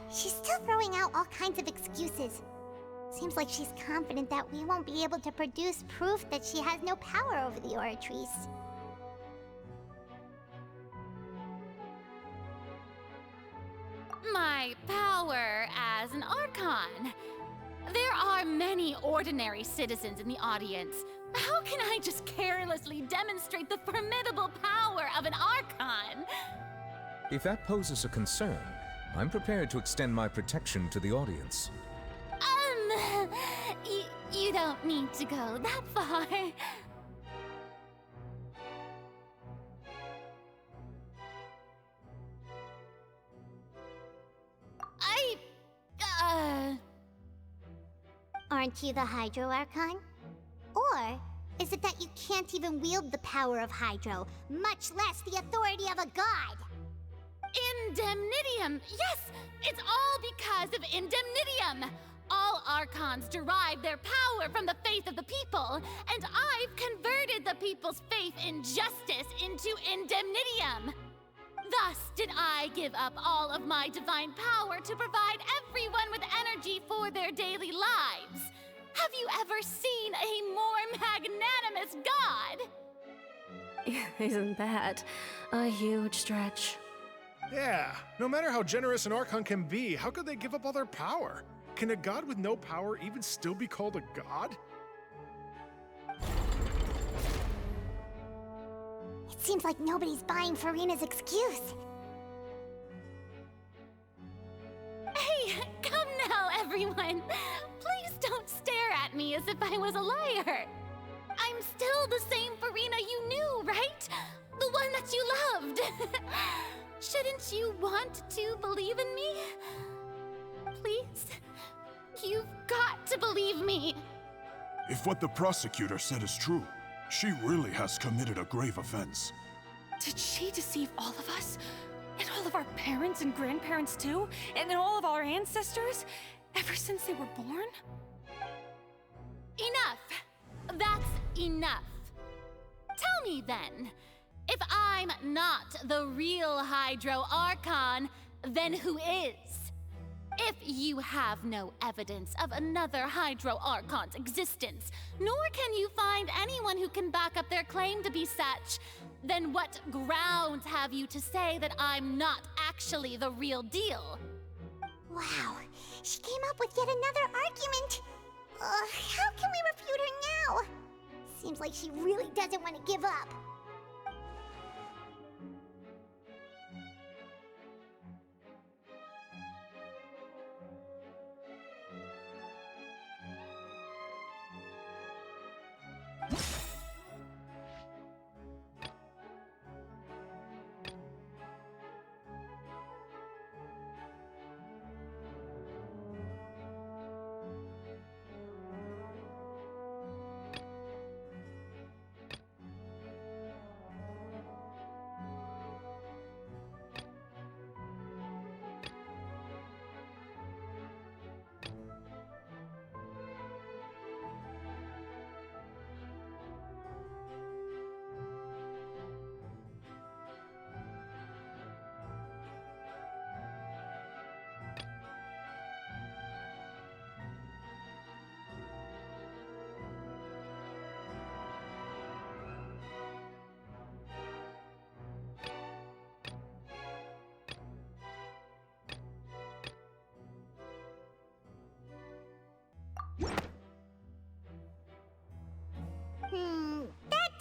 She's still throwing out all kinds of excuses. Seems like she's confident that we won't be able to produce proof that she has no power over the Oratrice. My power as an Archon. There are many ordinary citizens in the audience. How can I just carelessly demonstrate the formidable power of an Archon? If that poses a concern, I'm prepared to extend my protection to the audience. You don't need to go that far. Aren't you the Hydro Archon? Or is it that you can't even wield the power of Hydro, much less the authority of a god? Indemnitium! Yes! It's all because of Indemnitium! All Archons derive their power from the faith of the people, and I've converted the people's faith in justice into Indemnitium! Thus did I give up all of my divine power to provide everyone with energy for their daily lives. Have you ever seen a more magnanimous god? Isn't that a huge stretch? Yeah, no matter how generous an Archon can be, how could they give up all their power? Can a god with no power even still be called a god? It seems like nobody's buying Farina's excuse. Hey, come now, everyone. Please don't stare at me as if I was a liar. I'm still the same Farina you knew, right? The one that you loved. Shouldn't you want to believe in me? Please? You've got to believe me. If what the prosecutor said is true, she really has committed a grave offense. Did she deceive all of us? And all of our parents and grandparents too? And all of our ancestors? Ever since they were born? Enough! That's enough. Tell me then, if I'm not the real Hydro Archon, then who is? If you have no evidence of another Hydro Archon's existence, nor can you find anyone who can back up their claim to be such, then what grounds have you to say that I'm not actually the real deal? Wow, she came up with yet another argument. How can we refute her now? Seems like she really doesn't want to give up.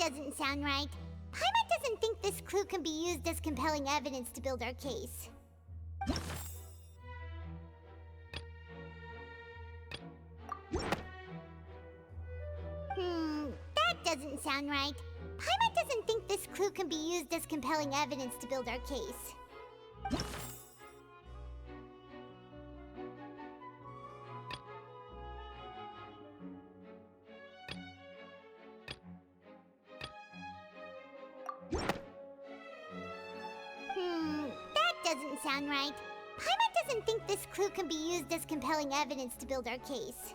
doesn't sound right. Paimon doesn't think this clue can be used as compelling evidence to build our case. That doesn't sound right. Paimon doesn't think this clue can be used as compelling evidence to build our case. That doesn't sound right. Paimon doesn't think this clue can be used as compelling evidence to build our case.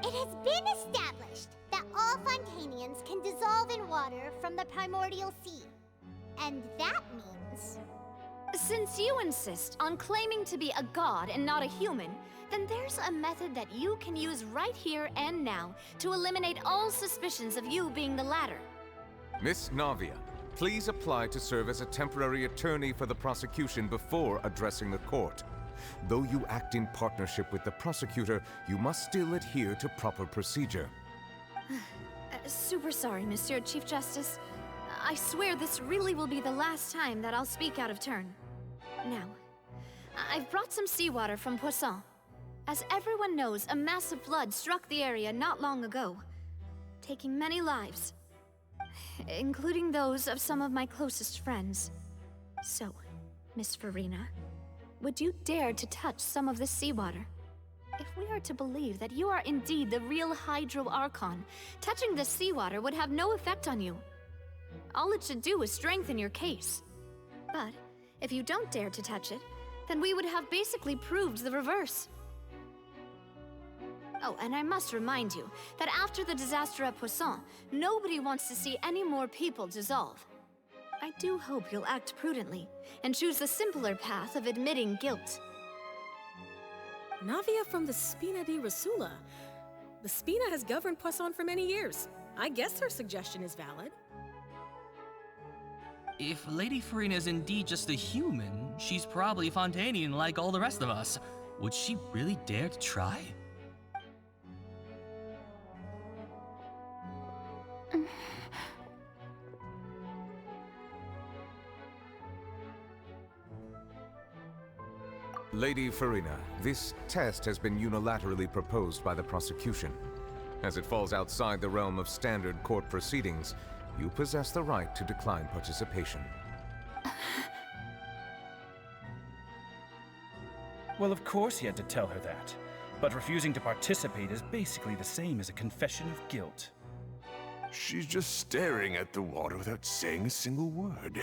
It has been established that all Fontanians can dissolve in water from the primordial sea. And that means... Since you insist on claiming to be a god and not a human, then there's a method that you can use right here and now to eliminate all suspicions of you being the latter. Miss Navia, please apply to serve as a temporary attorney for the prosecution before addressing the court. Though you act in partnership with the prosecutor, you must still adhere to proper procedure. Super sorry, Monsieur Chief Justice. I swear this really will be the last time that I'll speak out of turn. Now, I've brought some seawater from Poisson. As everyone knows, a massive flood struck the area not long ago, taking many lives, including those of some of my closest friends. So, Miss Farina, would you dare to touch some of this seawater? If we are to believe that you are indeed the real Hydro Archon, touching this seawater would have no effect on you. All it should do is strengthen your case. But if you don't dare to touch it, then we would have basically proved the reverse. Oh, and I must remind you that after the disaster at Poisson, nobody wants to see any more people dissolve. I do hope you'll act prudently and choose the simpler path of admitting guilt. Navia from the Spina di Rasula. The Spina has governed Poisson for many years. I guess her suggestion is valid. If Lady Farina is indeed just a human, she's probably Fontanian like all the rest of us. Would she really dare to try? Lady Farina, this test has been unilaterally proposed by the prosecution. As it falls outside the realm of standard court proceedings, you possess the right to decline participation. Well, of course he had to tell her that. But refusing to participate is basically the same as a confession of guilt. She's just staring at the water without saying a single word.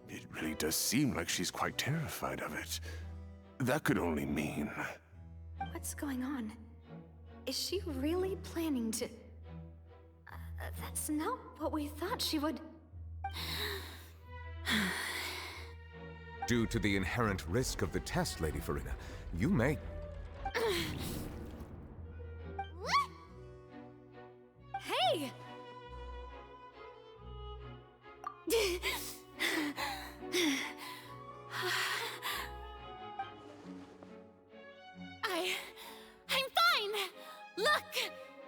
It really does seem like she's quite terrified of it. That could only mean... What's going on? Is she really planning to... that's not what we thought she would... Due to the inherent risk of the test, Lady Farina, you may... Hey! I'm fine!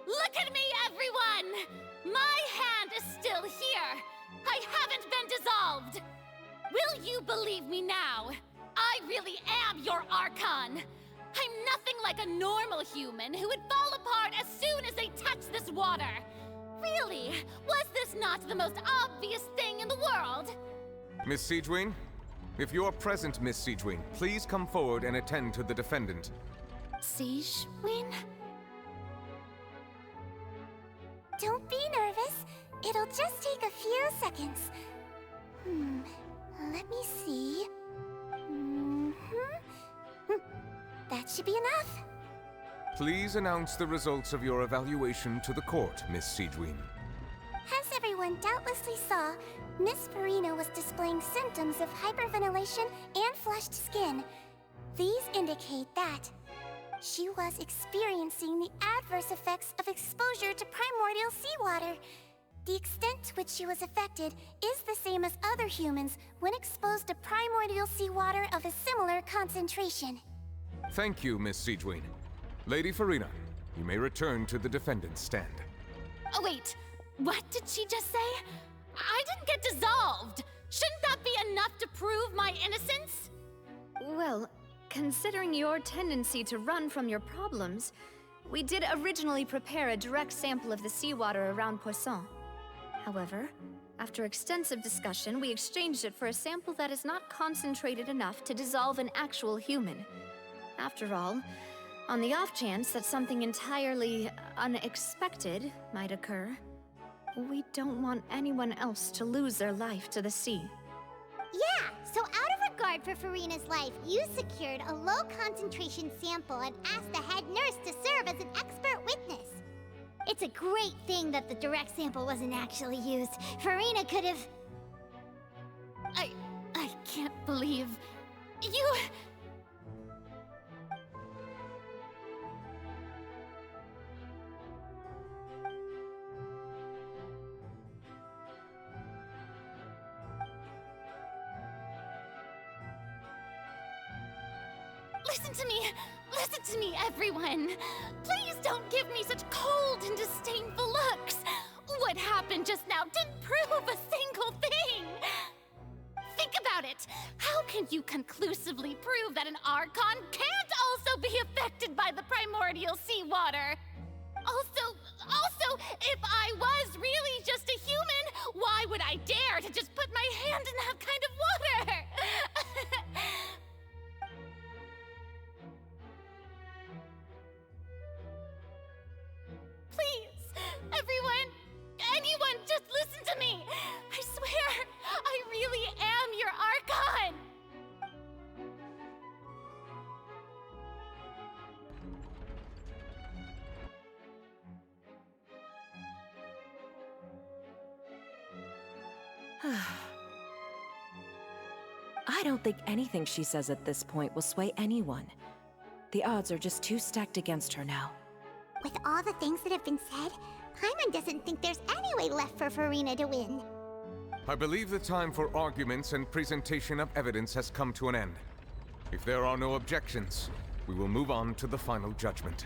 Look at me, everyone! My hand is still here! I haven't been dissolved! Will you believe me now? I really am your Archon! I'm nothing like a normal human who would fall apart as soon as they touch this water! Really? Was this not the most obvious thing in the world? Miss Siegewien? If you're present, Miss Siegewien, please come forward and attend to the defendant. Siegewien? Don't be nervous. It'll just take a few seconds. Let me see. That should be enough. Please announce the results of your evaluation to the court, Miss Siegewien. As everyone doubtlessly saw, Miss Farina was displaying symptoms of hyperventilation and flushed skin. These indicate that she was experiencing the adverse effects of exposure to primordial seawater. The extent to which she was affected is the same as other humans when exposed to primordial seawater of a similar concentration. Thank you, Miss Siegeween. Lady Farina, you may return to the defendant's stand. Oh, wait. What did she just say? I didn't get dissolved. Shouldn't that be enough to prove my innocence? Well, considering your tendency to run from your problems, we did originally prepare a direct sample of the seawater around Poisson. However, after extensive discussion, we exchanged it for a sample that is not concentrated enough to dissolve an actual human. After all, on the off chance that something entirely unexpected might occur, we don't want anyone else to lose their life to the sea. Yeah, so out of regard for Farina's life, you secured a low-concentration sample and asked the head nurse to serve as an expert witness. It's a great thing that the direct sample wasn't actually used. Farina could have... I can't believe... you... Listen to me, everyone. Please don't give me such cold and disdainful looks. What happened just now didn't prove a single thing. Think about it. How can you conclusively prove that an Archon can't also be affected by the primordial seawater? Also, if I was really just a human, why would I dare to just put my hand in that kind of water? Please, anyone, just listen to me. I swear, I really am your Archon. I don't think anything she says at this point will sway anyone. The odds are just too stacked against her now. With all the things that have been said, Paimon doesn't think there's any way left for Farina to win. I believe the time for arguments and presentation of evidence has come to an end. If there are no objections, we will move on to the final judgment.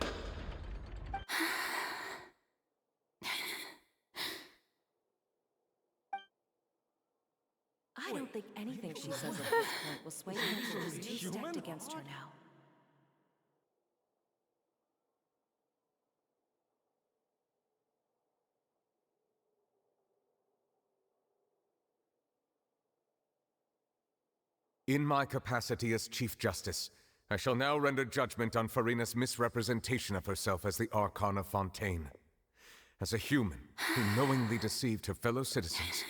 I don't think anything she says at this point will sway anyone. She's too stacked against her now. In my capacity as Chief Justice, I shall now render judgment on Farina's misrepresentation of herself as the Archon of Fontaine. As a human who knowingly deceived her fellow citizens,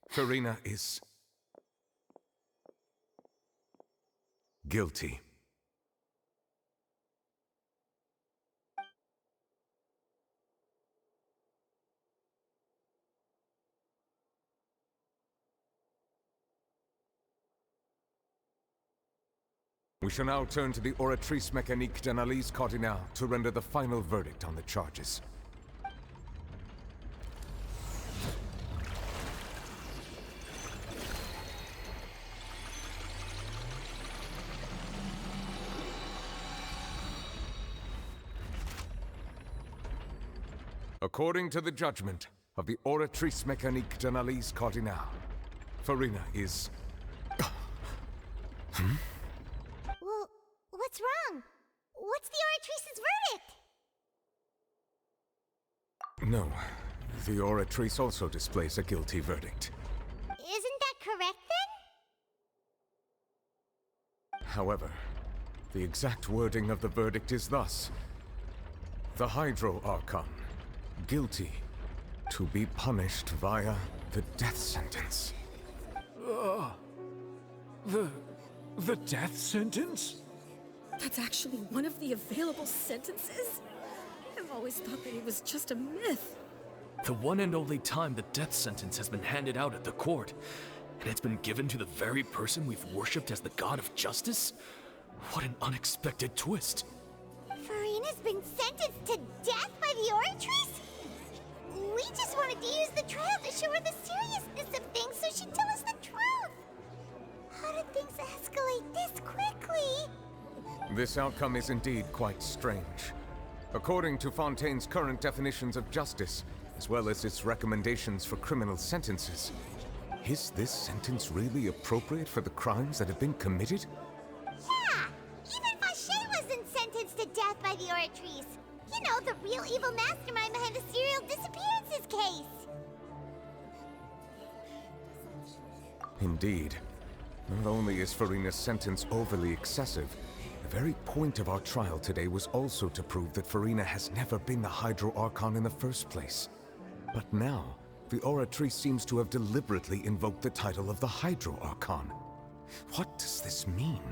Farina is... guilty. We shall now turn to the Oratrice Mécanique d'Analyse Cardinale to render the final verdict on the charges. According to the judgment of the Oratrice Mécanique d'Analyse Cardinale, Farina is... Well, what's wrong? What's the Oratrice's verdict? No, the Oratrice also displays a guilty verdict. Isn't that correct then? However, the exact wording of the verdict is thus: the Hydro Archon, guilty, to be punished via the death sentence. The death sentence? That's actually one of the available sentences? I've always thought that it was just a myth. The one and only time the death sentence has been handed out at the court, and it's been given to the very person we've worshipped as the god of justice? What an unexpected twist. Farina's been sentenced to death by the Oratrice? We just wanted to use the trial to show her the seriousness of things so she'd tell us the truth. How did things escalate this quickly? This outcome is indeed quite strange. According to Fontaine's current definitions of justice, as well as its recommendations for criminal sentences, is this sentence really appropriate for the crimes that have been committed? Yeah! Even Fauché wasn't sentenced to death by the Oratrice. You know, the real evil mastermind behind the serial disappearances case. Indeed. Not only is Farina's sentence overly excessive, the very point of our trial today was also to prove that Farina has never been the Hydro Archon in the first place. But now, the Oratrice seems to have deliberately invoked the title of the Hydro Archon. What does this mean?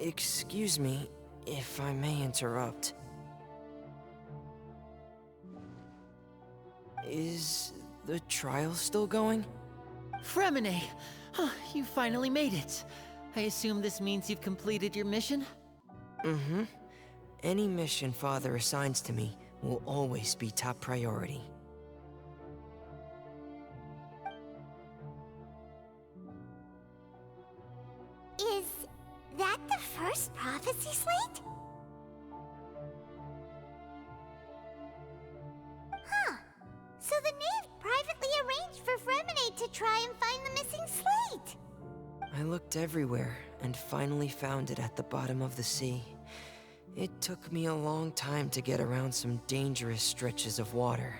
Excuse me, if I may interrupt. Is the trial still going? Fremine! You finally made it. I assume this means you've completed your mission? Mm-hmm. Any mission Father assigns to me will always be top priority. Is that the first prophecy slate? Huh. So the knave privately arranged for Fremine to try and find the missing slate. I looked everywhere and finally found it at the bottom of the sea. It took me a long time to get around some dangerous stretches of water.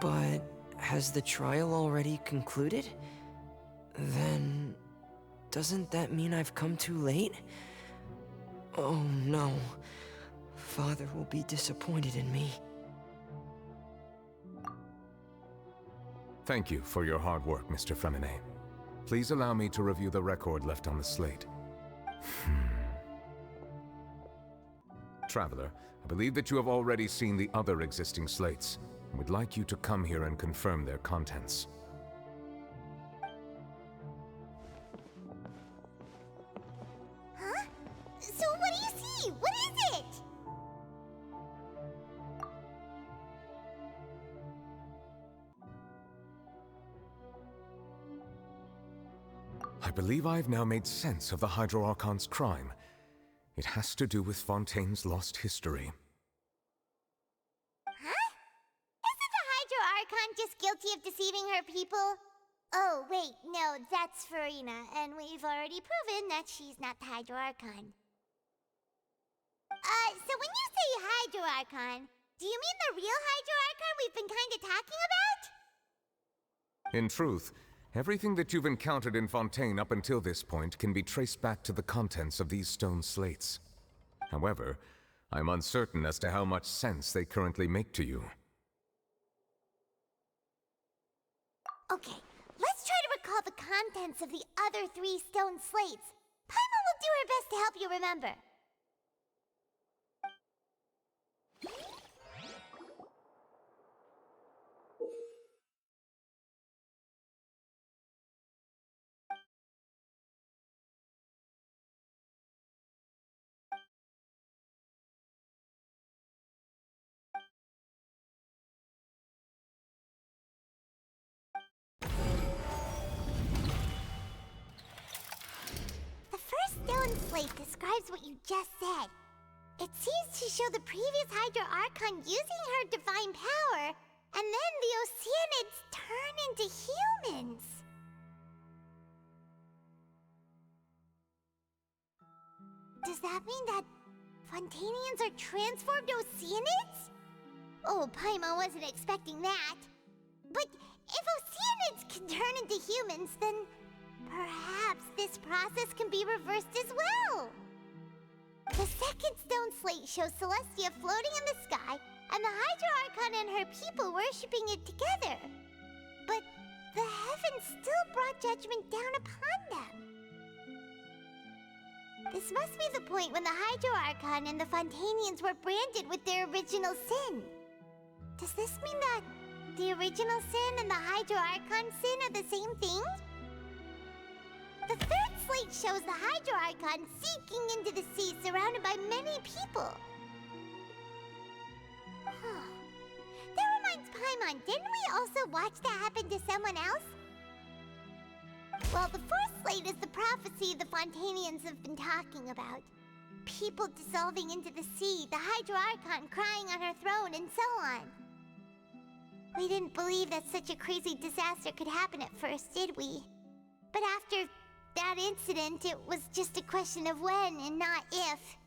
But has the trial already concluded? Then doesn't that mean I've come too late? Oh no. Father will be disappointed in me. Thank you for your hard work, Mr. Fremine. Please allow me to review the record left on the slate. Traveler, I believe that you have already seen the other existing slates, and would like you to come here and confirm their contents. Huh? So what do you see? What is it? I believe I have now made sense of the Hydro Archon's crime. It has to do with Fontaine's lost history. Huh? Isn't the Hydro Archon just guilty of deceiving her people? Oh, wait, no, that's Farina, and we've already proven that she's not the Hydro Archon. So when you say Hydro Archon, do you mean the real Hydro Archon we've been kinda talking about? In truth, everything that you've encountered in Fontaine up until this point can be traced back to the contents of these stone slates. However, I'm uncertain as to how much sense they currently make to you. Okay, let's try to recall the contents of the other 3 stone slates. Paimon will do her best to help you remember. Stone slate describes what you just said. It seems to show the previous Hydro Archon using her divine power, and then the Oceanids turn into humans. Does that mean that Fontanians are transformed Oceanids? Oh, Paimon wasn't expecting that. But if Oceanids can turn into humans, then perhaps this process can be reversed as well. The second stone slate shows Celestia floating in the sky, and the Hydro Archon and her people worshipping it together. But the heavens still brought judgment down upon them. This must be the point when the Hydro Archon and the Fontanians were branded with their original sin. Does this mean that the original sin and the Hydro Archon sin are the same thing? The third slate shows the Hydro Archon sinking into the sea surrounded by many people. That reminds Paimon, didn't we also watch that happen to someone else? Well, the fourth slate is the prophecy the Fontanians have been talking about. People dissolving into the sea, the Hydro Archon crying on her throne, and so on. We didn't believe that such a crazy disaster could happen at first, did we? But after that incident, it was just a question of when and not if.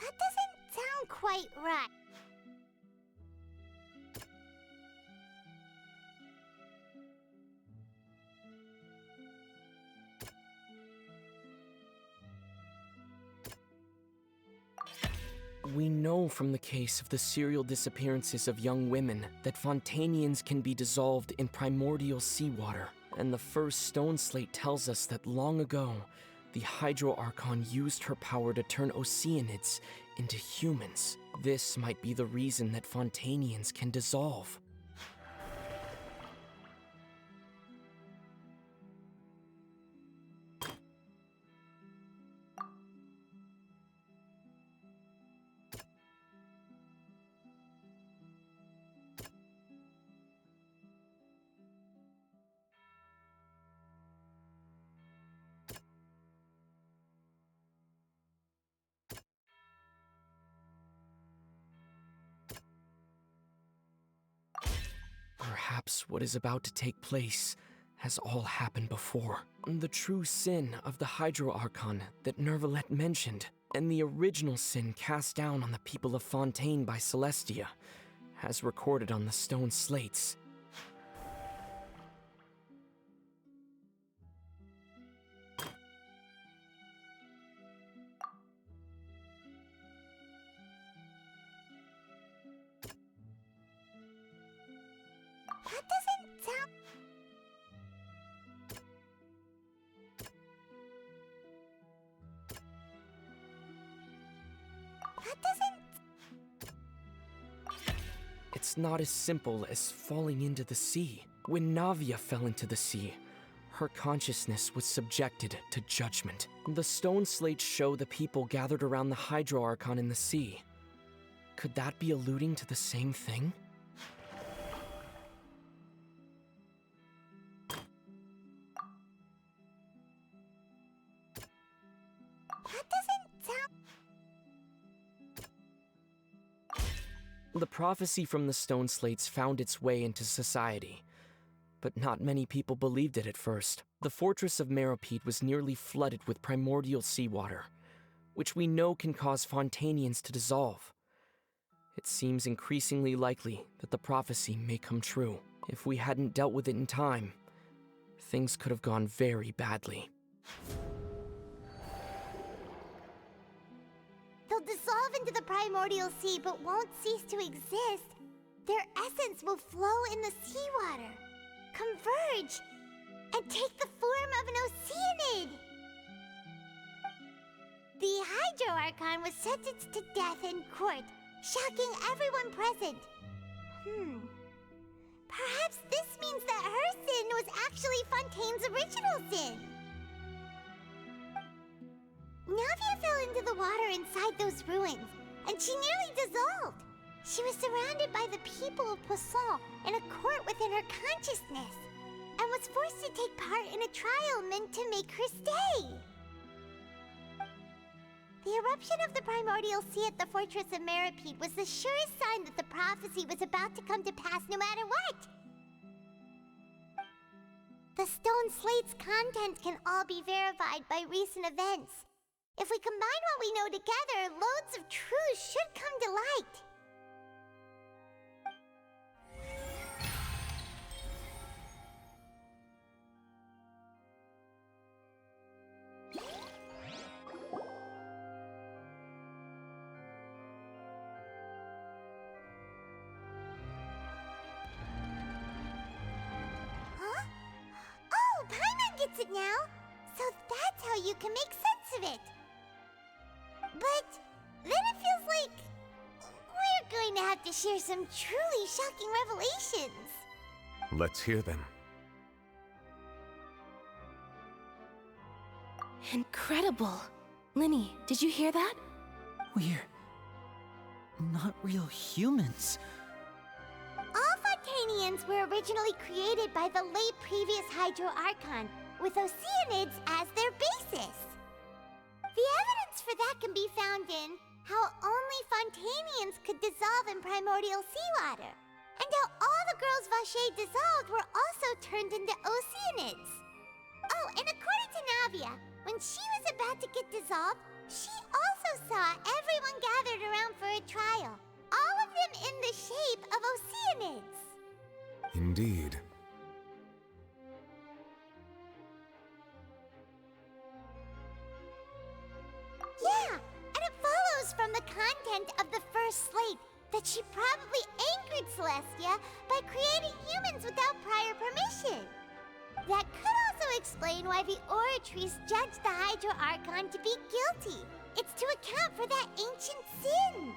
That doesn't sound quite right. We know from the case of the serial disappearances of young women that Fontanians can be dissolved in primordial seawater. And the first stone slate tells us that long ago, the Hydro Archon used her power to turn Oceanids into humans. This might be the reason that Fontanians can dissolve. Perhaps what is about to take place has all happened before. The true sin of the Hydro Archon that Nervalette mentioned, and the original sin cast down on the people of Fontaine by Celestia, as recorded on the stone slates. That doesn't sound... That doesn't... It's not as simple as falling into the sea. When Navia fell into the sea, her consciousness was subjected to judgment. The stone slates show the people gathered around the Hydro Archon in the sea. Could that be alluding to the same thing? That doesn't sound... The prophecy from the stone slates found its way into society, but not many people believed it at first. The fortress of Meropide was nearly flooded with primordial seawater, which we know can cause Fontanians to dissolve. It seems increasingly likely that the prophecy may come true. If we hadn't dealt with it in time, things could have gone very badly. They'll dissolve into the primordial sea but won't cease to exist. Their essence will flow in the seawater, converge, and take the form of an Oceanid. The Hydro Archon was sentenced to death in court, shocking everyone present. Perhaps this means that her sin was actually Fontaine's original sin. Navia fell into the water inside those ruins, and she nearly dissolved. She was surrounded by the people of Poisson in a court within her consciousness, and was forced to take part in a trial meant to make her stay. The eruption of the primordial sea at the fortress of Meropide was the surest sign that the prophecy was about to come to pass no matter what. The stone slate's content can all be verified by recent events. If we combine what we know together, loads of truths should come to light. Huh? now, so that's how you can make sense of it. But then it feels like we're going to have to share some truly shocking revelations. Let's hear them. Incredible. Linny, did you hear that? We're not real humans. All Fontanians were originally created by the late previous Hydro Archon, with Oceanids as their basis. The evidence for that can be found in how only Fontanians could dissolve in primordial seawater, and how all the girls Vacher dissolved were also turned into Oceanids. Oh, and according to Navia, when she was about to get dissolved, she also saw everyone gathered around for a trial, all of them in the shape of Oceanids. Indeed. Yeah, and it follows from the content of the first slate that she probably angered Celestia by creating humans without prior permission. That could also explain why the Oratrice judged the Hydro Archon to be guilty. It's to account for that ancient sin.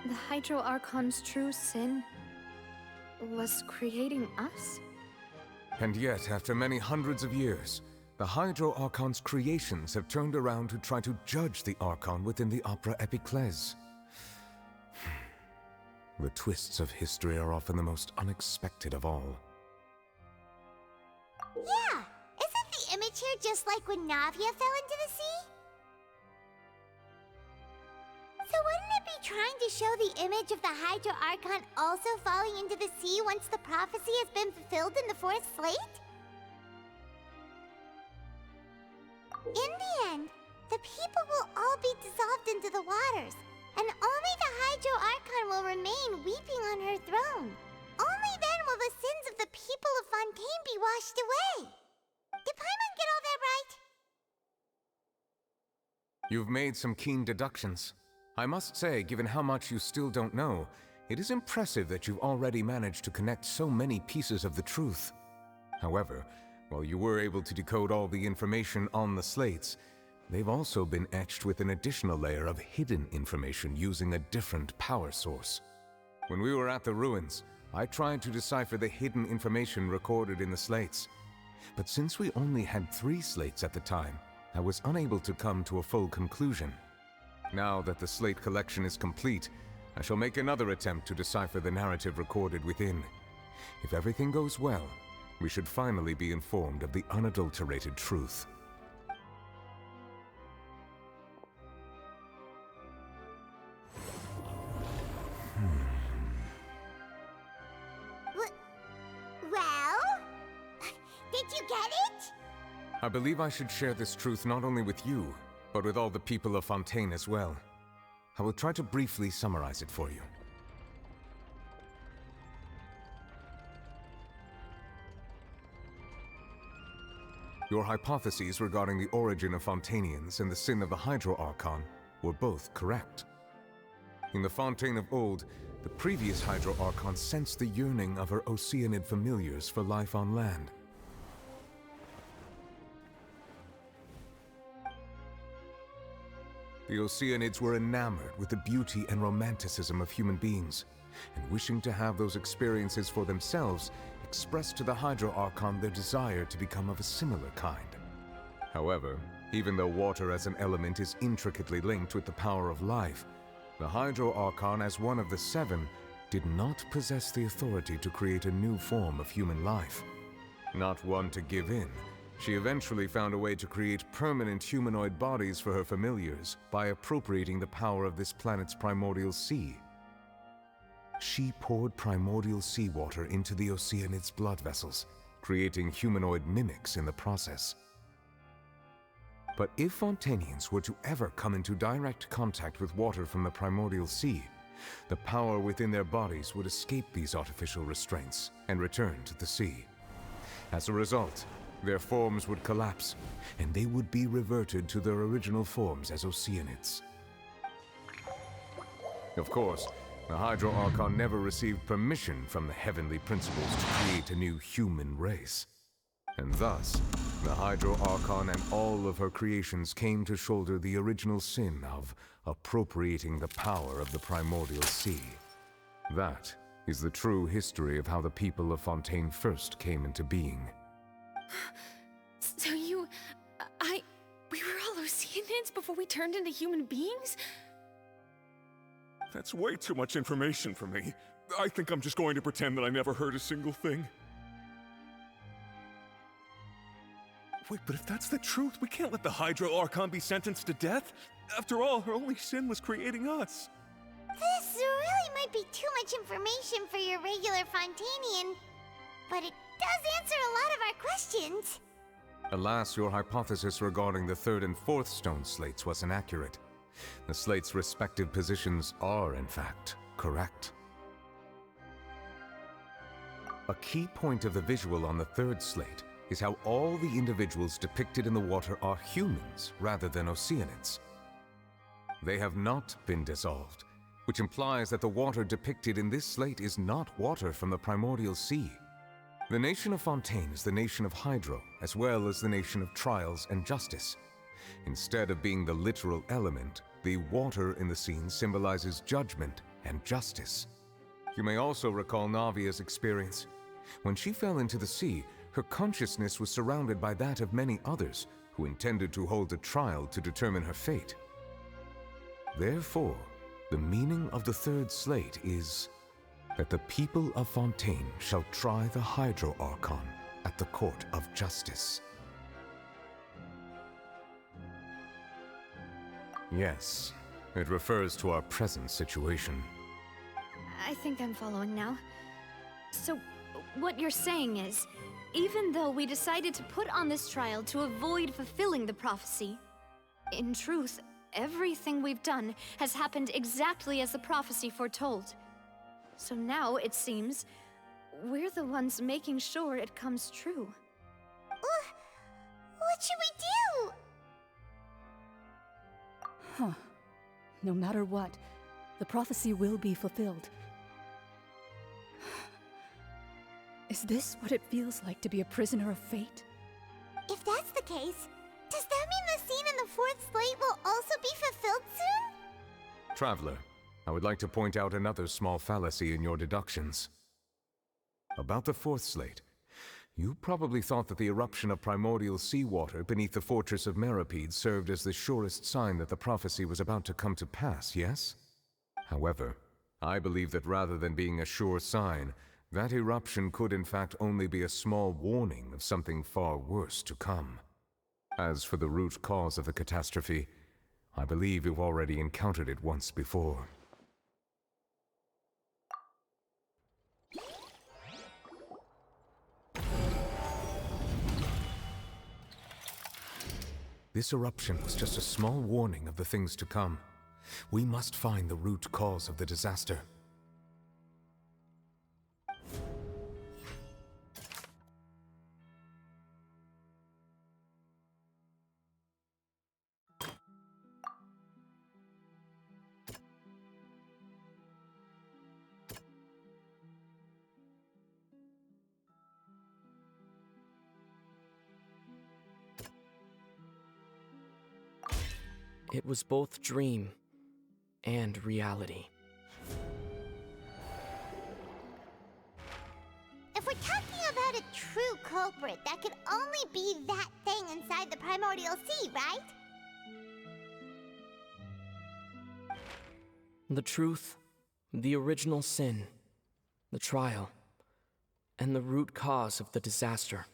The Hydro Archon's true sin was creating us? And yet, after many hundreds of years, the Hydro Archon's creations have turned around to try to judge the Archon within the Opera Epiclese. The twists of history are often the most unexpected of all. Yeah, isn't the image here just like when Navia fell into the sea? So wouldn't it be trying to show the image of the Hydro Archon also falling into the sea once the prophecy has been fulfilled in the fourth slate? In the end, the people will all be dissolved into the waters, and only the Hydro Archon will remain weeping on her throne. Only then will the sins of the people of Fontaine be washed away. Did Paimon get all that right? You've made some keen deductions. I must say, given how much you still don't know, it is impressive that you've already managed to connect so many pieces of the truth. However, while you were able to decode all the information on the slates, they've also been etched with an additional layer of hidden information using a different power source. When we were at the ruins, I tried to decipher the hidden information recorded in the slates. But since we only had 3 slates at the time, I was unable to come to a full conclusion. Now that the slate collection is complete, I shall make another attempt to decipher the narrative recorded within. If everything goes well, we should finally be informed of the unadulterated truth. Well? Did you get it? I believe I should share this truth not only with you, but with all the people of Fontaine as well. I will try to briefly summarize it for you. Your hypotheses regarding the origin of Fontanians and the sin of the Hydro Archon were both correct. In the Fontaine of old, the previous Hydro Archon sensed the yearning of her Oceanid familiars for life on land. The Oceanids were enamored with the beauty and romanticism of human beings, and wishing to have those experiences for themselves, expressed to the Hydro Archon their desire to become of a similar kind. However, even though water as an element is intricately linked with the power of life, the Hydro Archon, as one of the 7, did not possess the authority to create a new form of human life. Not one to give in, she eventually found a way to create permanent humanoid bodies for her familiars by appropriating the power of this planet's primordial sea. She poured primordial seawater into the Oceanid's blood vessels, creating humanoid mimics in the process. But if Fontanians were to ever come into direct contact with water from the primordial sea, the power within their bodies would escape these artificial restraints and return to the sea. As a result, their forms would collapse, and they would be reverted to their original forms as Oceanids. Of course, the Hydro Archon never received permission from the heavenly principles to create a new human race. And thus, The Hydro Archon and all of her creations came to shoulder the original sin of appropriating the power of the primordial sea. That is the true history of how the people of Fontaine first came into being. So we were all Oceanids before we turned into human beings? That's way too much information for me. I think I'm just going to pretend that I never heard a single thing. Wait, but if that's the truth, we can't let the Hydro Archon be sentenced to death. After all, her only sin was creating us. This really might be too much information for your regular Fontainian, but it does answer a lot of our questions. Alas, your hypothesis regarding the third and fourth stone slates was inaccurate. The slates' respective positions are, in fact, correct. A key point of the visual on the third slate is how all the individuals depicted in the water are humans rather than Oceanids. They have not been dissolved, which implies that the water depicted in this slate is not water from the primordial sea. The nation of Fontaine is the nation of Hydro, as well as the nation of trials and justice. Instead of being the literal element, the water in the scene symbolizes judgment and justice. You may also recall Navia's experience. When she fell into the sea, her consciousness was surrounded by that of many others who intended to hold a trial to determine her fate. Therefore, the meaning of the third slate is that the people of Fontaine shall try the Hydro Archon at the court of justice. Yes, it refers to our present situation. I think I'm following now. So, what you're saying is, even though we decided to put on this trial to avoid fulfilling the prophecy, in truth, everything we've done has happened exactly as the prophecy foretold. So now, it seems, we're the ones making sure it comes true. What should we do? Huh. No matter what, the prophecy will be fulfilled. Is this what it feels like to be a prisoner of fate? If that's the case, does that mean the scene in the fourth slate will also be fulfilled soon? Traveler, I would like to point out another small fallacy in your deductions. About the fourth slate, you probably thought that the eruption of primordial seawater beneath the fortress of Masquerade served as the surest sign that the prophecy was about to come to pass, yes? However, I believe that rather than being a sure sign, that eruption could in fact only be a small warning of something far worse to come. As for the root cause of the catastrophe, I believe you've already encountered it once before. This eruption was just a small warning of the things to come. We must find the root cause of the disaster. It was both dream and reality. If we're talking about a true culprit, that could only be that thing inside the primordial sea, right? The truth, the original sin, the trial, and the root cause of the disaster.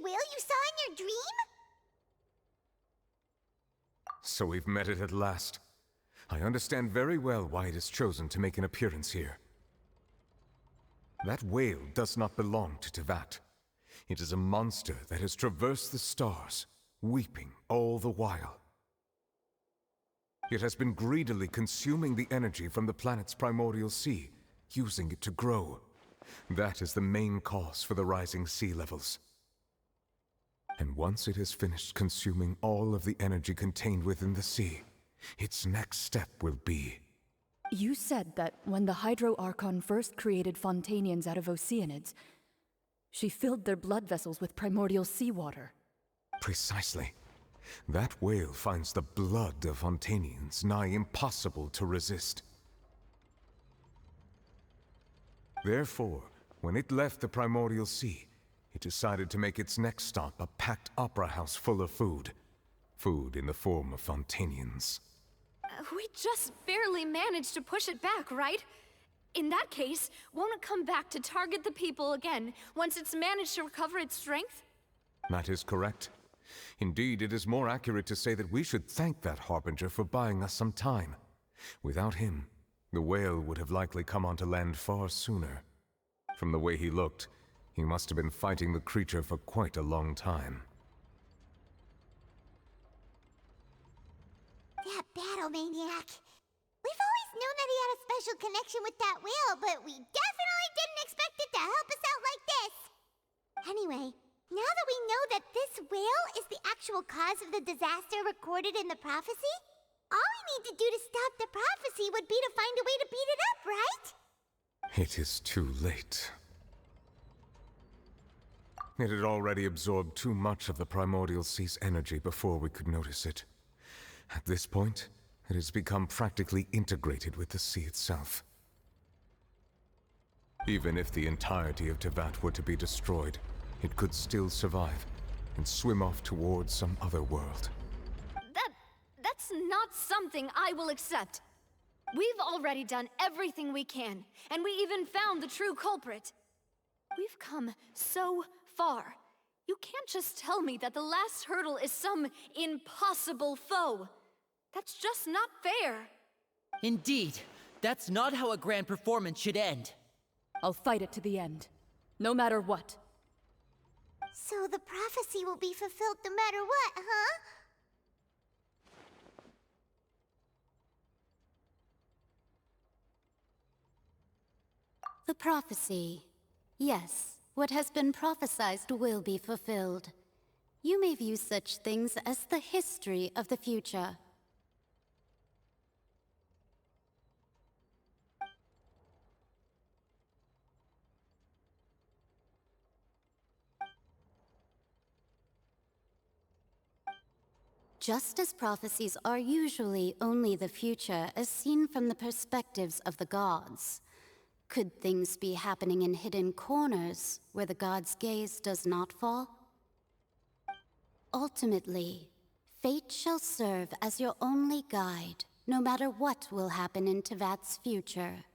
whale you saw in your dream? So we've met it at last. I understand very well why it has chosen to make an appearance here. That whale does not belong to Tevat. It is a monster that has traversed the stars, weeping all the while. It has been greedily consuming the energy from the planet's primordial sea, using it to grow. That is the main cause for the rising sea levels. And once it has finished consuming all of the energy contained within the sea, its next step will be... You said that when the Hydro Archon first created Fontanians out of Oceanids, she filled their blood vessels with primordial seawater. Precisely. That whale finds the blood of Fontanians nigh impossible to resist. Therefore, when it left the primordial sea, it decided to make its next stop a packed opera house full of food. Food in the form of Fontanians. We just barely managed to push it back, right? In that case, won't it come back to target the people again once it's managed to recover its strength? That is correct. Indeed, it is more accurate to say that we should thank that Harbinger for buying us some time. Without him, the whale would have likely come onto land far sooner. From the way he looked, he must have been fighting the creature for quite a long time. That battle maniac. We've always known that he had a special connection with that whale, but we definitely didn't expect it to help us out like this. Anyway, now that we know that this whale is the actual cause of the disaster recorded in the prophecy, all we need to do to stop the prophecy would be to find a way to beat it up, right? It is too late. It had already absorbed too much of the primordial sea's energy before we could notice it. At this point, it has become practically integrated with the sea itself. Even if the entirety of Tevat were to be destroyed, it could still survive and swim off towards some other world. That's not something I will accept. We've already done everything we can, and we even found the true culprit. We've come so far. You can't just tell me that the last hurdle is some impossible foe. That's just not fair. Indeed, that's not how a grand performance should end. I'll fight it to the end, no matter what. So the prophecy will be fulfilled no matter what, huh? The prophecy. Yes, what has been prophesied will be fulfilled. You may view such things as the history of the future. Just as prophecies are usually only the future as seen from the perspectives of the gods, could things be happening in hidden corners where the gods' gaze does not fall? Ultimately, fate shall serve as your only guide, no matter what will happen in Tevat's future.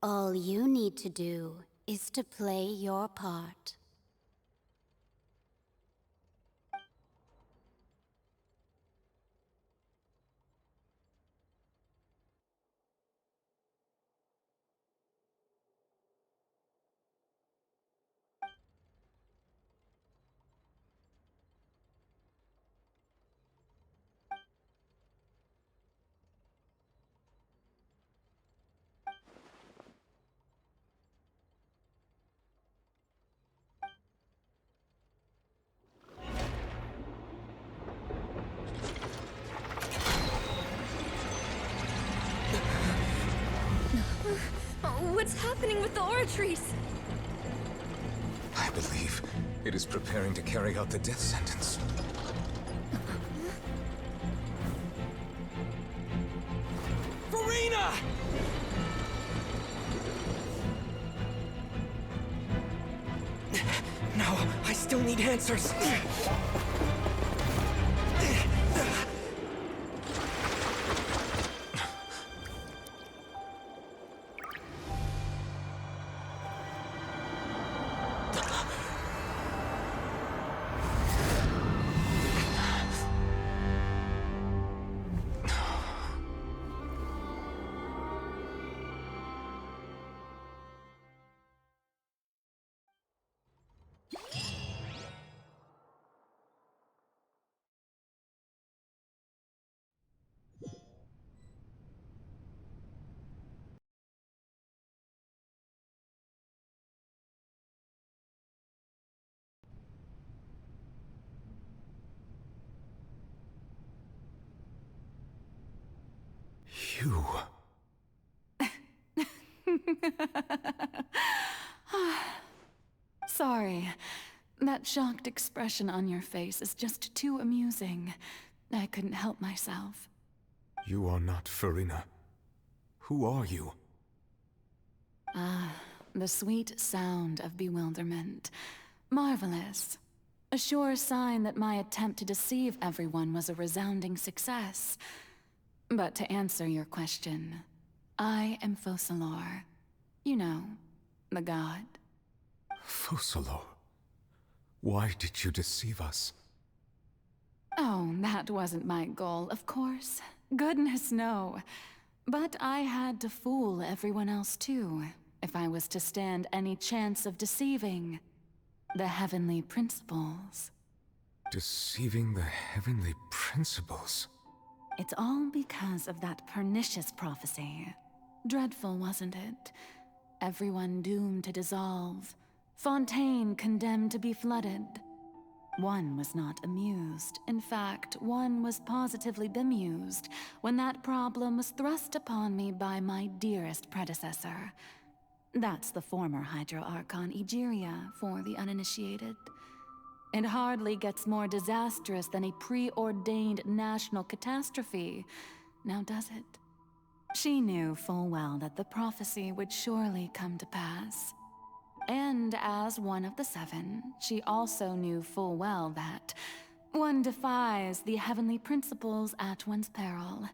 All you need to do is to play your part. What's happening with the oratories? I believe it is preparing to carry out the death sentence. Farina! No, I still need answers. You... Sorry. That shocked expression on your face is just too amusing. I couldn't help myself. You are not Farina. Who are you? Ah, the sweet sound of bewilderment. Marvelous. A sure sign that my attempt to deceive everyone was a resounding success. But to answer your question, I am Focalor. You know, the god. Focalor? Why did you deceive us? Oh, that wasn't my goal, of course. Goodness, no. But I had to fool everyone else too, if I was to stand any chance of deceiving the heavenly principles. Deceiving the heavenly principles? It's all because of that pernicious prophecy. Dreadful, wasn't it? Everyone doomed to dissolve. Fontaine condemned to be flooded. One was not amused. In fact, one was positively bemused when that problem was thrust upon me by my dearest predecessor. That's the former Hydro Archon Egeria, for the uninitiated. It hardly gets more disastrous than a preordained national catastrophe, now does it? She knew full well that the prophecy would surely come to pass. And as one of the seven, she also knew full well that one defies the heavenly principles at one's peril.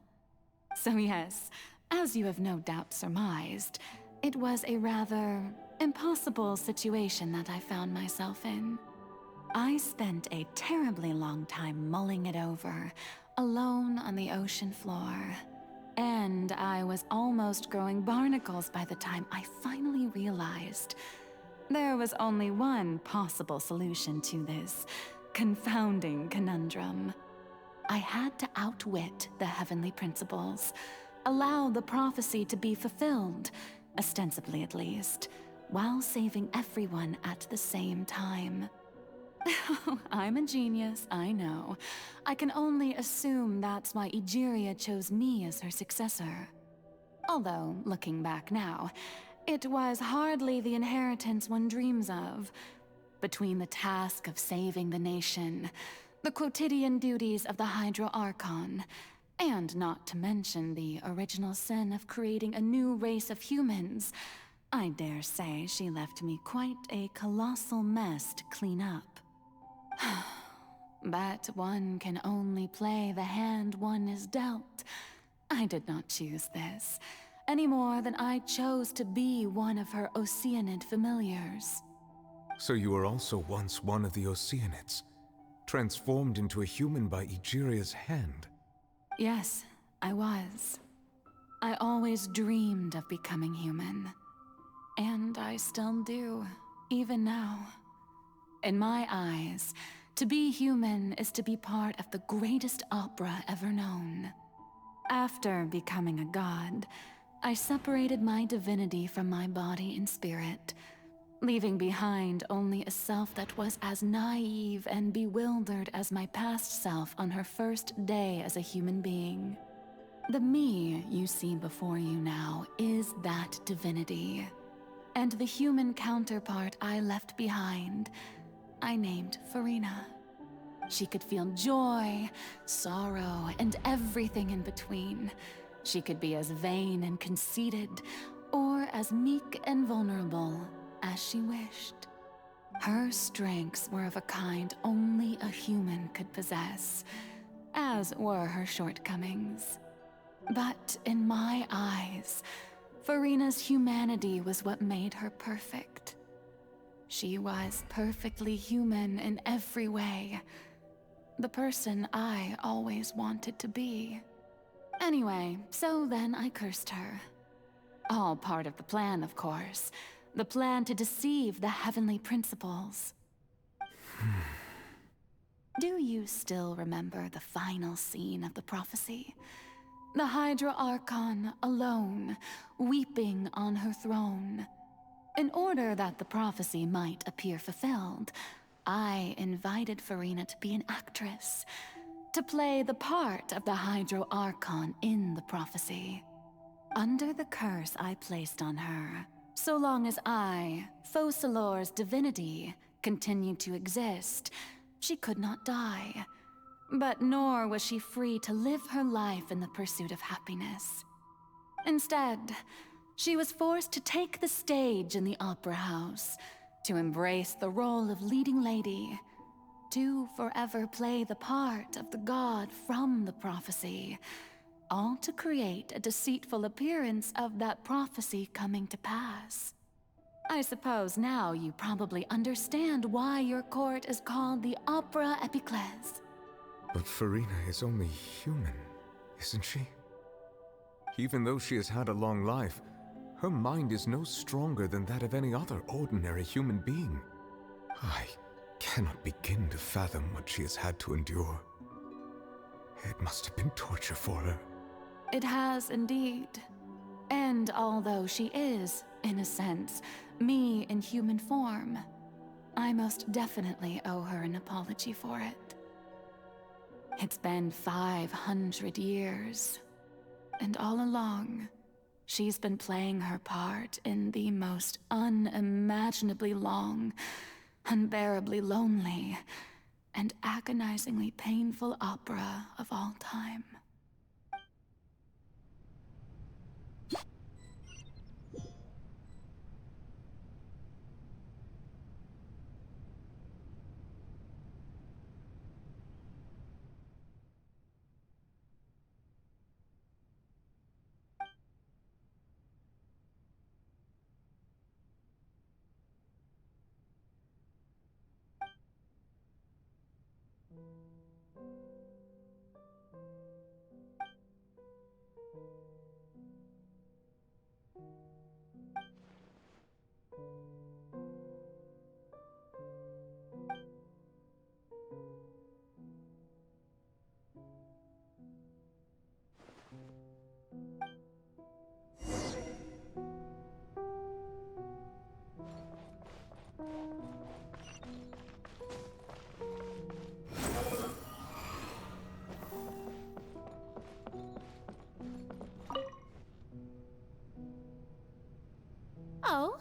So yes, as you have no doubt surmised, it was a rather impossible situation that I found myself in. I spent a terribly long time mulling it over, alone on the ocean floor. And I was almost growing barnacles by the time I finally realized there was only one possible solution to this confounding conundrum. I had to outwit the heavenly principles, allow the prophecy to be fulfilled, ostensibly at least, while saving everyone at the same time. I'm a genius, I know. I can only assume that's why Egeria chose me as her successor. Although, looking back now, it was hardly the inheritance one dreams of. Between the task of saving the nation, the quotidian duties of the Hydro Archon, and not to mention the original sin of creating a new race of humans, I dare say she left me quite a colossal mess to clean up. But one can only play the hand one is dealt. I did not choose this, any more than I chose to be one of her Oceanid familiars. So you were also once one of the Oceanids, transformed into a human by Egeria's hand? Yes, I was. I always dreamed of becoming human. And I still do, even now. In my eyes, to be human is to be part of the greatest opera ever known. After becoming a god, I separated my divinity from my body and spirit, leaving behind only a self that was as naive and bewildered as my past self on her first day as a human being. The me you see before you now is that divinity. And the human counterpart I left behind, I named Farina. She could feel joy, sorrow, and everything in between. She could be as vain and conceited, or as meek and vulnerable as she wished. Her strengths were of a kind only a human could possess, as were her shortcomings. But in my eyes, Farina's humanity was what made her perfect. She was perfectly human in every way. The person I always wanted to be. Anyway, so then I cursed her. All part of the plan, of course. The plan to deceive the heavenly principles. Do you still remember the final scene of the prophecy? The Hydra Archon alone, weeping on her throne. In order that the prophecy might appear fulfilled, I invited Farina to be an actress, to play the part of the Hydro Archon in the prophecy. Under the curse I placed on her, so long as I, Focalor's divinity, continued to exist, she could not die. But nor was she free to live her life in the pursuit of happiness. Instead, she was forced to take the stage in the opera house, to embrace the role of leading lady, to forever play the part of the god from the prophecy, all to create a deceitful appearance of that prophecy coming to pass. I suppose now you probably understand why your court is called the Opera Epiclese. But Farina is only human, isn't she? Even though she has had a long life, her mind is no stronger than that of any other ordinary human being. I cannot begin to fathom what she has had to endure. It must have been torture for her. It has indeed. And although she is, in a sense, me in human form, I most definitely owe her an apology for it. It's been 500 years, and all along, she's been playing her part in the most unimaginably long, unbearably lonely, and agonizingly painful opera of all time. Oh,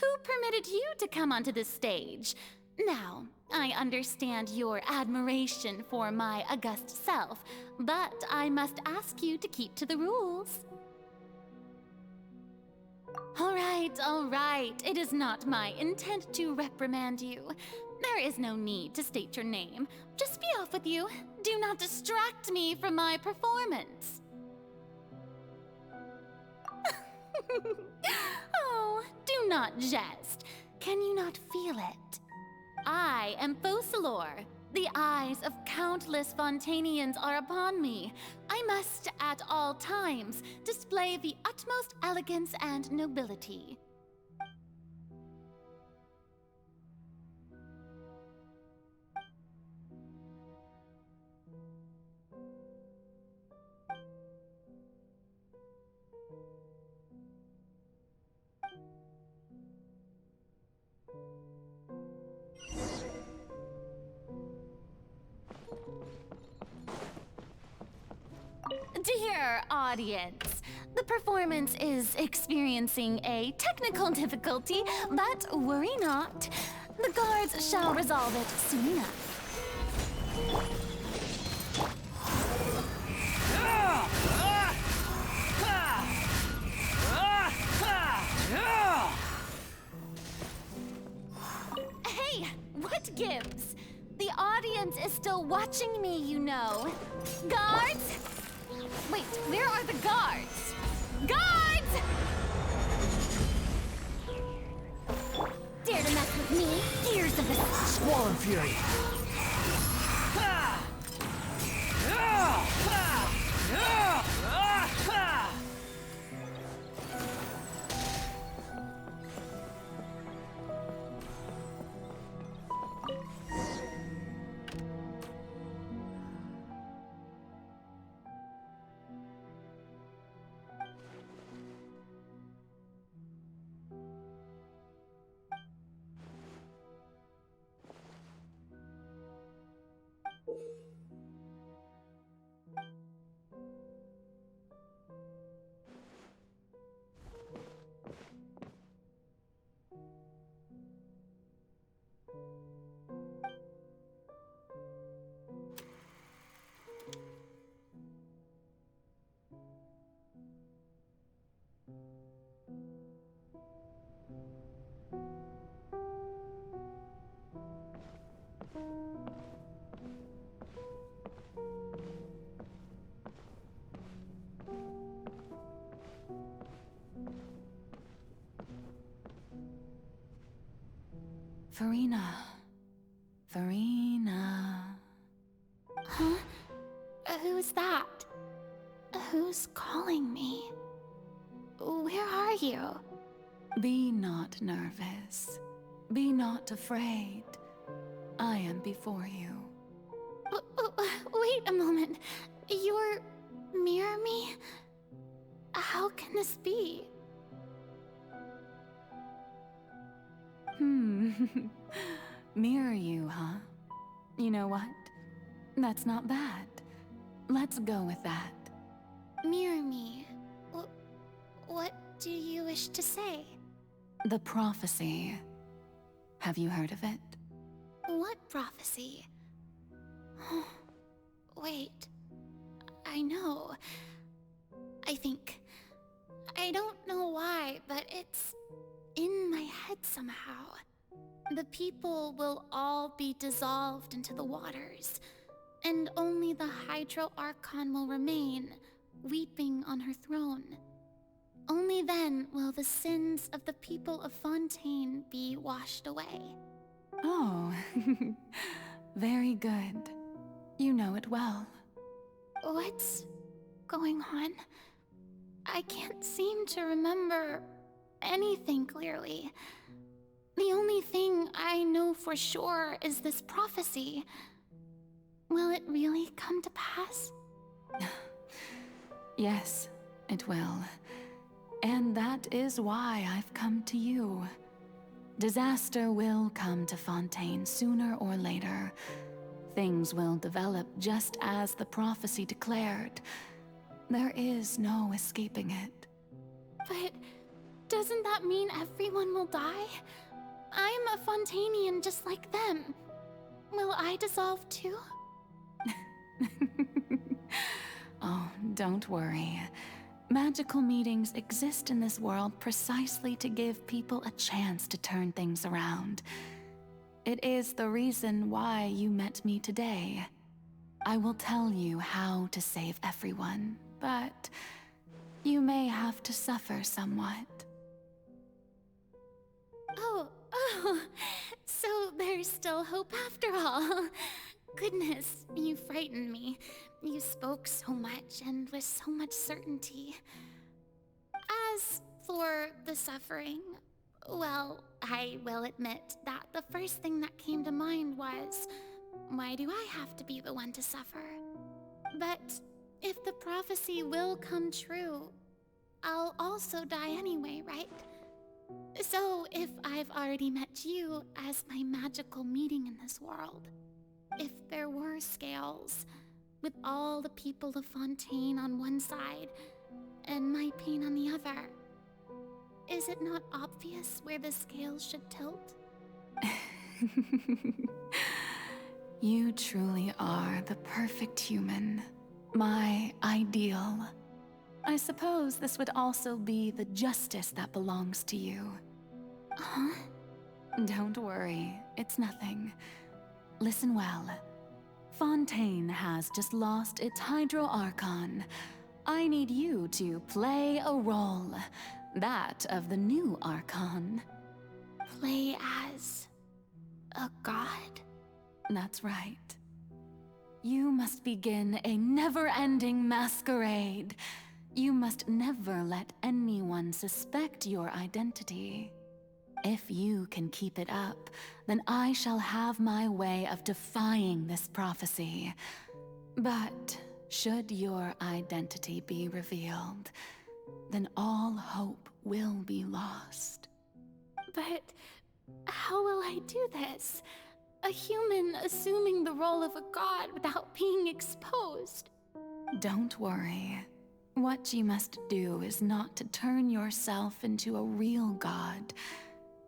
who permitted you to come onto the stage? Now, I understand your admiration for my august self, but I must ask you to keep to the rules. All right. It is not my intent to reprimand you. There is no need to state your name. Just be off with you. Do not distract me from my performance. Oh, do not jest. Can you not feel it? I am Focalor. The eyes of countless Fontanians are upon me. I must, at all times, display the utmost elegance and nobility. Dear audience, the performance is experiencing a technical difficulty, but worry not. The guards shall resolve it soon enough. Hey, what gives? The audience is still watching me, you know. Guards! Wait, where are the guards? Guards! Dare to mess with me? Gears of the Squall and Fury! Farina. Farina. Huh? Who's that? Who's calling me? Where are you? Be not nervous. Be not afraid. I am before you. Wait a moment. You're mirror me? How can this be? Mirror you, huh? You know what? That's not bad. Let's go with that. Mirror me? What do you wish to say? The prophecy. Have you heard of it? What prophecy? Wait. I know. I think. I don't know why, but it's in my head somehow. The people will all be dissolved into the waters, and only the Hydro Archon will remain, weeping on her throne. Only then will the sins of the people of Fontaine be washed away. Oh, very good. You know it well. What's going on? I can't seem to remember anything clearly. The only thing I know for sure is this prophecy. Will it really come to pass? Yes, it will. And that is why I've come to you. Disaster will come to Fontaine sooner or later. Things will develop just as the prophecy declared. There is no escaping it. But doesn't that mean everyone will die? I'm a Fontainian just like them. Will I dissolve too? Oh, don't worry. Magical meetings exist in this world precisely to give people a chance to turn things around. It is the reason why you met me today. I will tell you how to save everyone, but you may have to suffer somewhat. Oh, so there's still hope after all. Goodness, you frightened me. You spoke so much and with so much certainty. As for the suffering, well, I will admit that the first thing that came to mind was, why do I have to be the one to suffer? But if the prophecy will come true, I'll also die anyway, right? So if I've already met you as my magical meeting in this world, if there were scales, with all the people of Fontaine on one side and my pain on the other, is it not obvious where the scales should tilt? You truly are the perfect human, my ideal. I suppose this would also be the justice that belongs to you. Huh? Don't worry, it's nothing. Listen well. Fontaine has just lost its Hydro Archon. I need you to play a role, that of the new Archon. Play as a god? That's right. You must begin a never-ending masquerade. You must never let anyone suspect your identity. If you can keep it up, then I shall have my way of defying this prophecy. But should your identity be revealed, then all hope will be lost. But how will I do this? A human assuming the role of a god without being exposed. Don't worry. What you must do is not to turn yourself into a real god.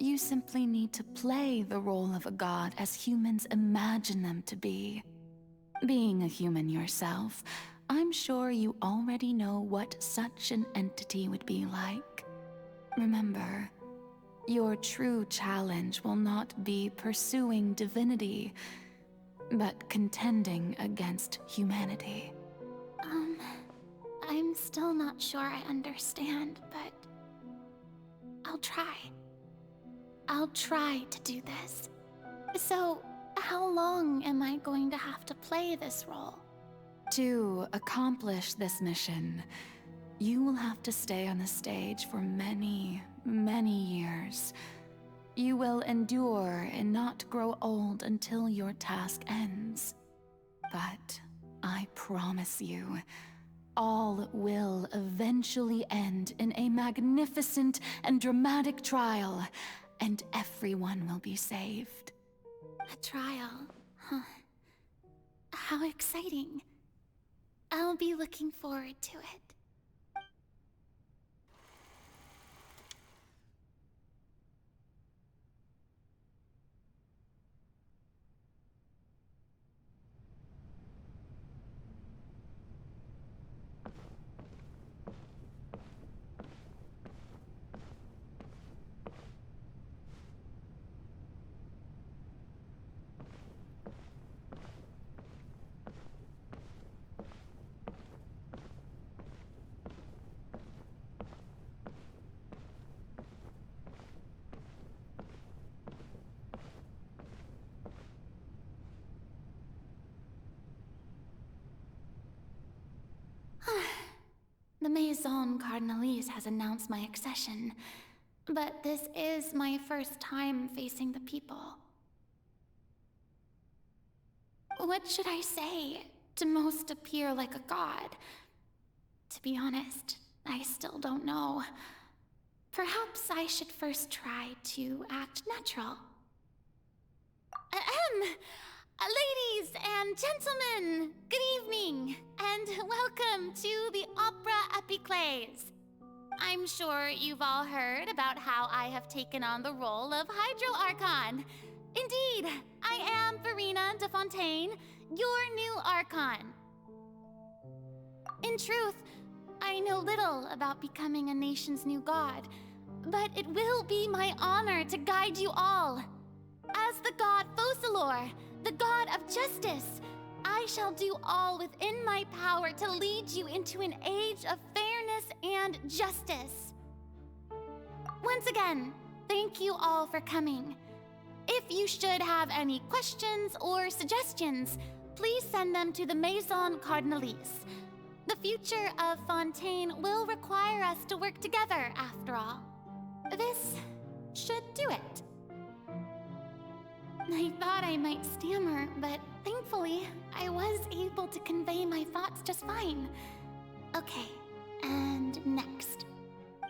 You simply need to play the role of a god as humans imagine them to be. Being a human yourself, I'm sure you already know what such an entity would be like. Remember, your true challenge will not be pursuing divinity, but contending against humanity. I'm still not sure I understand, but I'll try. I'll try to do this. So, how long am I going to have to play this role? To accomplish this mission, you will have to stay on the stage for many, many years. You will endure and not grow old until your task ends. But I promise you, all will eventually end in a magnificent and dramatic trial, and everyone will be saved. A trial, huh? How exciting. I'll be looking forward to it. The Maison Cardinalise has announced my accession, but this is my first time facing the people. What should I say to most appear like a god? To be honest, I still don't know. Perhaps I should first try to act natural. Ladies and gentlemen, good evening, and welcome to the Opera Epiclese. I'm sure you've all heard about how I have taken on the role of Hydro Archon. Indeed, I am Verena de Fontaine, your new Archon. In truth, I know little about becoming a nation's new god, but it will be my honor to guide you all. As the god Focalor, the god of justice, I shall do all within my power to lead you into an age of fairness and justice. Once again, thank you all for coming. If you should have any questions or suggestions, please send them to the Maison Cardinalise. The future of Fontaine will require us to work together, after all. This should do it. I thought I might stammer, but thankfully, I was able to convey my thoughts just fine. Okay, and next.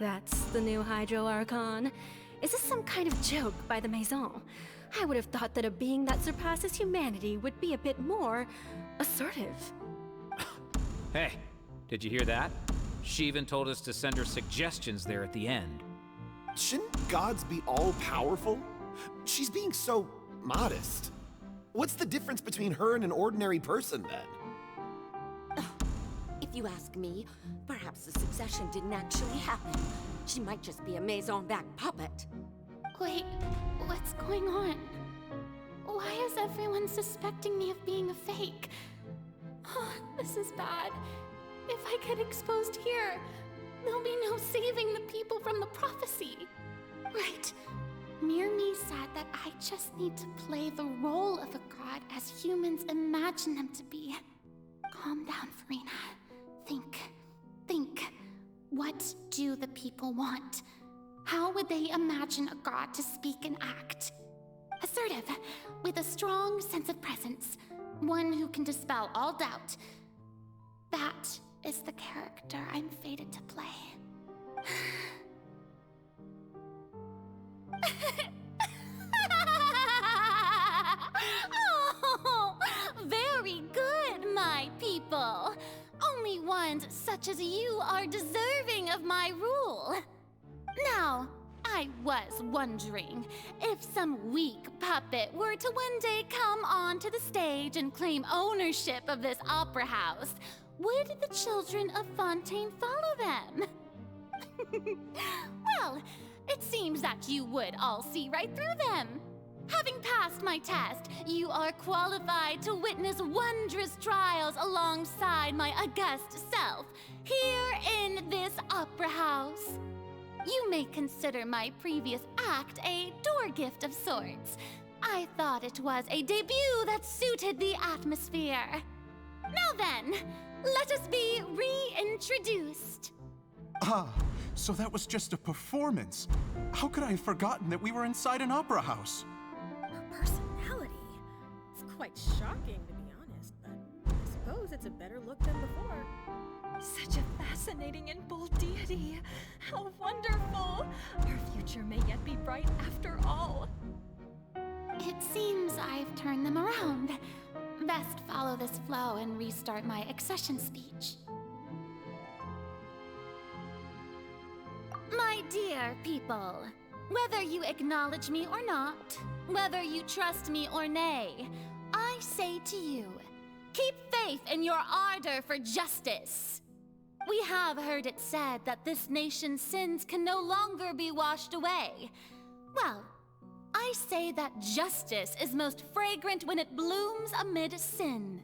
That's the new Hydro Archon. Is this some kind of joke by the Maison? I would have thought that a being that surpasses humanity would be a bit more assertive. Hey, did you hear that? She even told us to send her suggestions there at the end. Shouldn't gods be all-powerful? She's being so modest. What's the difference between her and an ordinary person, then? If you ask me, perhaps the succession didn't actually happen. She might just be a Maison-back puppet. Wait, what's going on? Why is everyone suspecting me of being a fake? Oh, this is bad. If I get exposed here, there'll be no saving the people from the prophecy. Right. Mirmi said that I just need to play the role of a god as humans imagine them to be. Calm down, Verena. Think. What do the people want? How would they imagine a god to speak and act? Assertive, with a strong sense of presence. One who can dispel all doubt. That is the character I'm fated to play. Oh, very good, my people. Only ones such as you are deserving of my rule. Now, I was wondering if some weak puppet were to one day come onto the stage and claim ownership of this opera house, would the children of Fontaine follow them? Well, it seems that you would all see right through them. Having passed my test, you are qualified to witness wondrous trials alongside my august self, here in this opera house. You may consider my previous act a door gift of sorts. I thought it was a debut that suited the atmosphere. Now then, let us be reintroduced. Ah, so that was just a performance. How could I have forgotten that we were inside an opera house? Her personality. It's quite shocking, to be honest, but I suppose it's a better look than before. Such a fascinating and bold deity. How wonderful! Our future may yet be bright after all. It seems I've turned them around. Best follow this flow and restart my accession speech. My dear people, whether you acknowledge me or not, whether you trust me or nay, I say to you, keep faith in your ardor for justice. We have heard it said that this nation's sins can no longer be washed away. Well, I say that justice is most fragrant when it blooms amid sin.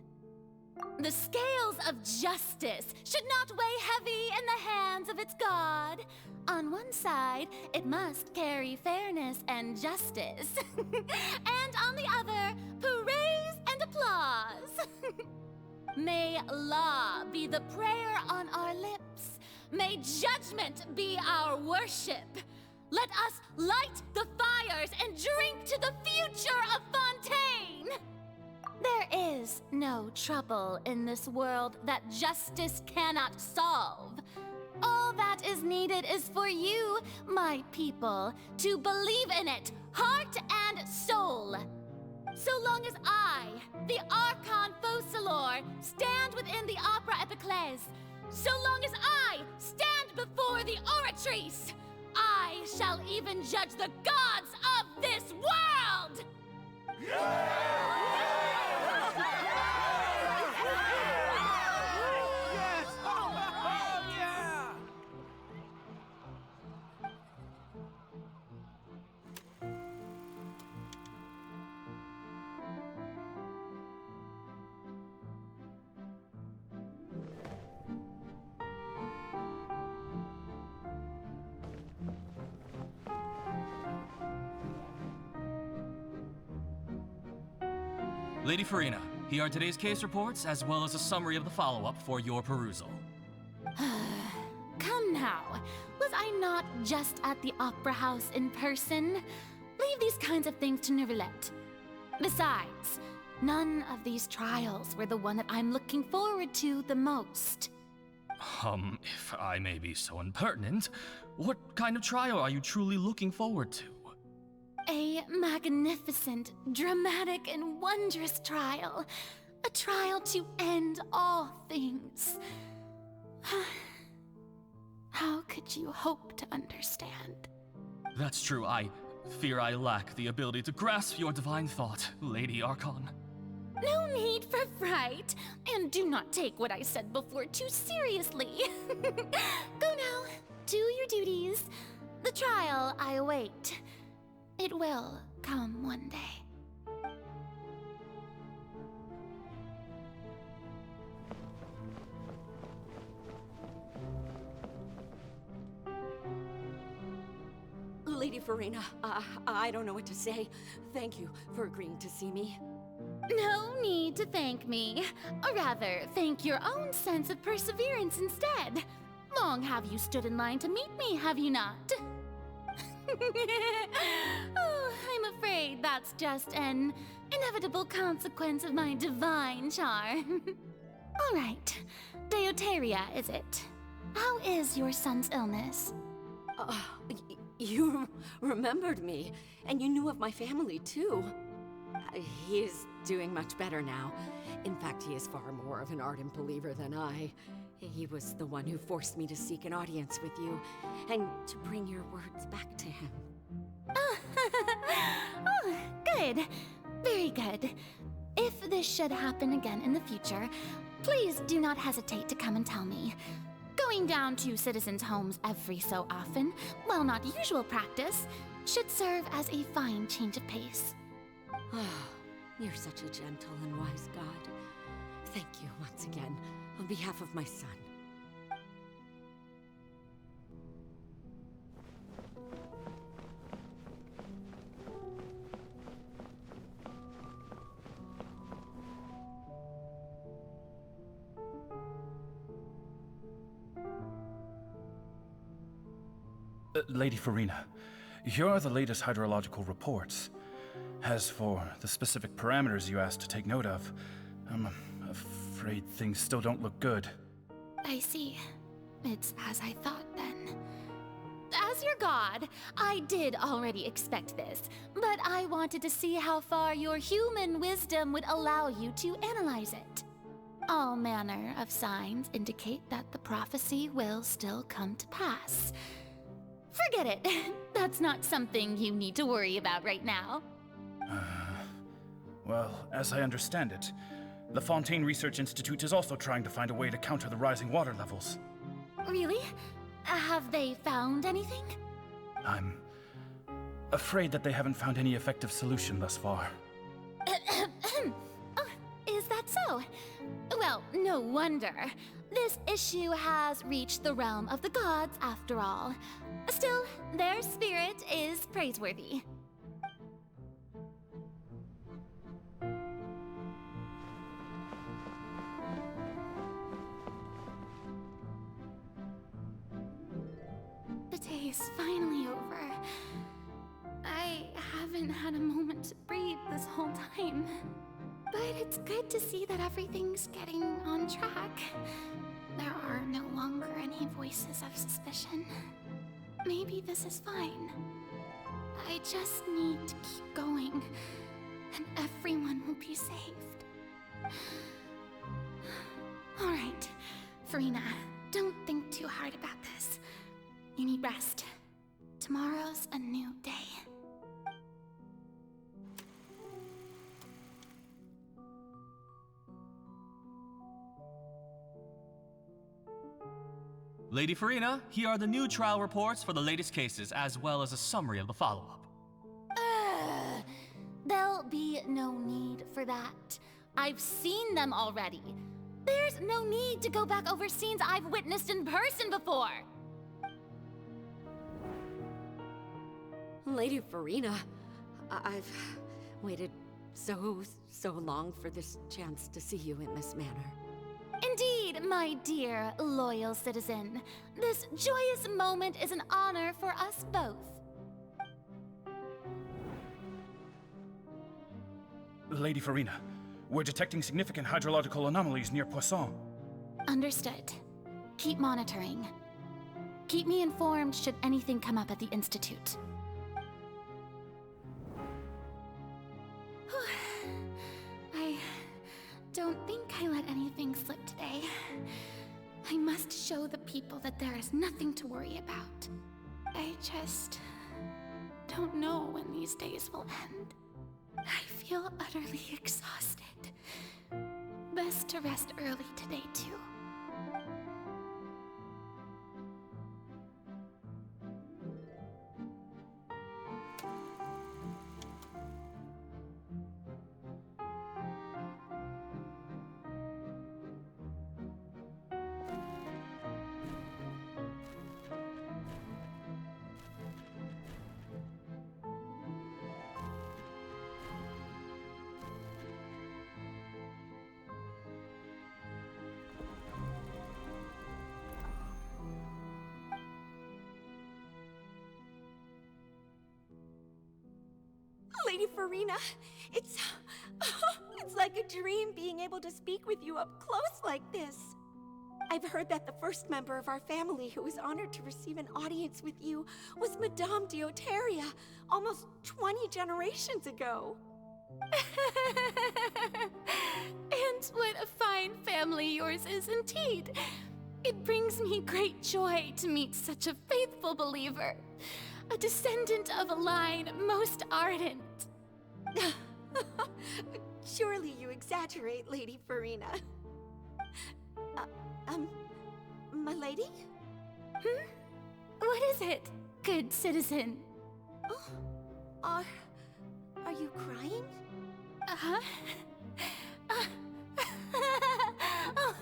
The scales of justice should not weigh heavy in the hands of its God. On one side, it must carry fairness and justice. And on the other, praise and applause. May law be the prayer on our lips. May judgment be our worship. Let us light the fires and drink to the future of Fontaine! There is no trouble in this world that justice cannot solve. All that is needed is for you, my people, to believe in it, heart and soul. So long as I, the Archon Focalor, stand within the Opera Epiclese, so long as I stand before the Oratrice, I shall even judge the gods of this world! Lady Farina, here are today's case reports, as well as a summary of the follow-up for your perusal. Come now, was I not just at the Opera House in person? Leave these kinds of things to Neuvillette. Besides, none of these trials were the one that I'm looking forward to the most. If I may be so impertinent, what kind of trial are you truly looking forward to? A magnificent, dramatic, and wondrous trial. A trial to end all things. How could you hope to understand? That's true. I fear I lack the ability to grasp your divine thought, Lady Archon. No need for fright, and do not take what I said before too seriously. Go now, do your duties. The trial I await. It will come one day. Lady Farina, I don't know what to say. Thank you for agreeing to see me. No need to thank me. Or rather, thank your own sense of perseverance instead. Long have you stood in line to meet me, have you not? Oh, I'm afraid that's just an inevitable consequence of my divine charm. All right, Deoteria, is it? How is your son's illness? You remembered me, and you knew of my family, too. He is doing much better now. In fact, he is far more of an ardent believer than I. He was the one who forced me to seek an audience with you, and to bring your words back to him. Oh, good. Very good. If this should happen again in the future, please do not hesitate to come and tell me. Going down to citizens' homes every so often, while not usual practice, should serve as a fine change of pace. You're such a gentle and wise God. Thank you once again, on behalf of my son. Lady Farina, here are the latest hydrological reports. As for the specific parameters you asked to take note of, I'm afraid things still don't look good. I see. It's as I thought then. As your god, I did already expect this, but I wanted to see how far your human wisdom would allow you to analyze it. All manner of signs indicate that the prophecy will still come to pass. Forget it. That's not something you need to worry about right now. Well, as I understand it, the Fontaine Research Institute is also trying to find a way to counter the rising water levels. Really? Have they found anything? I'm afraid that they haven't found any effective solution thus far. Oh, is that so? Well, no wonder. This issue has reached the realm of the gods, after all. Still, their spirit is praiseworthy. The day is finally over. I haven't had a moment to breathe this whole time. But it's good to see that everything's getting on track. There are no longer any voices of suspicion. Maybe this is fine. I just need to keep going, and everyone will be saved. All right, Farina, don't think too hard about this. You need rest. Tomorrow's a new day. Lady Farina, here are the new trial reports for the latest cases, as well as a summary of the follow-up. There'll be no need for that. I've seen them already. There's no need to go back over scenes I've witnessed in person before. Lady Farina, I've waited so long for this chance to see you in this manner. Indeed, my dear, loyal citizen. This joyous moment is an honor for us both. Lady Farina, we're detecting significant hydrological anomalies near Poisson. Understood. Keep monitoring. Keep me informed should anything come up at the Institute. I don't think I let anything slip today. I must show the people that there is nothing to worry about. I just don't know when these days will end. I feel utterly exhausted. Best to rest early today, too. Lady Farina, it's like a dream being able to speak with you up close like this. I've heard that the first member of our family who was honored to receive an audience with you was Madame Dioteria, almost 20 generations ago. And what a fine family yours is indeed. It brings me great joy to meet such a faithful believer. A descendant of a line most ardent. Surely you exaggerate, Lady Farina. My lady? What is it, good citizen? Oh, are you crying? Uh-huh. Oh,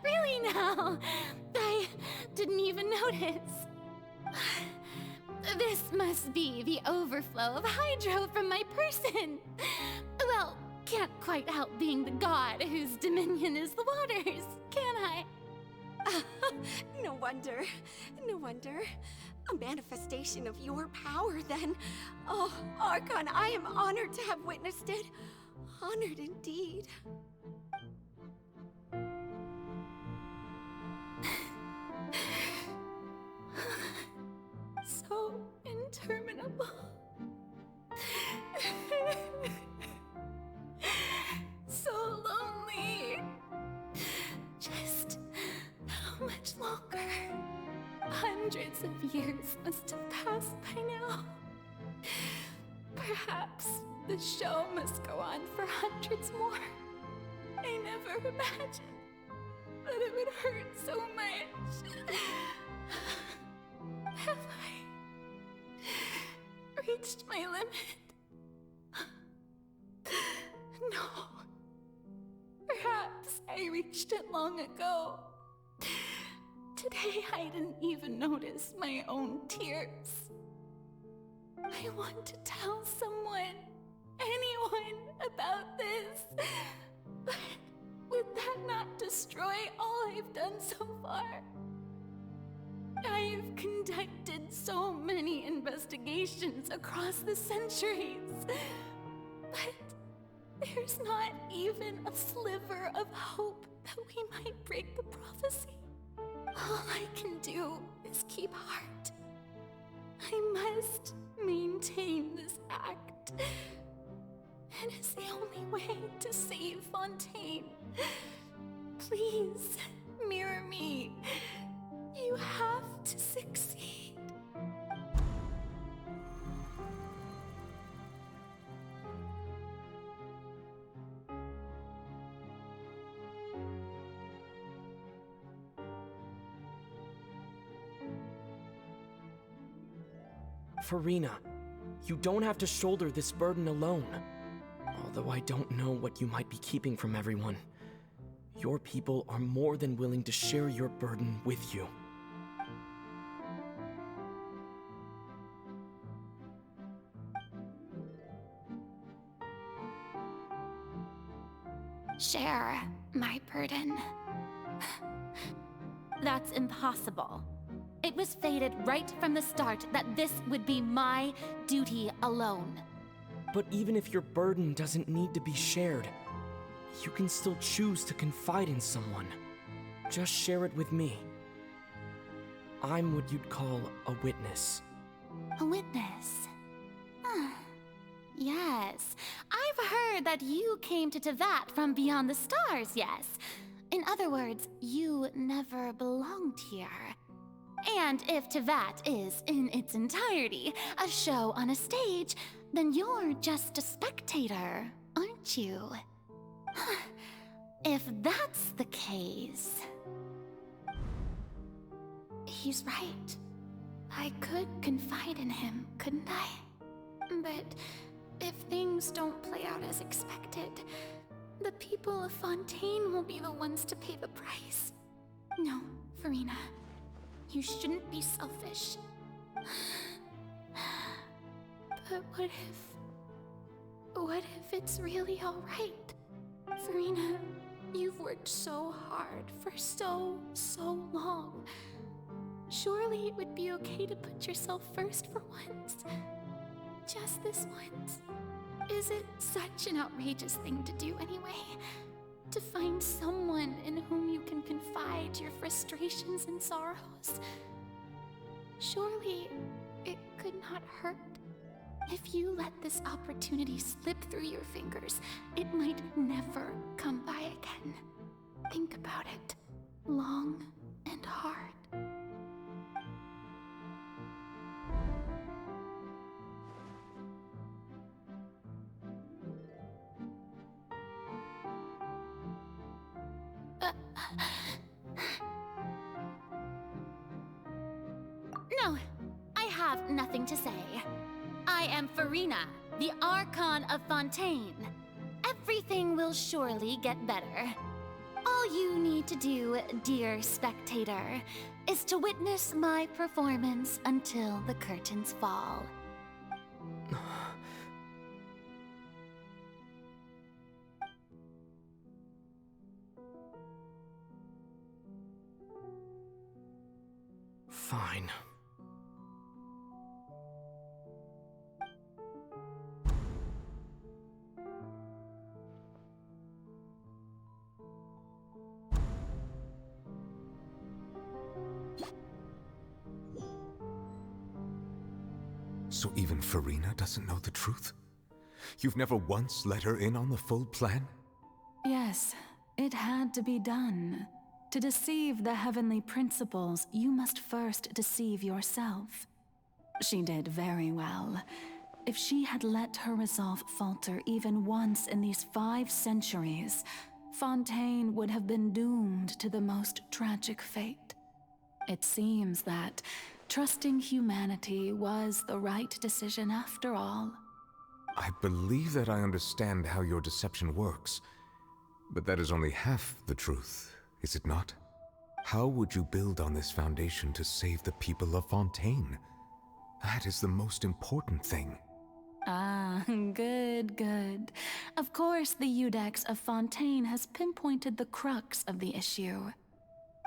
really now? I didn't even notice. This must be the overflow of hydro from my person. Well, can't quite help being the god whose dominion is the waters, can I? No wonder. No wonder. A manifestation of your power, then. Oh, Archon, I am honored to have witnessed it. Honored indeed. So interminable. So lonely. Just how much longer? Hundreds of years must have passed by now. Perhaps the show must go on for hundreds more. I never imagined that it would hurt so much. Have I reached my limit? No. Perhaps I reached it long ago. Today I didn't even notice my own tears. I want to tell someone, anyone, about this. But would that not destroy all I've done so far? I've conducted so many investigations across the centuries, but there's not even a sliver of hope that we might break the prophecy. All I can do is keep heart. I must maintain this act. It is the only way to save Fontaine. Please, mirror me. You have to succeed. Farina, you don't have to shoulder this burden alone. Although I don't know what you might be keeping from everyone, your people are more than willing to share your burden with you. Share my burden. That's impossible. It was fated right from the start that this would be my duty alone. But even if your burden doesn't need to be shared, you can still choose to confide in someone. Just share it with me. I'm what you'd call a witness. A witness? Yes. I've heard that you came to Tevat from beyond the stars, yes. In other words, you never belonged here. And if Tevat is, in its entirety, a show on a stage, then you're just a spectator, aren't you? If that's the case... He's right. I could confide in him, couldn't I? But if things don't play out as expected, the people of Fontaine will be the ones to pay the price. No, Farina. You shouldn't be selfish. But what if it's really all right? Farina, you've worked so hard for so long. Surely it would be okay to put yourself first for once. Just this once. Is it such an outrageous thing to do anyway? To find someone in whom you can confide your frustrations and sorrows? Surely it could not hurt. If you let this opportunity slip through your fingers, it might never come by again. Think about it long and hard. No, I have nothing to say. I am Farina, the Archon of Fontaine. Everything will surely get better. All you need to do, dear spectator, is to witness my performance until the curtains fall. fine. So even Farina doesn't know the truth? You've never once let her in on the full plan? Yes, it had to be done. To deceive the heavenly principles, you must first deceive yourself. She did very well. If she had let her resolve falter even once in these 5 centuries, Fontaine would have been doomed to the most tragic fate. It seems that trusting humanity was the right decision after all. I believe that I understand how your deception works, but that is only half the truth, is it not? How would you build on this foundation to save the people of Fontaine? That is the most important thing. Ah, good. Of course, the Iudex of Fontaine has pinpointed the crux of the issue.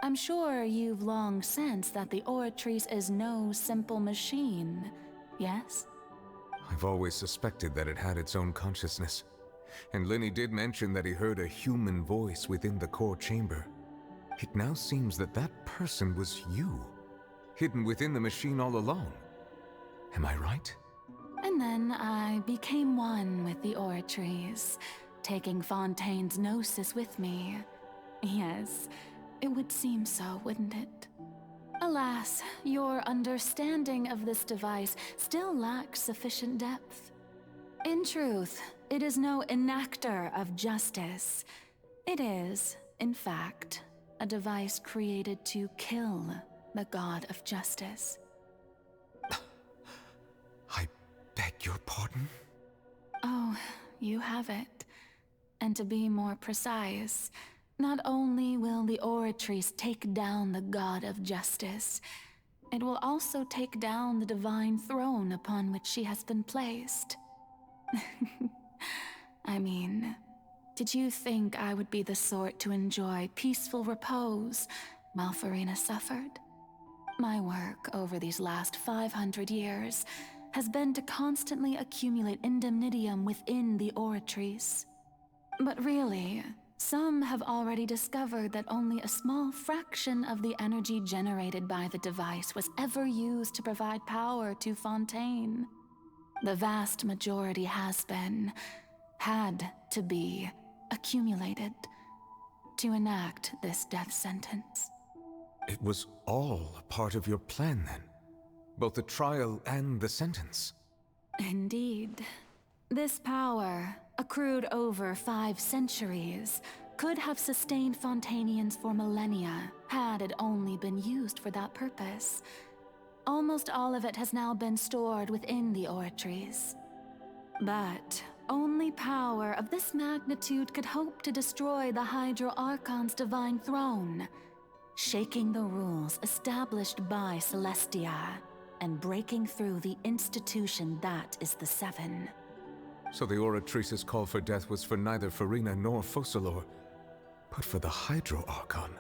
I'm sure you've long sensed that the Oratrice is no simple machine, yes? I've always suspected that it had its own consciousness. And Lenny did mention that he heard a human voice within the core chamber. It now seems that that person was you, hidden within the machine all along. Am I right? And then I became one with the Oratrice, taking Fontaine's gnosis with me. Yes, it would seem so, wouldn't it? Alas, your understanding of this device still lacks sufficient depth. In truth, it is no enactor of justice. It is, in fact, a device created to kill the god of justice. I beg your pardon? Oh, you have it. And to be more precise, not only will the Oratrice take down the god of justice, it will also take down the divine throne upon which she has been placed. I mean, did you think I would be the sort to enjoy peaceful repose while Farina suffered? My work over these last 500 years has been to constantly accumulate indemnitium within the Oratrice. But really, some have already discovered that only a small fraction of the energy generated by the device was ever used to provide power to Fontaine. The vast majority had to be, accumulated to enact this death sentence. It was all a part of your plan then? Both the trial and the sentence? Indeed. This power, accrued over 5 centuries, could have sustained Fontainians for millennia had it only been used for that purpose. Almost all of it has now been stored within the Oratrice. But only power of this magnitude could hope to destroy the Hydro Archon's divine throne, shaking the rules established by Celestia and breaking through the institution that is the Seven. So the Oratrice's call for death was for neither Farina nor Focalor, but for the Hydro Archon.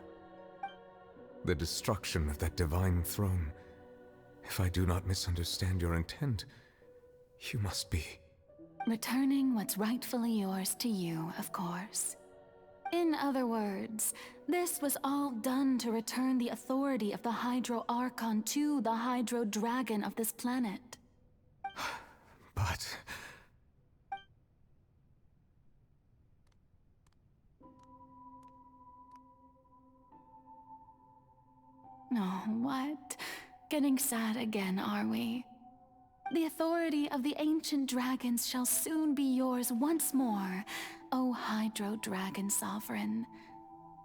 The destruction of that divine throne. If I do not misunderstand your intent, you must be... Returning what's rightfully yours to you, of course. In other words, this was all done to return the authority of the Hydro Archon to the Hydro Dragon of this planet. But... Oh, what? Getting sad again, are we? The authority of the ancient dragons shall soon be yours once more, O Hydro Dragon Sovereign.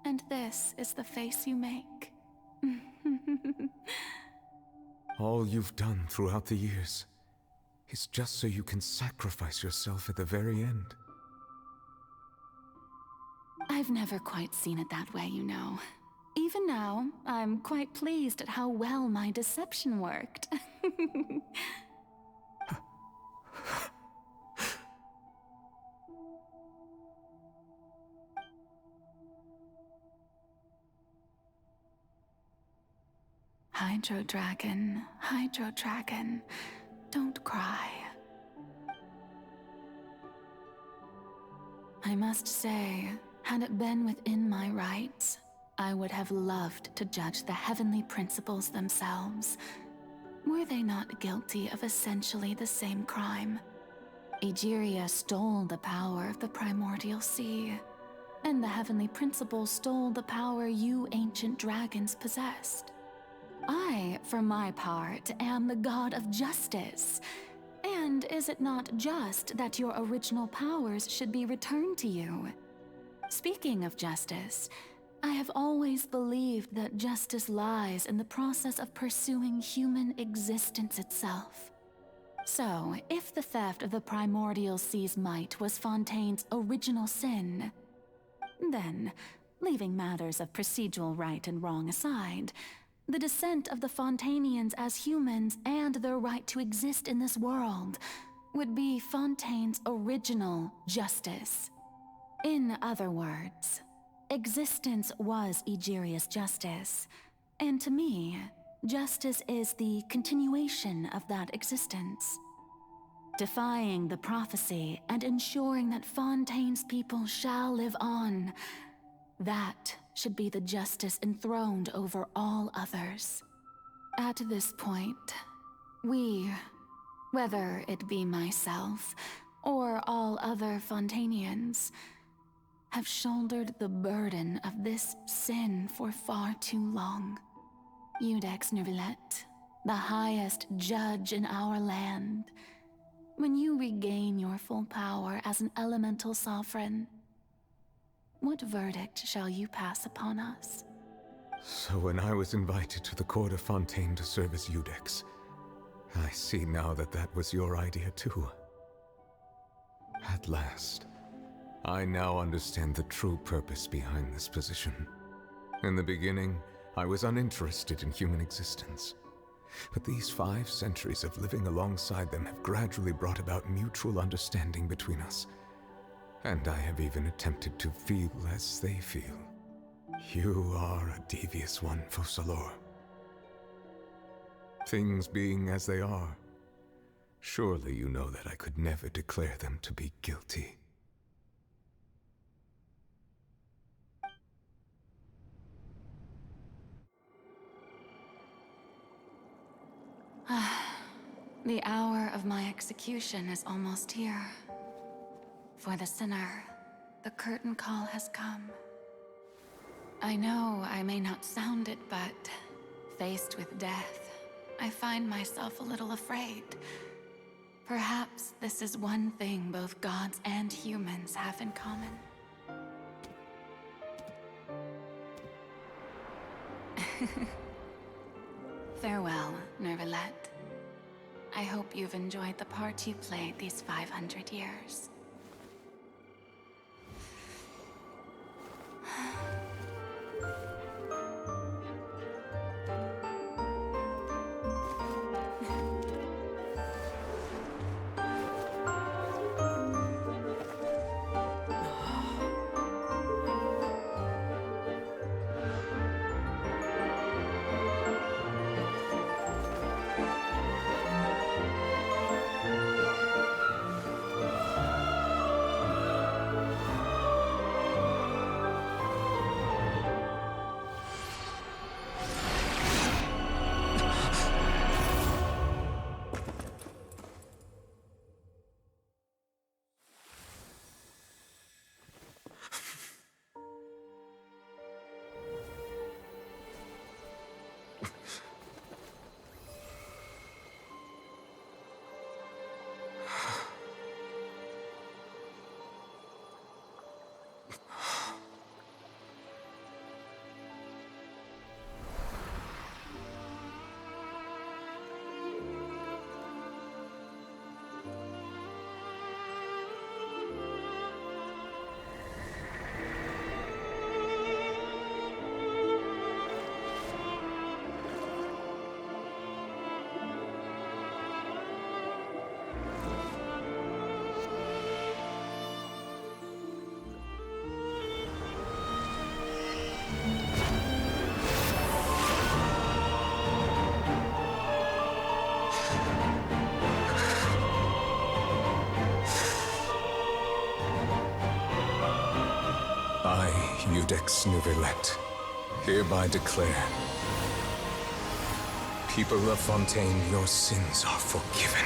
And this is the face you make. all you've done throughout the years is just so you can sacrifice yourself at the very end. I've never quite seen it that way, you know. Even now, I'm quite pleased at how well my deception worked. Hydro Dragon, don't cry. I must say, had it been within my rights, I would have loved to judge the heavenly principles themselves. Were they not guilty of essentially the same crime? Egeria stole the power of the primordial sea, and the heavenly principles stole the power you ancient dragons possessed. I, for my part, am the god of justice. And is it not just that your original powers should be returned to you? Speaking of justice, I have always believed that justice lies in the process of pursuing human existence itself. So, if the theft of the primordial sea's might was Fontaine's original sin, then, leaving matters of procedural right and wrong aside, the descent of the Fontanians as humans and their right to exist in this world would be Fontaine's original justice. In other words, existence was Egeria's justice, and to me, justice is the continuation of that existence. Defying the prophecy and ensuring that Fontaine's people shall live on, that should be the justice enthroned over all others. At this point, we, whether it be myself or all other Fontanians, have shouldered the burden of this sin for far too long. Iudex Neuvillette, the highest judge in our land, when you regain your full power as an elemental sovereign, what verdict shall you pass upon us? So when I was invited to the court of Fontaine to serve as Iudex, I see now that that was your idea too. At last, I now understand the true purpose behind this position. In the beginning, I was uninterested in human existence. But these 5 centuries of living alongside them have gradually brought about mutual understanding between us. And I have even attempted to feel as they feel. You are a devious one, Focalors. Things being as they are, surely you know that I could never declare them to be guilty. The hour of my execution is almost here. For the sinner, the curtain call has come. I know I may not sound it, but faced with death, I find myself a little afraid. Perhaps this is one thing both gods and humans have in common. Farewell, Neuvillette. I hope you've enjoyed the part you played these 500 years. I, Eudex Nouvelet, hereby declare, people of Fontaine, your sins are forgiven.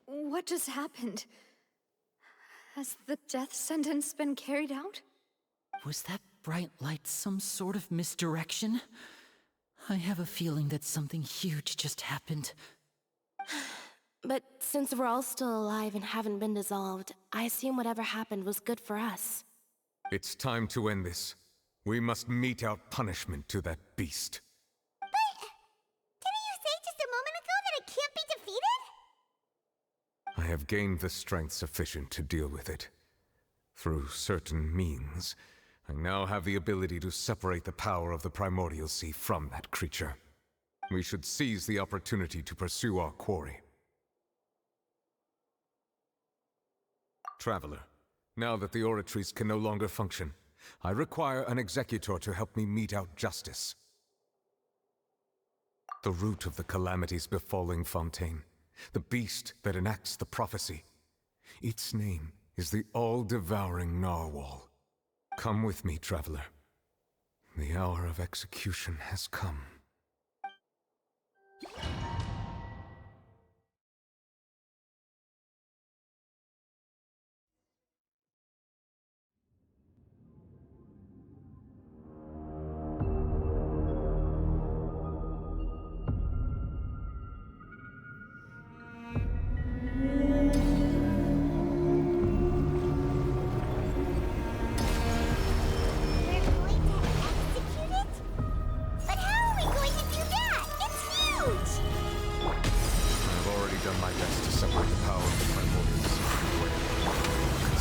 What just happened? Has the death sentence been carried out? Was that bright light some sort of misdirection? I have a feeling that something huge just happened. But since we're all still alive and haven't been dissolved, I assume whatever happened was good for us. It's time to end this. We must mete out punishment to that beast. Didn't you say just a moment ago that it can't be defeated? I have gained the strength sufficient to deal with it. Through certain means, I now have the ability to separate the power of the Primordial Sea from that creature. We should seize the opportunity to pursue our quarry. Traveler, now that the oratories can no longer function, I require an executor to help me mete out justice. The root of the calamities befalling Fontaine, the beast that enacts the prophecy. Its name is the all-devouring Narwhal. Come with me, traveler. The hour of execution has come.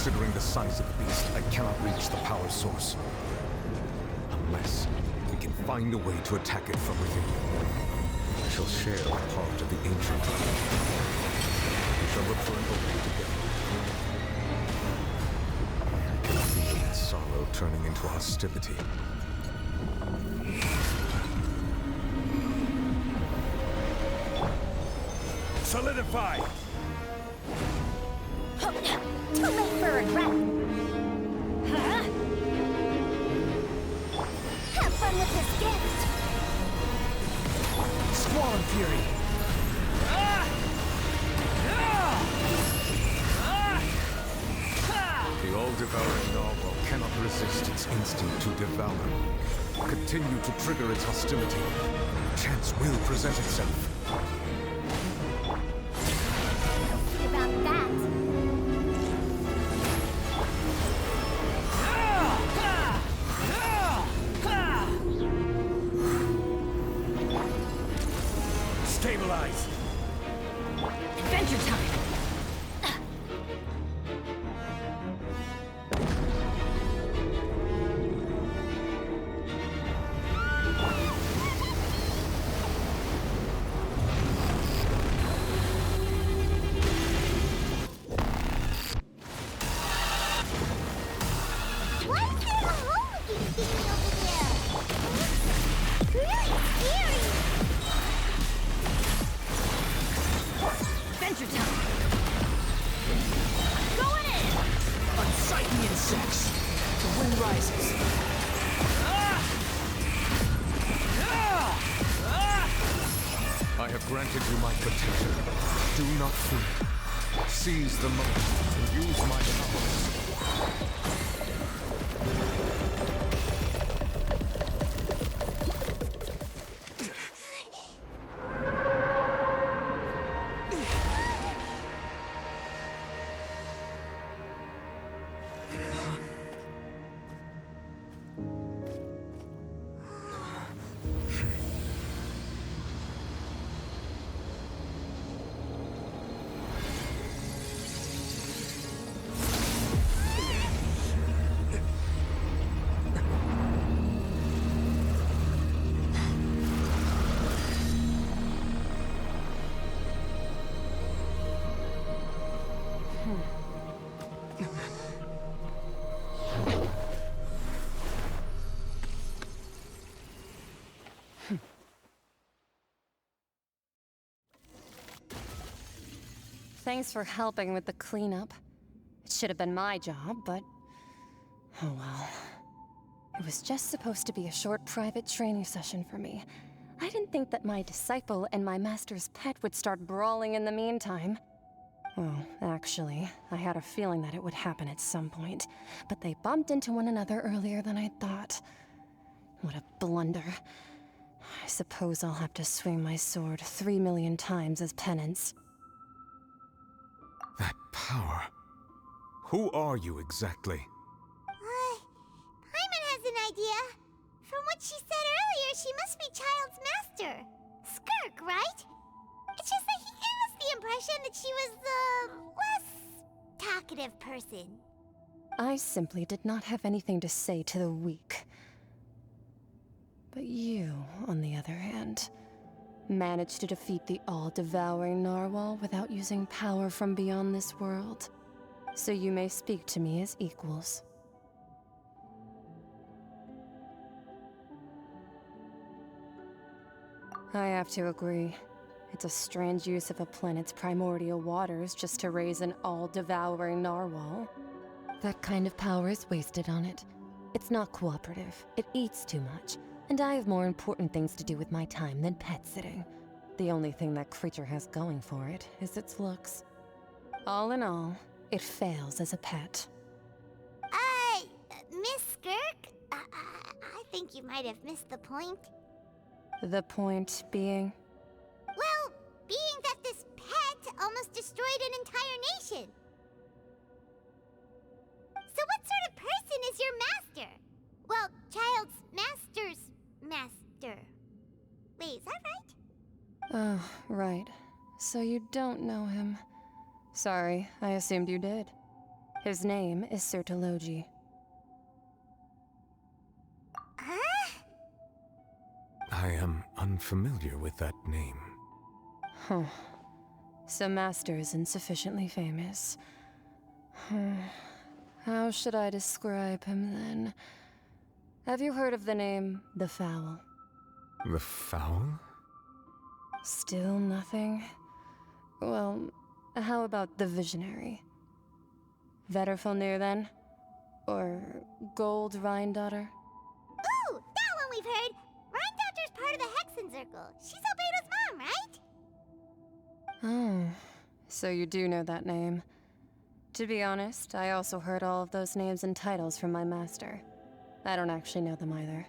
Considering the size of the beast, I cannot reach the power source. Unless we can find a way to attack it from within. I shall share a part of the ancient dragon. We shall look for an opening together. I can feel its sorrow turning into hostility. Solidify! Too late for regret. Huh? Have fun with this gift. Squall Fury! The all-devouring narwhal cannot resist its instinct to devour. Continue to trigger its hostility. Chance will present itself. See about that. Stabilize! Adventure time! I have granted you my protection. Do not fear. Seize the moment and use my powers. Thanks for helping with the cleanup. It should have been my job, but... oh well. It was just supposed to be a short private training session for me. I didn't think that my disciple and my master's pet would start brawling in the meantime. Well, actually, I had a feeling that it would happen at some point, but they bumped into one another earlier than I thought. What a blunder. I suppose I'll have to swing my sword 3 million times as penance. That power. Who are you exactly? Paimon has an idea. From what she said earlier, she must be Child's master. Skirk, right? It's just that he gave us the impression that she was the less talkative person. I simply did not have anything to say to the weak. But you, on the other hand, managed to defeat the all-devouring narwhal without using power from beyond this world. So you may speak to me as equals. I have to agree. It's a strange use of a planet's primordial waters just to raise an all-devouring narwhal. That kind of power is wasted on it. It's not cooperative. It eats too much. And I have more important things to do with my time than pet sitting. The only thing that creature has going for it is its looks. All in all, it fails as a pet. Miss Skirk? I think you might have missed the point. The point being? Well, being that this pet almost destroyed an entire nation. So what sort of person is your master? Well, Child's master's master. Wait, is that right? Oh, right. So you don't know him. Sorry, I assumed you did. His name is Sertologi. I am unfamiliar with that name. Huh. So Master isn't sufficiently famous. How should I describe him then? Have you heard of the name The Fowl? The Fowl? Still nothing? Well, how about the Visionary? Vetterfulnir then? Or Gold Rhine-daughter? Ooh, that one we've heard! Rhine-daughter's part of the Hexen Circle. She's Albedo's mom, right? Oh, so you do know that name. To be honest, I also heard all of those names and titles from my master. I don't actually know them either.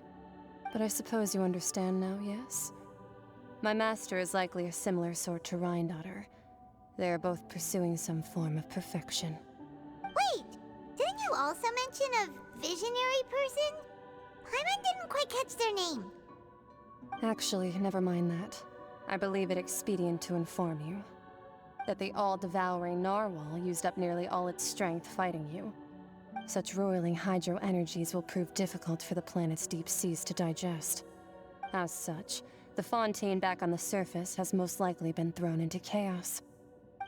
But I suppose you understand now, yes? My master is likely a similar sort to Rhine-daughter. They are both pursuing some form of perfection. Wait! Didn't you also mention a visionary person? Paimon didn't quite catch their name. Actually, never mind that. I believe it expedient to inform you that the all-devouring narwhal used up nearly all its strength fighting you. Such roiling hydro energies will prove difficult for the planet's deep seas to digest. As such, the fontaine back on the surface has most likely been thrown into chaos.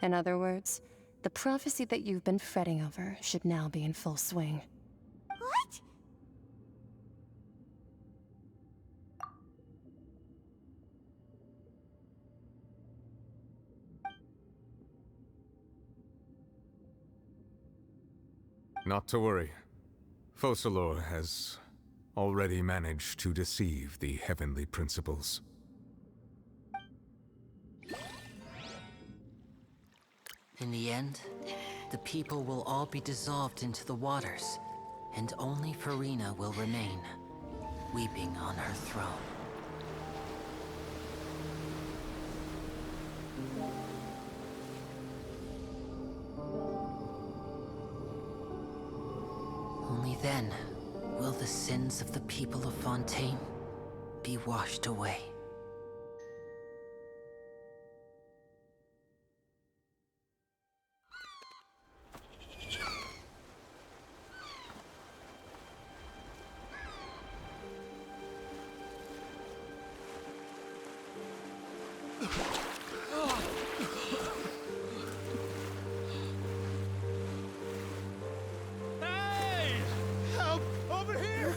In other words, the prophecy that you've been fretting over should now be in full swing. What? Not to worry. Focalor has already managed to deceive the heavenly principles. In the end, the people will all be dissolved into the waters, and only Farina will remain, weeping on her throne. Only then will the sins of the people of Fontaine be washed away. Hey! Help! Over here!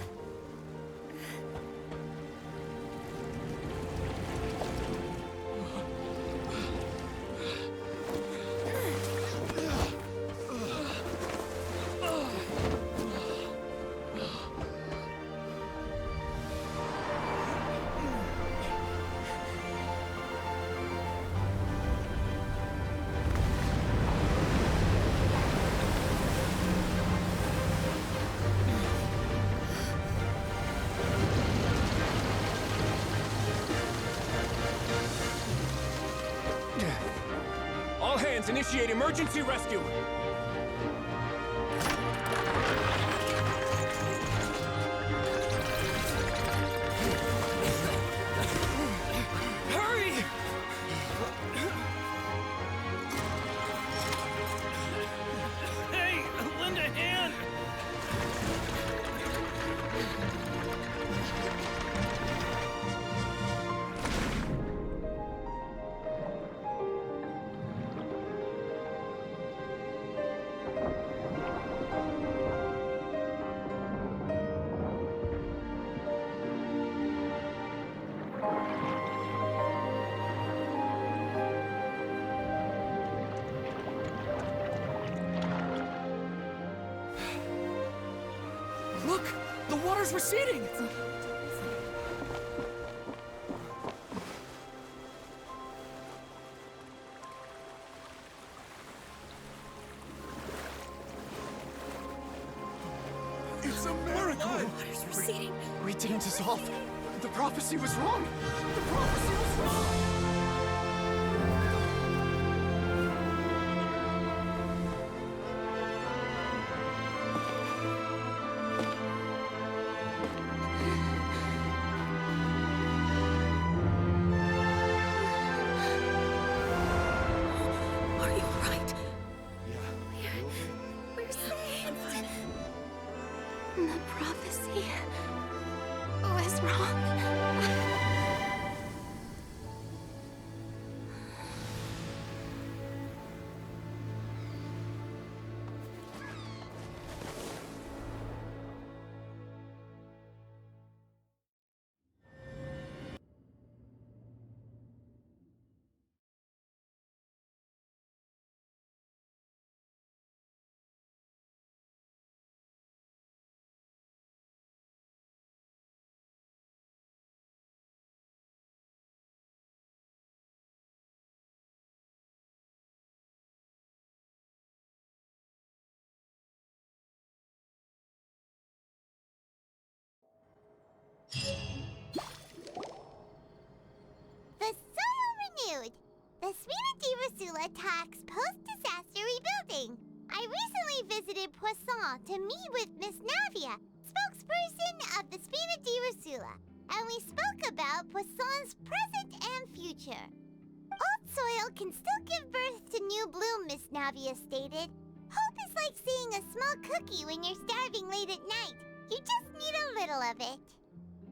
Archons initiate emergency rescue! Hurry! Hey, lend a hand! Look! The water's receding! It's a miracle! Water's receding. We didn't dissolve. The prophecy was wrong. The prophecy was wrong! Are you alright? We're saved. The prophecy was wrong. The soil renewed. The Spina di Rosula talks post-disaster rebuilding. I recently visited Poisson to meet with Miss Navia, spokesperson of the Spina di Rosula, and we spoke about Poisson's present and future. Old soil can still give birth to new bloom, Miss Navia stated. Hope is like seeing a small cookie when you're starving late at night. You just need a little of it.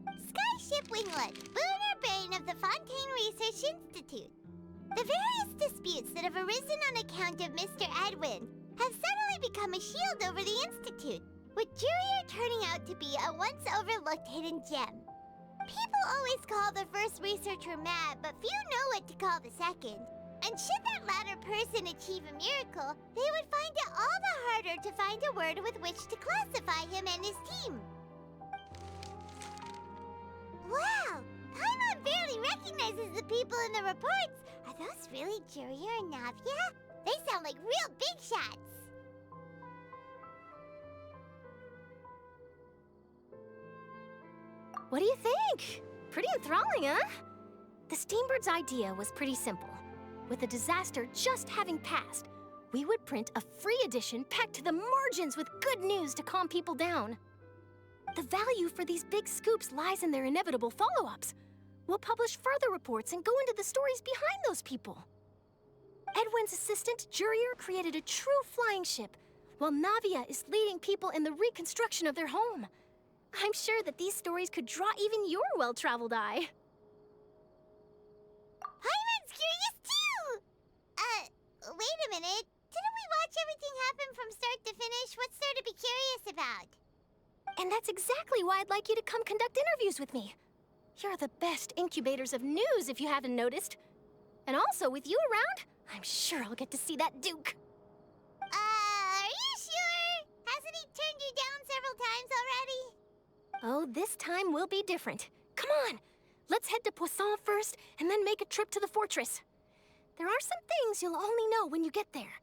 Skyship Winglet, Booner Brain of the Fontaine Research Institute. The various disputes that have arisen on account of Mr. Edwin have suddenly become a shield over the Institute, with Jurier turning out to be a once overlooked hidden gem. People always call the first researcher mad, but few know what to call the second. And should that latter person achieve a miracle, they would find it all the harder to find a word with which to classify him and his team. Wow! Paimon barely recognizes the people in the reports. Are those really Jurier and Navia? They sound like real big shots. What do you think? Pretty enthralling, huh? The Steambird's idea was pretty simple. With the disaster just having passed, we would print a free edition packed to the margins with good news to calm people down. The value for these big scoops lies in their inevitable follow-ups. We'll publish further reports and go into the stories behind those people. Edwin's assistant, Jurier, created a true flying ship, while Navia is leading people in the reconstruction of their home. I'm sure that these stories could draw even your well-traveled eye. Paimon's curious too! Wait a minute. Didn't we watch everything happen from start to finish? What's there to be curious about? And that's exactly why I'd like you to come conduct interviews with me. You're the best incubators of news, if you haven't noticed. And also, with you around, I'm sure I'll get to see that Duke. Are you sure? Hasn't he turned you down several times already? Oh, this time will be different. Come on, let's head to Poisson first, and then make a trip to the fortress. There are some things you'll only know when you get there.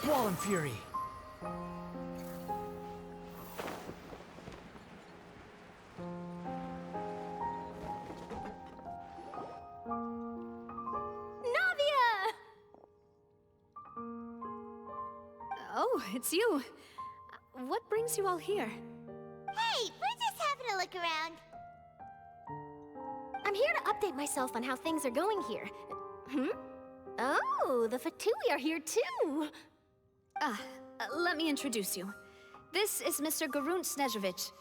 Squall and Fury! Navia! Oh, it's you. What brings you all here? Hey, we're just having a look around. I'm here to update myself on how things are going here. Oh, the Fatui are here too! Let me introduce you. This is Mr. Garunt Snezhevich.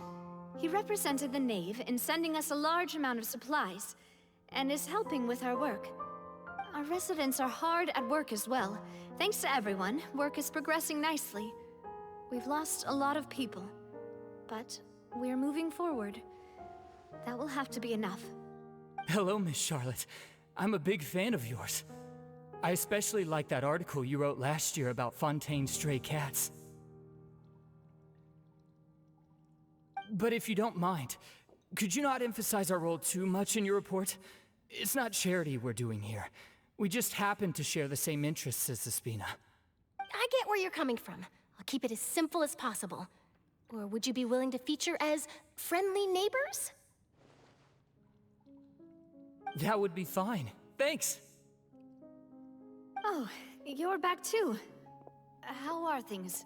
He represented the Knave in sending us a large amount of supplies, and is helping with our work. Our residents are hard at work as well. Thanks to everyone, work is progressing nicely. We've lost a lot of people, but we're moving forward. That will have to be enough. Hello, Miss Charlotte. I'm a big fan of yours. I especially like that article you wrote last year about Fontaine's stray cats. But if you don't mind, could you not emphasize our role too much in your report? It's not charity we're doing here. We just happen to share the same interests as the Spina. I get where you're coming from. I'll keep it as simple as possible. Or would you be willing to feature as friendly neighbors? That would be fine. Thanks. Oh, you're back too. How are things?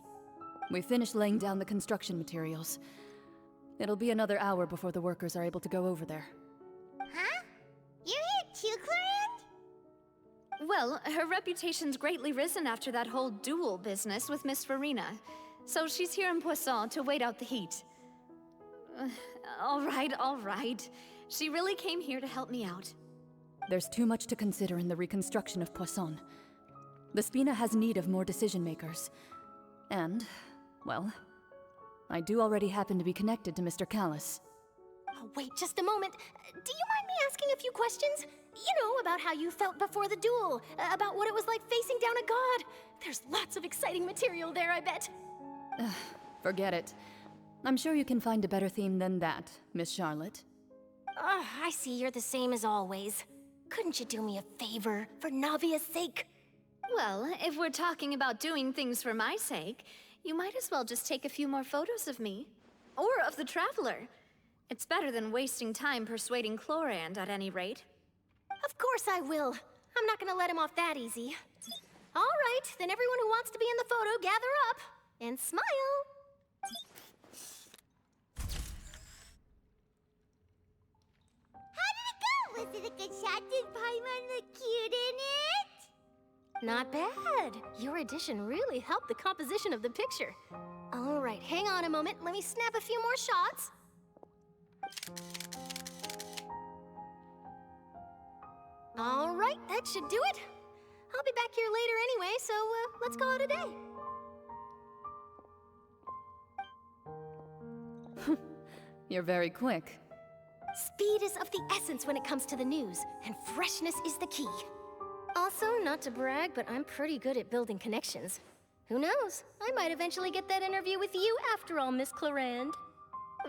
We finished laying down the construction materials. It'll be another hour before the workers are able to go over there. Huh? You're here too, Clorinde? Well, her reputation's greatly risen after that whole duel business with Miss Farina. So she's here in Poisson to wait out the heat. All right. She really came here to help me out. There's too much to consider in the reconstruction of Poisson. The Spina has need of more decision-makers. And, well, I do already happen to be connected to Mr. Callis. Oh, wait just a moment. Do you mind me asking a few questions? You know, about how you felt before the duel, about what it was like facing down a god. There's lots of exciting material there, I bet. Forget it. I'm sure you can find a better theme than that, Miss Charlotte. I see you're the same as always. Couldn't you do me a favor, for Navia's sake? Well, if we're talking about doing things for my sake, you might as well just take a few more photos of me. Or of the Traveler. It's better than wasting time persuading Clorinde, at any rate. Of course I will. I'm not gonna let him off that easy. All right, then everyone who wants to be in the photo, gather up. And smile. Was it a good shot? Did Paimon look cute in it? Not bad. Your addition really helped the composition of the picture. All right, hang on a moment. Let me snap a few more shots. All right, that should do it. I'll be back here later anyway, so let's call it a day. You're very quick. Speed is of the essence when it comes to the news, and freshness is the key. Also, not to brag, but I'm pretty good at building connections. Who knows? I might eventually get that interview with you after all, Miss Clorinde.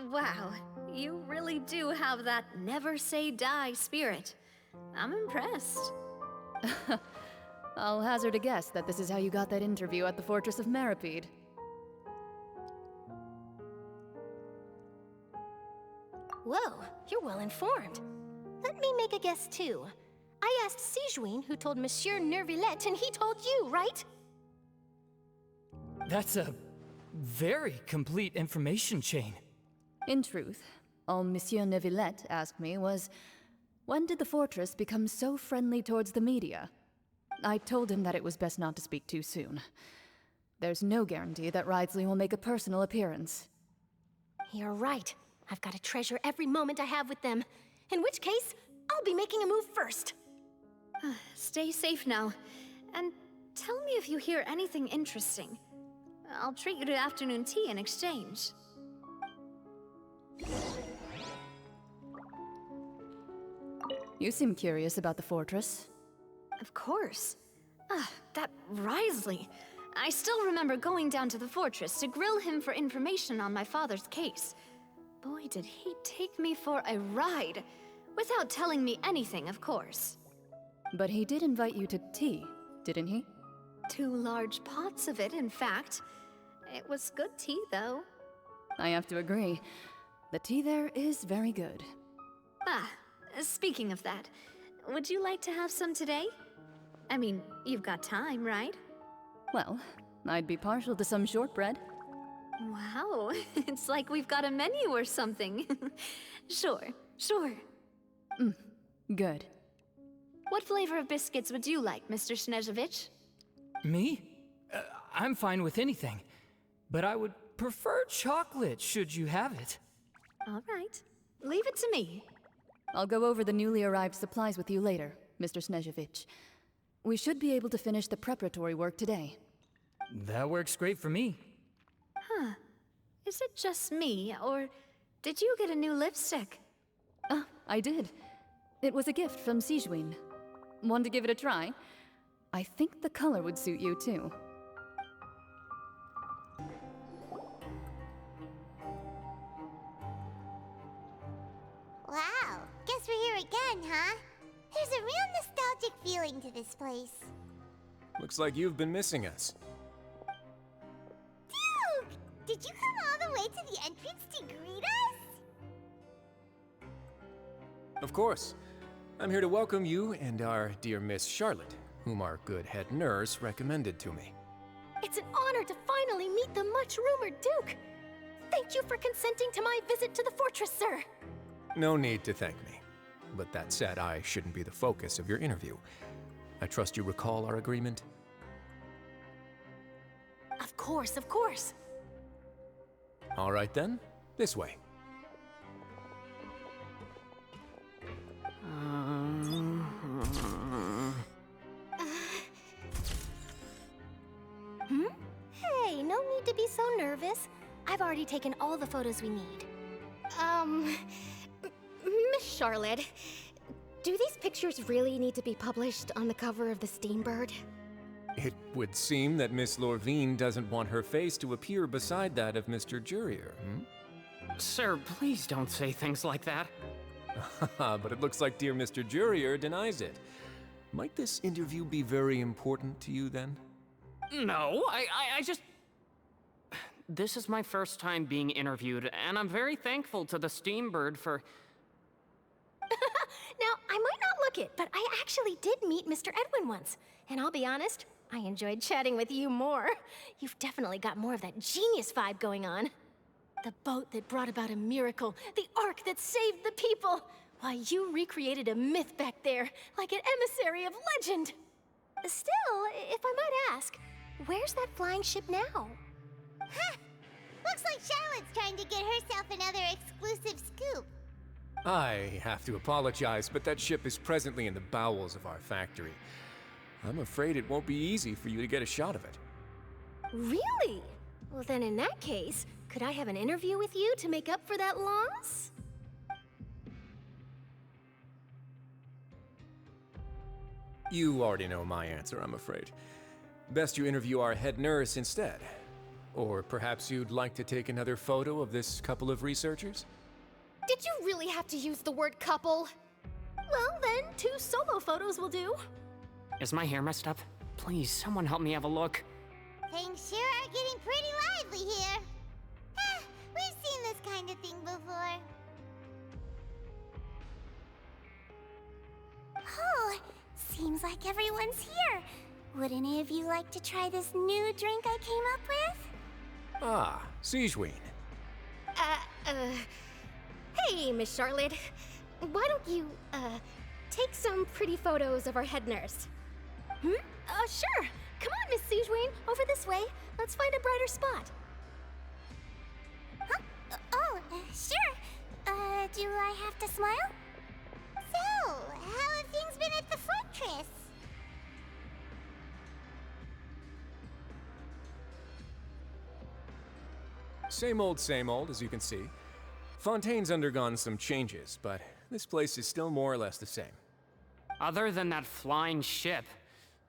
Wow, you really do have that never say die spirit. I'm impressed. I'll hazard a guess that this is how you got that interview at the Fortress of Meripede. Whoa, you're well informed. Let me make a guess too. I asked Sijuin, who told Monsieur Nervillet, and he told you, right? That's a very complete information chain. In truth, all Monsieur Nervillet asked me was, when did the fortress become so friendly towards the media? I told him that it was best not to speak too soon. There's no guarantee that Ridesley will make a personal appearance. You're right. I've got to treasure every moment I have with them. In which case, I'll be making a move first. Stay safe now. And tell me if you hear anything interesting. I'll treat you to afternoon tea in exchange. You seem curious about the fortress. Of course. That Ridesley. I still remember going down to the fortress to grill him for information on my father's case. Boy, did he take me for a ride. Without telling me anything, of course. But he did invite you to tea, didn't he? 2 large pots of it, in fact. It was good tea, though. I have to agree. The tea there is very good. Ah, speaking of that, would you like to have some today? I mean, you've got time, right? Well, I'd be partial to some shortbread. Wow, it's like we've got a menu or something. Sure. Good. What flavor of biscuits would you like, Mr. Snezovich? Me? I'm fine with anything. But I would prefer chocolate, should you have it. All right. Leave it to me. I'll go over the newly arrived supplies with you later, Mr. Snezovich. We should be able to finish the preparatory work today. That works great for me. Huh. Is it just me, or did you get a new lipstick? I did. It was a gift from Sijuin. Want to give it a try? I think the color would suit you, too. Wow, guess we're here again, huh? There's a real nostalgic feeling to this place. Looks like you've been missing us. Duke! Did you come all the way to the entrance to greet us? Of course. I'm here to welcome you and our dear Miss Charlotte, whom our good head nurse recommended to me. It's an honor to finally meet the much-rumored Duke. Thank you for consenting to my visit to the fortress, sir. No need to thank me. But that said, I shouldn't be the focus of your interview. I trust you recall our agreement? Of course, of course. All right then, this way. Hey, no need to be so nervous. I've already taken all the photos we need. Miss Charlotte, do these pictures really need to be published on the cover of the Steambird? It would seem that Miss Lorvine doesn't want her face to appear beside that of Mr. Jurier, Sir, please don't say things like that. But it looks like dear Mr. Jurier denies it. Might this interview be very important to you then? No, I just... This is my first time being interviewed, and I'm very thankful to the Steambird for... Now, I might not look it, but I actually did meet Mr. Edwin once. And I'll be honest, I enjoyed chatting with you more. You've definitely got more of that genius vibe going on. The boat that brought about a miracle, the ark that saved the people. Why, you recreated a myth back there, like an emissary of legend. Still, if I might ask, where's that flying ship now? Huh! Looks like Charlotte's trying to get herself another exclusive scoop. I have to apologize, but that ship is presently in the bowels of our factory. I'm afraid it won't be easy for you to get a shot of it. Really? Well, then in that case, could I have an interview with you to make up for that loss? You already know my answer, I'm afraid. Best you interview our head nurse instead. Or perhaps you'd like to take another photo of this couple of researchers? Did you really have to use the word couple? Well, then, 2 solo photos will do. Is my hair messed up? Please, someone help me have a look. Things sure are getting pretty lively here. We've seen this kind of thing before. Oh, seems like everyone's here. Would any of you like to try this new drink I came up with? Ah, Sijuin. Hey, Miss Charlotte. Why don't you, take some pretty photos of our head nurse? Sure. Come on, Miss Sijuin. Over this way. Let's find a brighter spot. Huh? Sure. Do I have to smile? So, how have things been at the fortress? Same old, as you can see. Fontaine's undergone some changes, but this place is still more or less the same. Other than that flying ship,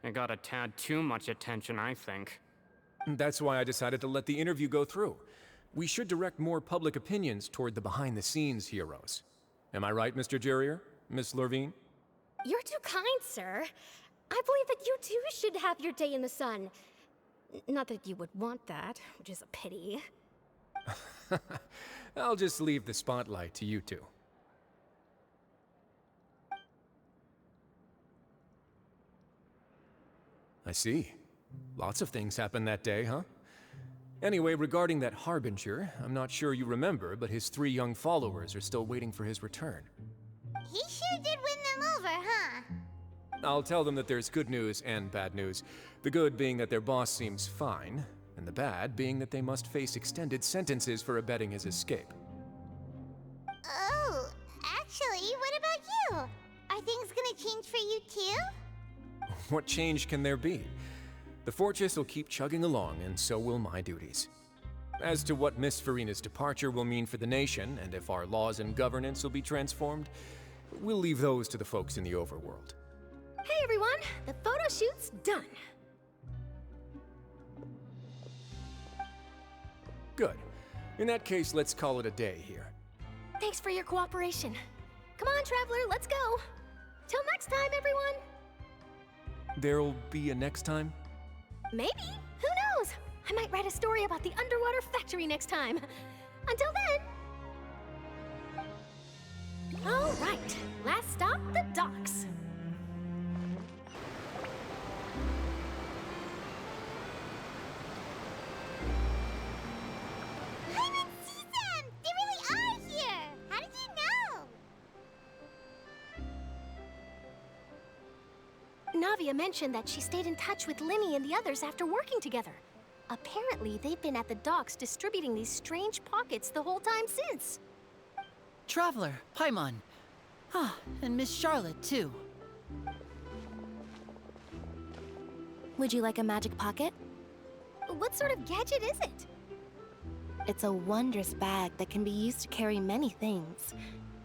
it got a tad too much attention, I think. That's why I decided to let the interview go through. We should direct more public opinions toward the behind-the-scenes heroes. Am I right, Mr. Jurier? Miss Lorvine? You're too kind, sir. I believe that you too should have your day in the sun. Not that you would want that, which is a pity. I'll just leave the spotlight to you two. I see. Lots of things happened that day, huh? Anyway, regarding that Harbinger, I'm not sure you remember, but his 3 young followers are still waiting for his return. He sure did win them over, huh? I'll tell them that there's good news and bad news. The good being that their boss seems fine, and the bad being that they must face extended sentences for abetting his escape. Oh, actually, what about you? Are things gonna change for you too? What change can there be? The fortress will keep chugging along, and so will my duties. As to what Miss Farina's departure will mean for the nation, and if our laws and governance will be transformed, we'll leave those to the folks in the overworld. Hey everyone, the photo shoot's done. Good. In that case, let's call it a day here. Thanks for your cooperation. Come on, Traveler, let's go. Till next time, everyone. There'll be a next time? Maybe. Who knows? I might write a story about the underwater factory next time. Until then. All right. Last stop, the docks. I didn't see them! They really are here! How did you know? Navia mentioned that she stayed in touch with Linny and the others after working together. Apparently, they've been at the docks distributing these strange pockets the whole time since. Traveler, Paimon. Ah, and Miss Charlotte, too. Would you like a magic pocket? What sort of gadget is it? It's a wondrous bag that can be used to carry many things.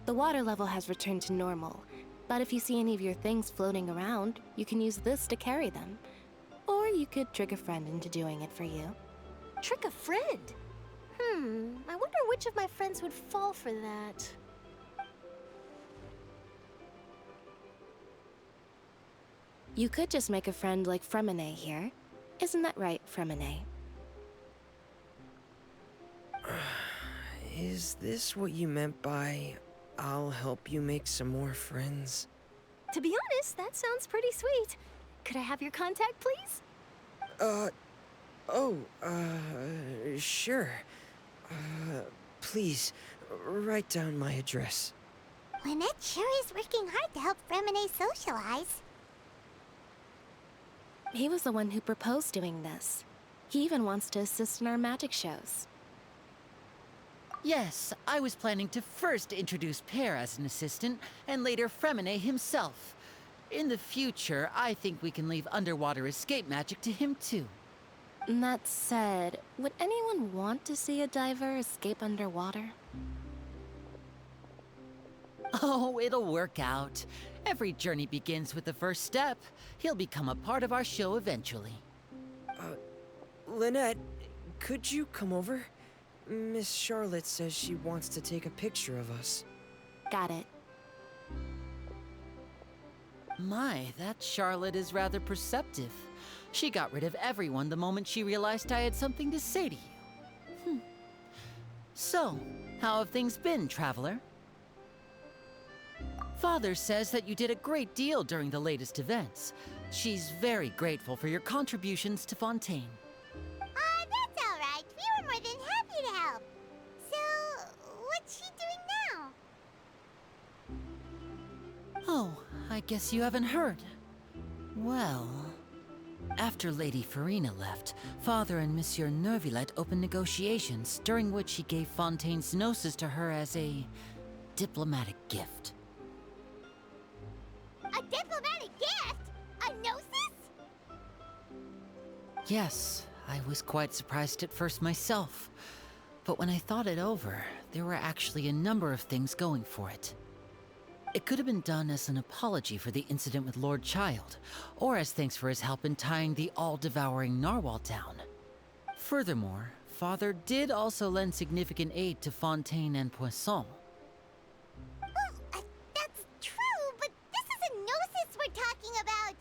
The water level has returned to normal, but if you see any of your things floating around, you can use this to carry them. Or you could trick a friend into doing it for you. Trick a friend? I wonder which of my friends would fall for that. You could just make a friend like Fremine here. Isn't that right, Fremine? Is this what you meant by, I'll help you make some more friends? To be honest, that sounds pretty sweet. Could I have your contact, please? Sure. Please, write down my address. Lynette sure is working hard to help Fremine socialize. He was the one who proposed doing this. He even wants to assist in our magic shows. Yes, I was planning to first introduce Pear as an assistant, and later Fremine himself. In the future, I think we can leave underwater escape magic to him too. That said, would anyone want to see a diver escape underwater? Oh, it'll work out. Every journey begins with the first step. He'll become a part of our show eventually. Lynette, could you come over? Miss Charlotte says she wants to take a picture of us. Got it. My, that Charlotte is rather perceptive. She got rid of everyone the moment she realized I had something to say to you. So, how have things been, Traveler? Father says that you did a great deal during the latest events. She's very grateful for your contributions to Fontaine. That's all right. We were more than happy to help. So, what's she doing now? Oh, I guess you haven't heard. Well, after Lady Farina left, Father and Monsieur Neuvillette opened negotiations, during which he gave Fontaine's gnosis to her as a diplomatic gift. A diplomatic gift? A gnosis? Yes, I was quite surprised at first myself. But when I thought it over, there were actually a number of things going for it. It could have been done as an apology for the incident with Lord Child, or as thanks for his help in tying the all-devouring narwhal down. Furthermore, Father did also lend significant aid to Fontaine and Poisson. Well, that's true, but this is a gnosis we're talking about.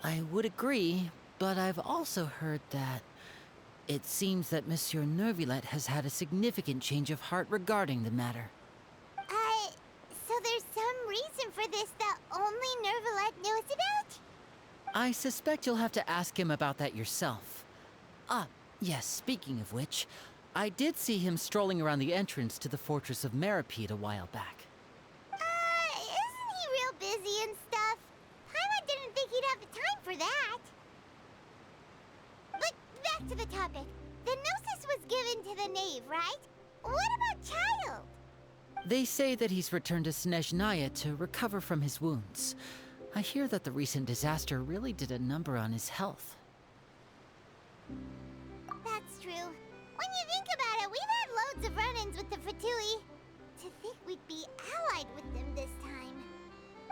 I would agree, but I've also heard that it seems that Monsieur Neuvillette has had a significant change of heart regarding the matter. So there's some reason for this that only Neuvillette knows about? I suspect you'll have to ask him about that yourself. Ah, yes, speaking of which, I did see him strolling around the entrance to the Fortress of Masquerade a while back. Isn't he real busy and stuff? Paimon didn't think he'd have the time for that. But back to the topic. The Gnosis was given to the knave, right? What about Child? They say that he's returned to Snezhnaya to recover from his wounds. I hear that the recent disaster really did a number on his health. That's true. When you think about it, we've had loads of run-ins with the Fatui. To think we'd be allied with them this time.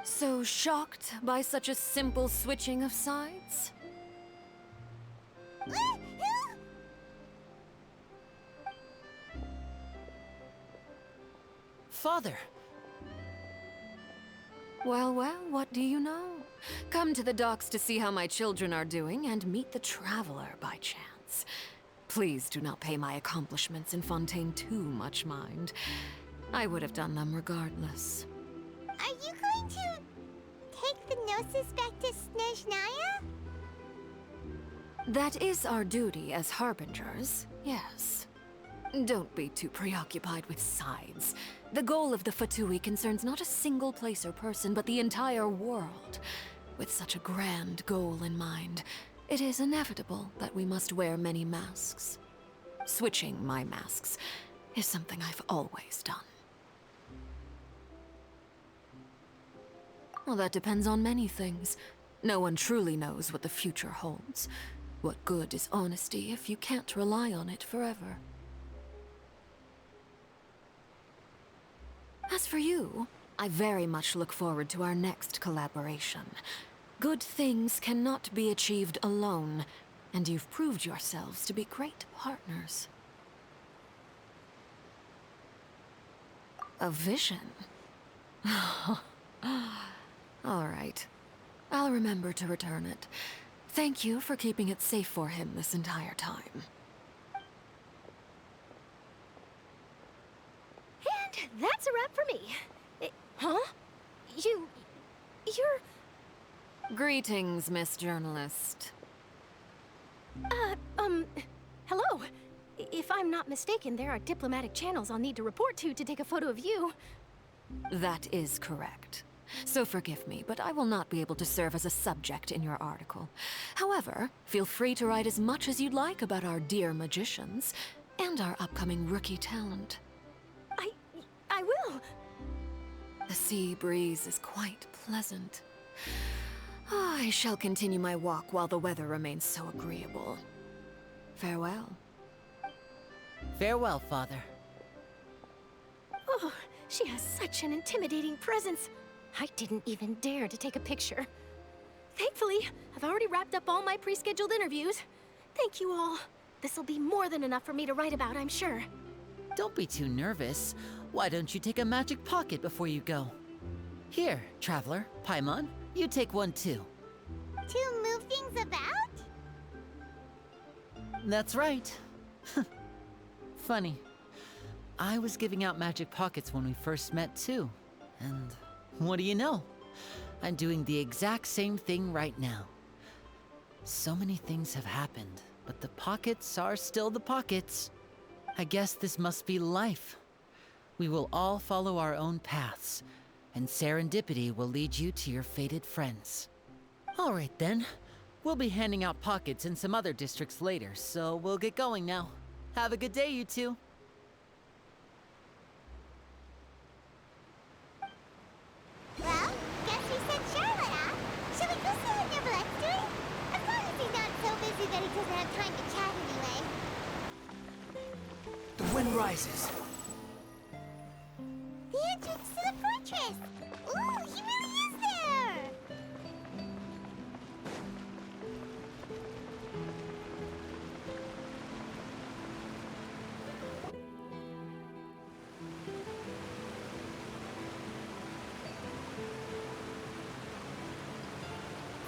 So shocked by such a simple switching of sides? Father! Well, what do you know? Come to the docks to see how my children are doing and meet the Traveler by chance. Please do not pay my accomplishments in Fontaine too much mind. I would have done them regardless. Are you going to take the Gnosis back to Snezhnaya? That is our duty as Harbingers, yes. Don't be too preoccupied with sides. The goal of the Fatui concerns not a single place or person, but the entire world. With such a grand goal in mind, it is inevitable that we must wear many masks. Switching my masks is something I've always done. Well, that depends on many things. No one truly knows what the future holds. What good is honesty if you can't rely on it forever? As for you, I very much look forward to our next collaboration. Good things cannot be achieved alone, and you've proved yourselves to be great partners. A vision? All right. I'll remember to return it. Thank you for keeping it safe for him this entire time. And that's a wrap for me. Huh? You're... Greetings, Miss Journalist. Hello. If I'm not mistaken, there are diplomatic channels I'll need to report to take a photo of you. That is correct. So forgive me, but I will not be able to serve as a subject in your article. However, feel free to write as much as you'd like about our dear magicians and our upcoming rookie talent. I will. The sea breeze is quite pleasant. I shall continue my walk while the weather remains so agreeable. Farewell. Farewell, Father. Oh, she has such an intimidating presence. I didn't even dare to take a picture. Thankfully, I've already wrapped up all my pre-scheduled interviews. Thank you all. This'll be more than enough for me to write about, I'm sure. Don't be too nervous. Why don't you take a magic pocket before you go? Here, Traveler, Paimon, you take one too. To move things about? That's right. Funny. I was giving out magic pockets when we first met too. And what do you know? I'm doing the exact same thing right now. So many things have happened, but the pockets are still the pockets. I guess this must be life. We will all follow our own paths, and serendipity will lead you to your fated friends. All right then. We'll be handing out pockets in some other districts later, so we'll get going now. Have a good day, you two. Well, guess we sent Charlotte off. Should we go see what Neuvillette's doing? As long as he's not so busy that he doesn't have time to chat anyway. The wind rises. The entrance to the fortress! Ooh, he really is there!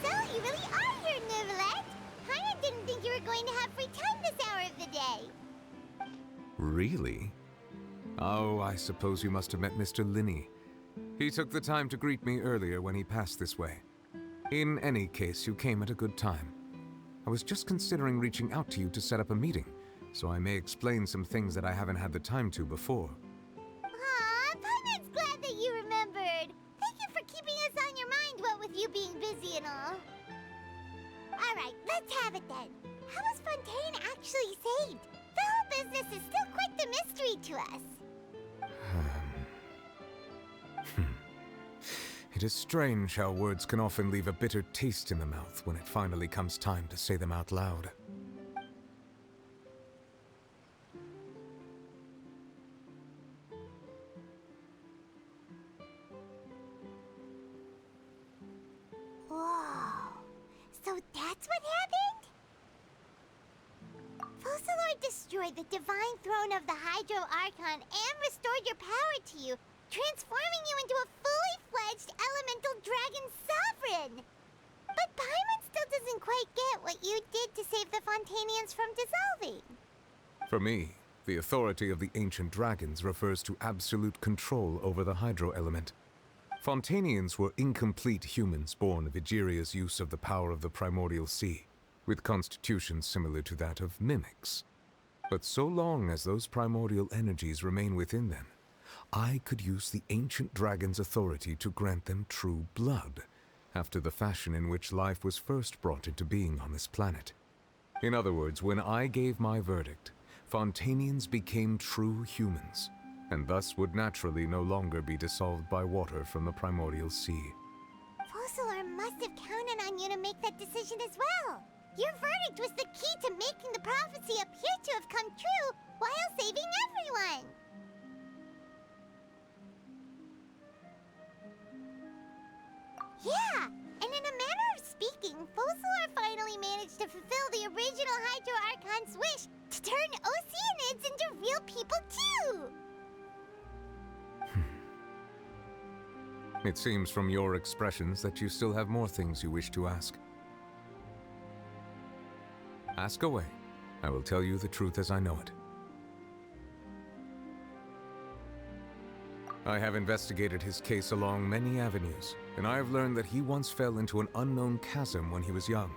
So, you really are didn't think you were going to have free time this hour of the day. Really? Oh, I suppose you must have met Mr. Linney. He took the time to greet me earlier when he passed this way. In any case, you came at a good time. I was just considering reaching out to you to set up a meeting, so I may explain some things that I haven't had the time to before. Aw, Paimon's glad that you remembered. Thank you for keeping us on your mind, what with you being busy and all. Alright, let's have it then. How was Fontaine actually saved? The whole business is still quite the mystery to us. It is strange how words can often leave a bitter taste in the mouth when it finally comes time to say them out loud. Whoa. So that's what happened? Focalor destroyed the divine throne of the Hydro Archon and restored your power to you, transforming you into a fully fledged elemental dragon sovereign. But Paimon still doesn't quite get what you did to save the Fontanians from dissolving. For me, the authority of the ancient dragons refers to absolute control over the hydro element. Fontanians were incomplete humans born of Egeria's use of the power of the primordial sea, with constitutions similar to that of mimics. But so long as those primordial energies remain within them, I could use the ancient dragon's authority to grant them true blood, after the fashion in which life was first brought into being on this planet. In other words, when I gave my verdict, Fontanians became true humans, and thus would naturally no longer be dissolved by water from the primordial sea. Focalor must have counted on you to make that decision as well. Your verdict was the key to making the prophecy appear to have come true while saving everyone. Yeah, and in a manner of speaking, Focalor finally managed to fulfill the original Hydro Archon's wish to turn Oceanids into real people too! It seems from your expressions that you still have more things you wish to ask. Ask away. I will tell you the truth as I know it. I have investigated his case along many avenues, and I have learned that he once fell into an unknown chasm when he was young.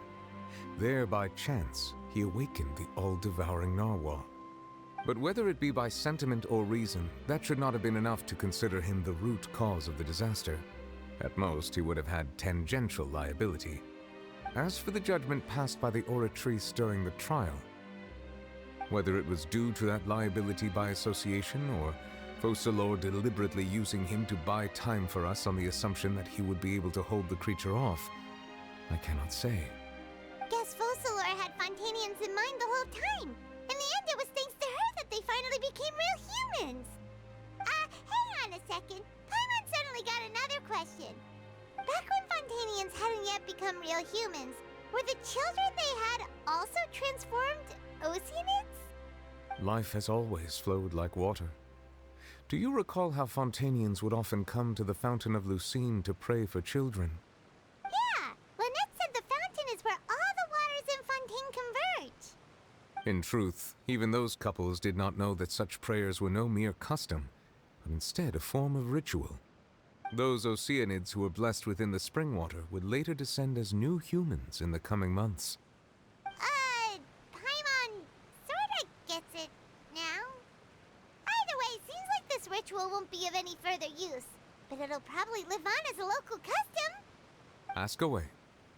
There, by chance, he awakened the all-devouring narwhal. But whether it be by sentiment or reason, that should not have been enough to consider him the root cause of the disaster. At most, he would have had tangential liability. As for the judgment passed by the Oratrice during the trial, whether it was due to that liability by association or Focalor deliberately using him to buy time for us on the assumption that he would be able to hold the creature off, I cannot say. Guess Focalor had Fontanians in mind the whole time. In the end, it was thanks to her that they finally became real humans. Hang on a second. Paimon suddenly got another question. Back when Fontanians hadn't yet become real humans, were the children they had also transformed Oceanids? Life has always flowed like water. Do you recall how Fontanians would often come to the Fountain of Lucine to pray for children? Yeah! Lynette said the fountain is where all the waters in Fontaine converge. In truth, even those couples did not know that such prayers were no mere custom, but instead a form of ritual. Those Oceanids who were blessed within the spring water would later descend as new humans in the coming months. Paimon sorta gets it now. Either way, seems like this ritual won't be of any further use, but it'll probably live on as a local custom. Ask away.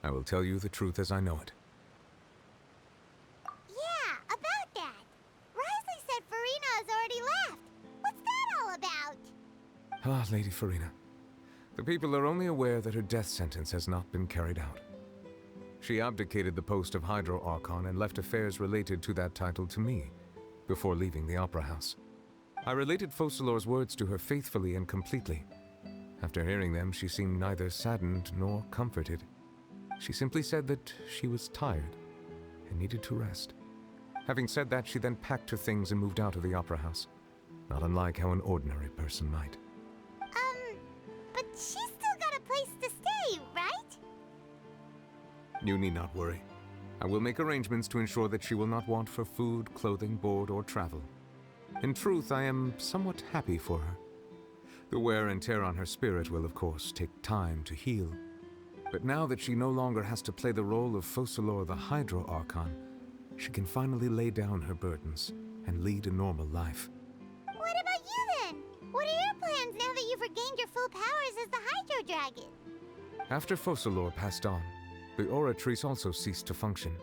I will tell you the truth as I know it. Yeah, about that. Risley said Farina has already left. What's that all about? Ah, Lady Farina. The people are only aware that her death sentence has not been carried out. She abdicated the post of Hydro Archon and left affairs related to that title to me, before leaving the Opera House. I related Focalor's words to her faithfully and completely. After hearing them, she seemed neither saddened nor comforted. She simply said that she was tired and needed to rest. Having said that, she then packed her things and moved out of the Opera House, not unlike how an ordinary person might. But she's still got a place to stay, right? You need not worry. I will make arrangements to ensure that she will not want for food, clothing, board, or travel. In truth, I am somewhat happy for her. The wear and tear on her spirit will, of course, take time to heal. But now that she no longer has to play the role of Focalor the Hydro Archon, she can finally lay down her burdens and lead a normal life. What about you then? What are your plans now that you've regained your full powers as the Hydro Dragon? After Focalor passed on, the Oratrice also ceased to function.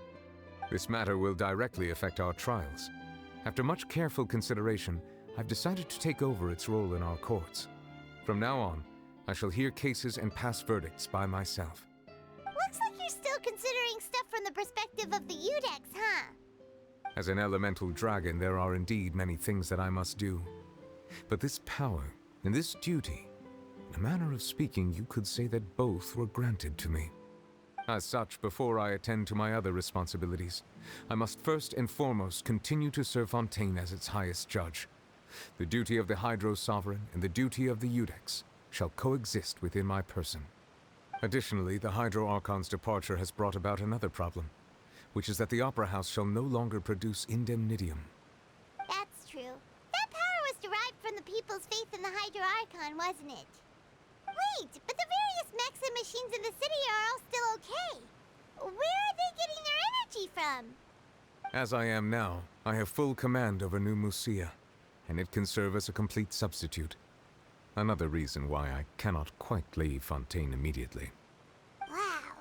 This matter will directly affect our trials. After much careful consideration, I've decided to take over its role in our courts. From now on, I shall hear cases and pass verdicts by myself. Looks like you're still considering stuff from the perspective of the Udex, huh? As an elemental dragon, there are indeed many things that I must do. But this power and this duty, in a manner of speaking, you could say that both were granted to me. As such, before I attend to my other responsibilities, I must first and foremost continue to serve Fontaine as its highest judge. The duty of the Hydro Sovereign and the duty of the Udex shall coexist within my person. Additionally, the Hydro Archon's departure has brought about another problem, which is that the Opera House shall no longer produce indemnitium. That's true. That power was derived from the people's faith in the Hydro Archon, wasn't it? Wait, but the various mechs and machines in the city are all still okay. Where are they getting their energy from? As I am now, I have full command over New Musia, and it can serve as a complete substitute. Another reason why I cannot quite leave Fontaine immediately. Wow.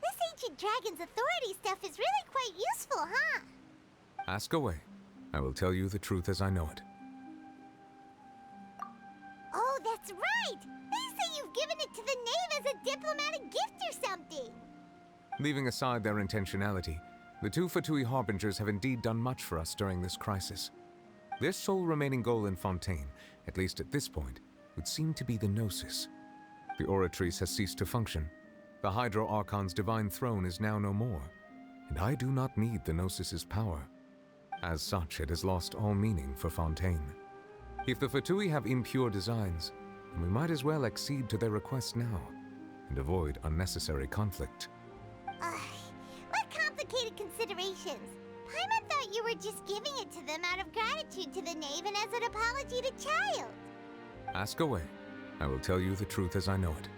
This ancient dragon's authority stuff is really quite useful, huh? Ask away. I will tell you the truth as I know it. Oh, that's right! They say you've given it to the knave as a diplomatic gift or something! Leaving aside their intentionality, the two Fatui Harbingers have indeed done much for us during this crisis. Their sole remaining goal in Fontaine, at least at this point, would seem to be the Gnosis. The Oratrice has ceased to function. The Hydro Archon's divine throne is now no more, and I do not need the Gnosis's power. As such, it has lost all meaning for Fontaine. If the Fatui have impure designs, then we might as well accede to their request now, and avoid unnecessary conflict. What complicated considerations! Paimon thought you were just giving it to them out of gratitude to the knave and as an apology to Child. Ask away. I will tell you the truth as I know it.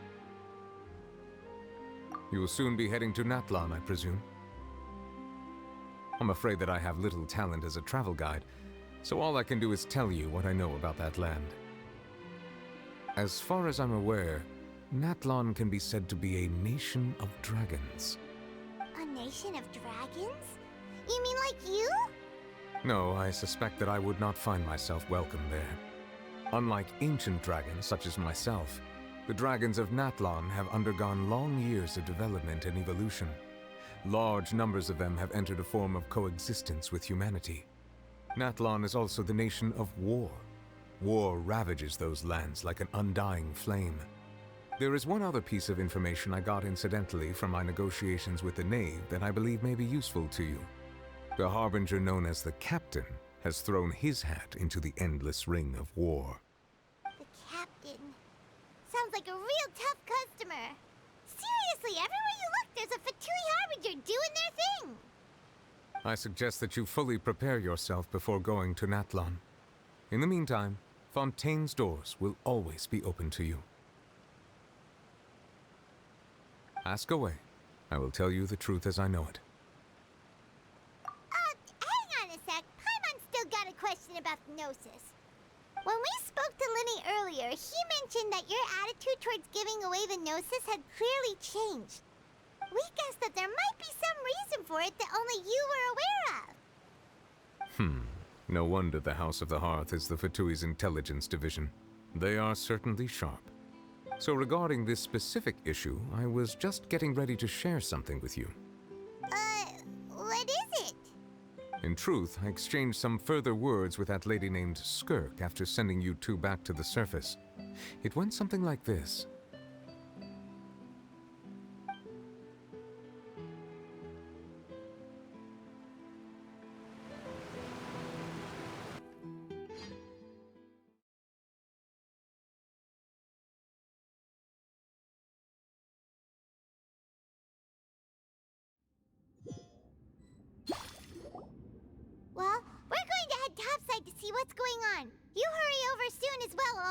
You will soon be heading to Natlan, I presume. I'm afraid that I have little talent as a travel guide, so all I can do is tell you what I know about that land. As far as I'm aware, Natlan can be said to be a nation of dragons. A nation of dragons? You mean like you? No, I suspect that I would not find myself welcome there. Unlike ancient dragons such as myself, the dragons of Natlan have undergone long years of development and evolution. Large numbers of them have entered a form of coexistence with humanity. Natlan is also the nation of war. War ravages those lands like an undying flame. There is one other piece of information I got incidentally from my negotiations with the Knave that I believe may be useful to you. The Harbinger known as the Captain has thrown his hat into the endless ring of war. The Captain. Sounds like a real tough customer. Seriously, everywhere you look, there's a Fatui Harbinger doing their thing. I suggest that you fully prepare yourself before going to Natlan. In the meantime, Fontaine's doors will always be open to you. Ask away. I will tell you the truth as I know it. Hang on a sec. Paimon's still got a question about the Gnosis. When we spoke to Linny earlier, he mentioned that your attitude towards giving away the Gnosis had clearly changed. We guessed that there might be some reason for it that only you were aware of. No wonder the House of the Hearth is the Fatui's intelligence division. They are certainly sharp. So regarding this specific issue, I was just getting ready to share something with you. What is it? In truth, I exchanged some further words with that lady named Skirk after sending you two back to the surface. It went something like this.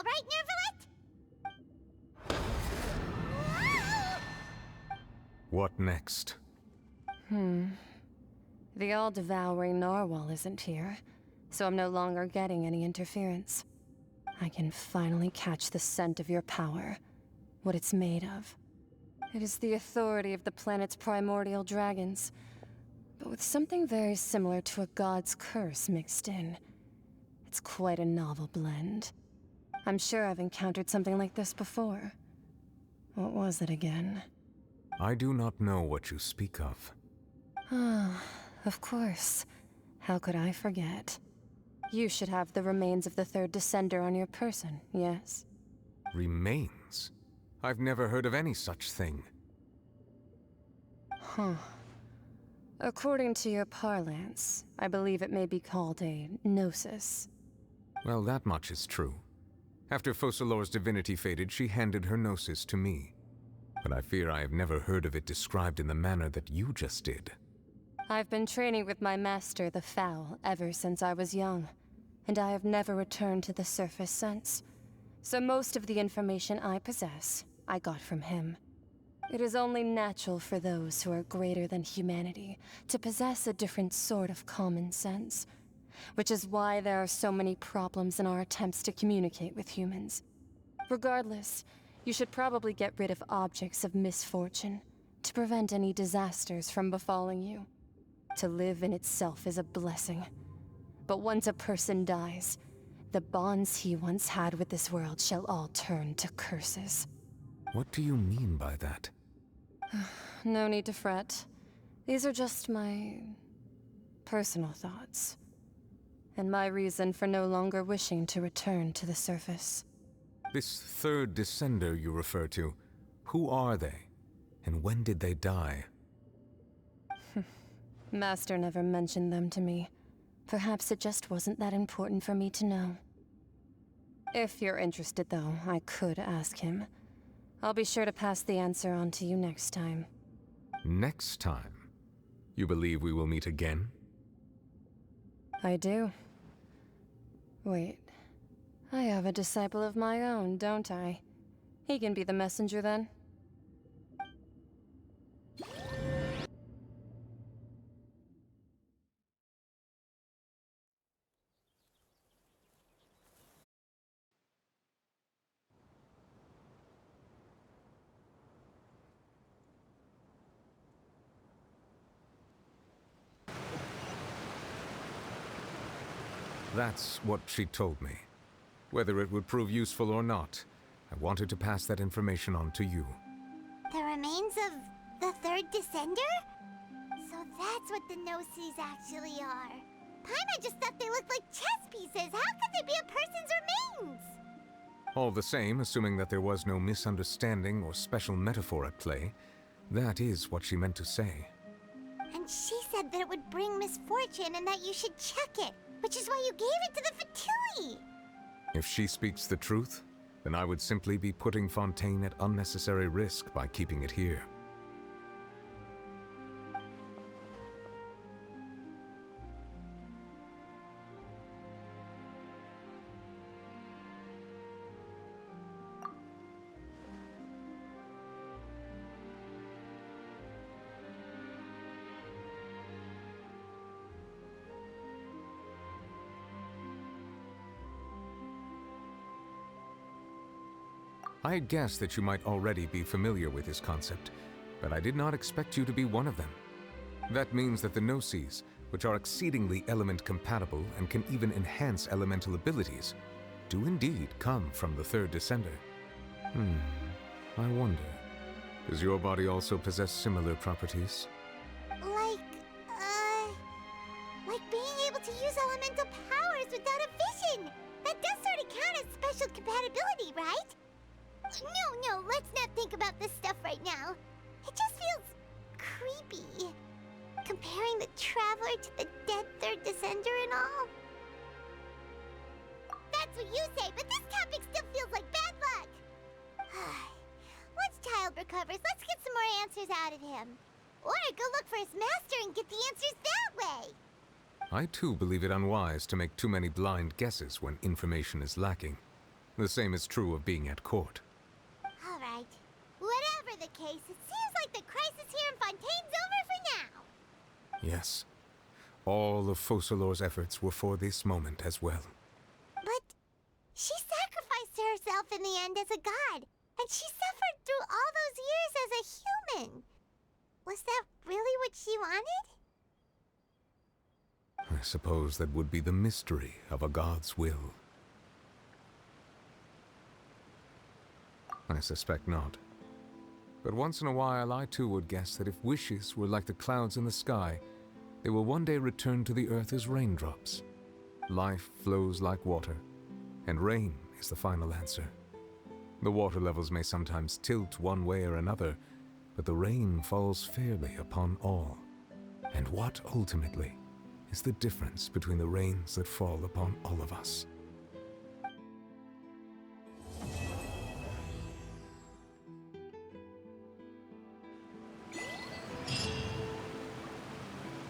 all right, Nervalet? What next? The all-devouring narwhal isn't here, so I'm no longer getting any interference. I can finally catch the scent of your power, what it's made of. It is the authority of the planet's primordial dragons, but with something very similar to a god's curse mixed in. It's quite a novel blend. I'm sure I've encountered something like this before. What was it again? I do not know what you speak of. Ah, of course. How could I forget? You should have the remains of the third Descender on your person, yes? Remains? I've never heard of any such thing. Huh. According to your parlance, I believe it may be called a gnosis. Well, that much is true. After Focalor's divinity faded, she handed her gnosis to me. But I fear I have never heard of it described in the manner that you just did. I've been training with my master, the Foul, ever since I was young, and I have never returned to the surface since. So most of the information I possess, I got from him. It is only natural for those who are greater than humanity to possess a different sort of common sense, which is why there are so many problems in our attempts to communicate with humans. Regardless, you should probably get rid of objects of misfortune to prevent any disasters from befalling you. To live in itself is a blessing, but once a person dies, the bonds he once had with this world shall all turn to curses. What do you mean by that? No need to fret. These are just my personal thoughts, and my reason for no longer wishing to return to the surface. This third Descender you refer to, who are they? And when did they die? Master never mentioned them to me. Perhaps it just wasn't that important for me to know. If you're interested, though, I could ask him. I'll be sure to pass the answer on to you next time. Next time? You believe we will meet again? I do. Wait. I have a disciple of my own, don't I? He can be the messenger then. That's what she told me. Whether it would prove useful or not, I wanted to pass that information on to you. The remains of the third Descender? So that's what the Gnosis actually are. Paimon just thought they looked like chess pieces. How could they be a person's remains? All the same, assuming that there was no misunderstanding or special metaphor at play, that is what she meant to say. And she said that it would bring misfortune and that you should check it, which is why you gave it to the Fatui. If she speaks the truth, then I would simply be putting Fontaine at unnecessary risk by keeping it here. I had guessed that you might already be familiar with this concept, but I did not expect you to be one of them. That means that the Gnosis, which are exceedingly element-compatible and can even enhance elemental abilities, do indeed come from the third Descender. I wonder, does your body also possess similar properties? Like being able to use elemental powers without a vision! That does sort of count as special compatibility, right? No, let's not think about this stuff right now. It just feels creepy. Comparing the Traveler to the dead third Descender and all. That's what you say, but this topic still feels like bad luck. Once Child recovers, let's get some more answers out of him. Or go look for his master and get the answers that way. I too believe it unwise to make too many blind guesses when information is lacking. The same is true of being at court. All right. Whatever the case, it seems like the crisis here in Fontaine's over for now. Yes. All of Focalor's efforts were for this moment as well. But she sacrificed herself in the end as a god, and she suffered through all those years as a human. Was that really what she wanted? I suppose that would be the mystery of a god's will. I suspect not. But once in a while, I too would guess that if wishes were like the clouds in the sky, they will one day return to the earth as raindrops. Life flows like water, and rain is the final answer. The water levels may sometimes tilt one way or another, but the rain falls fairly upon all. And what, ultimately, is the difference between the rains that fall upon all of us?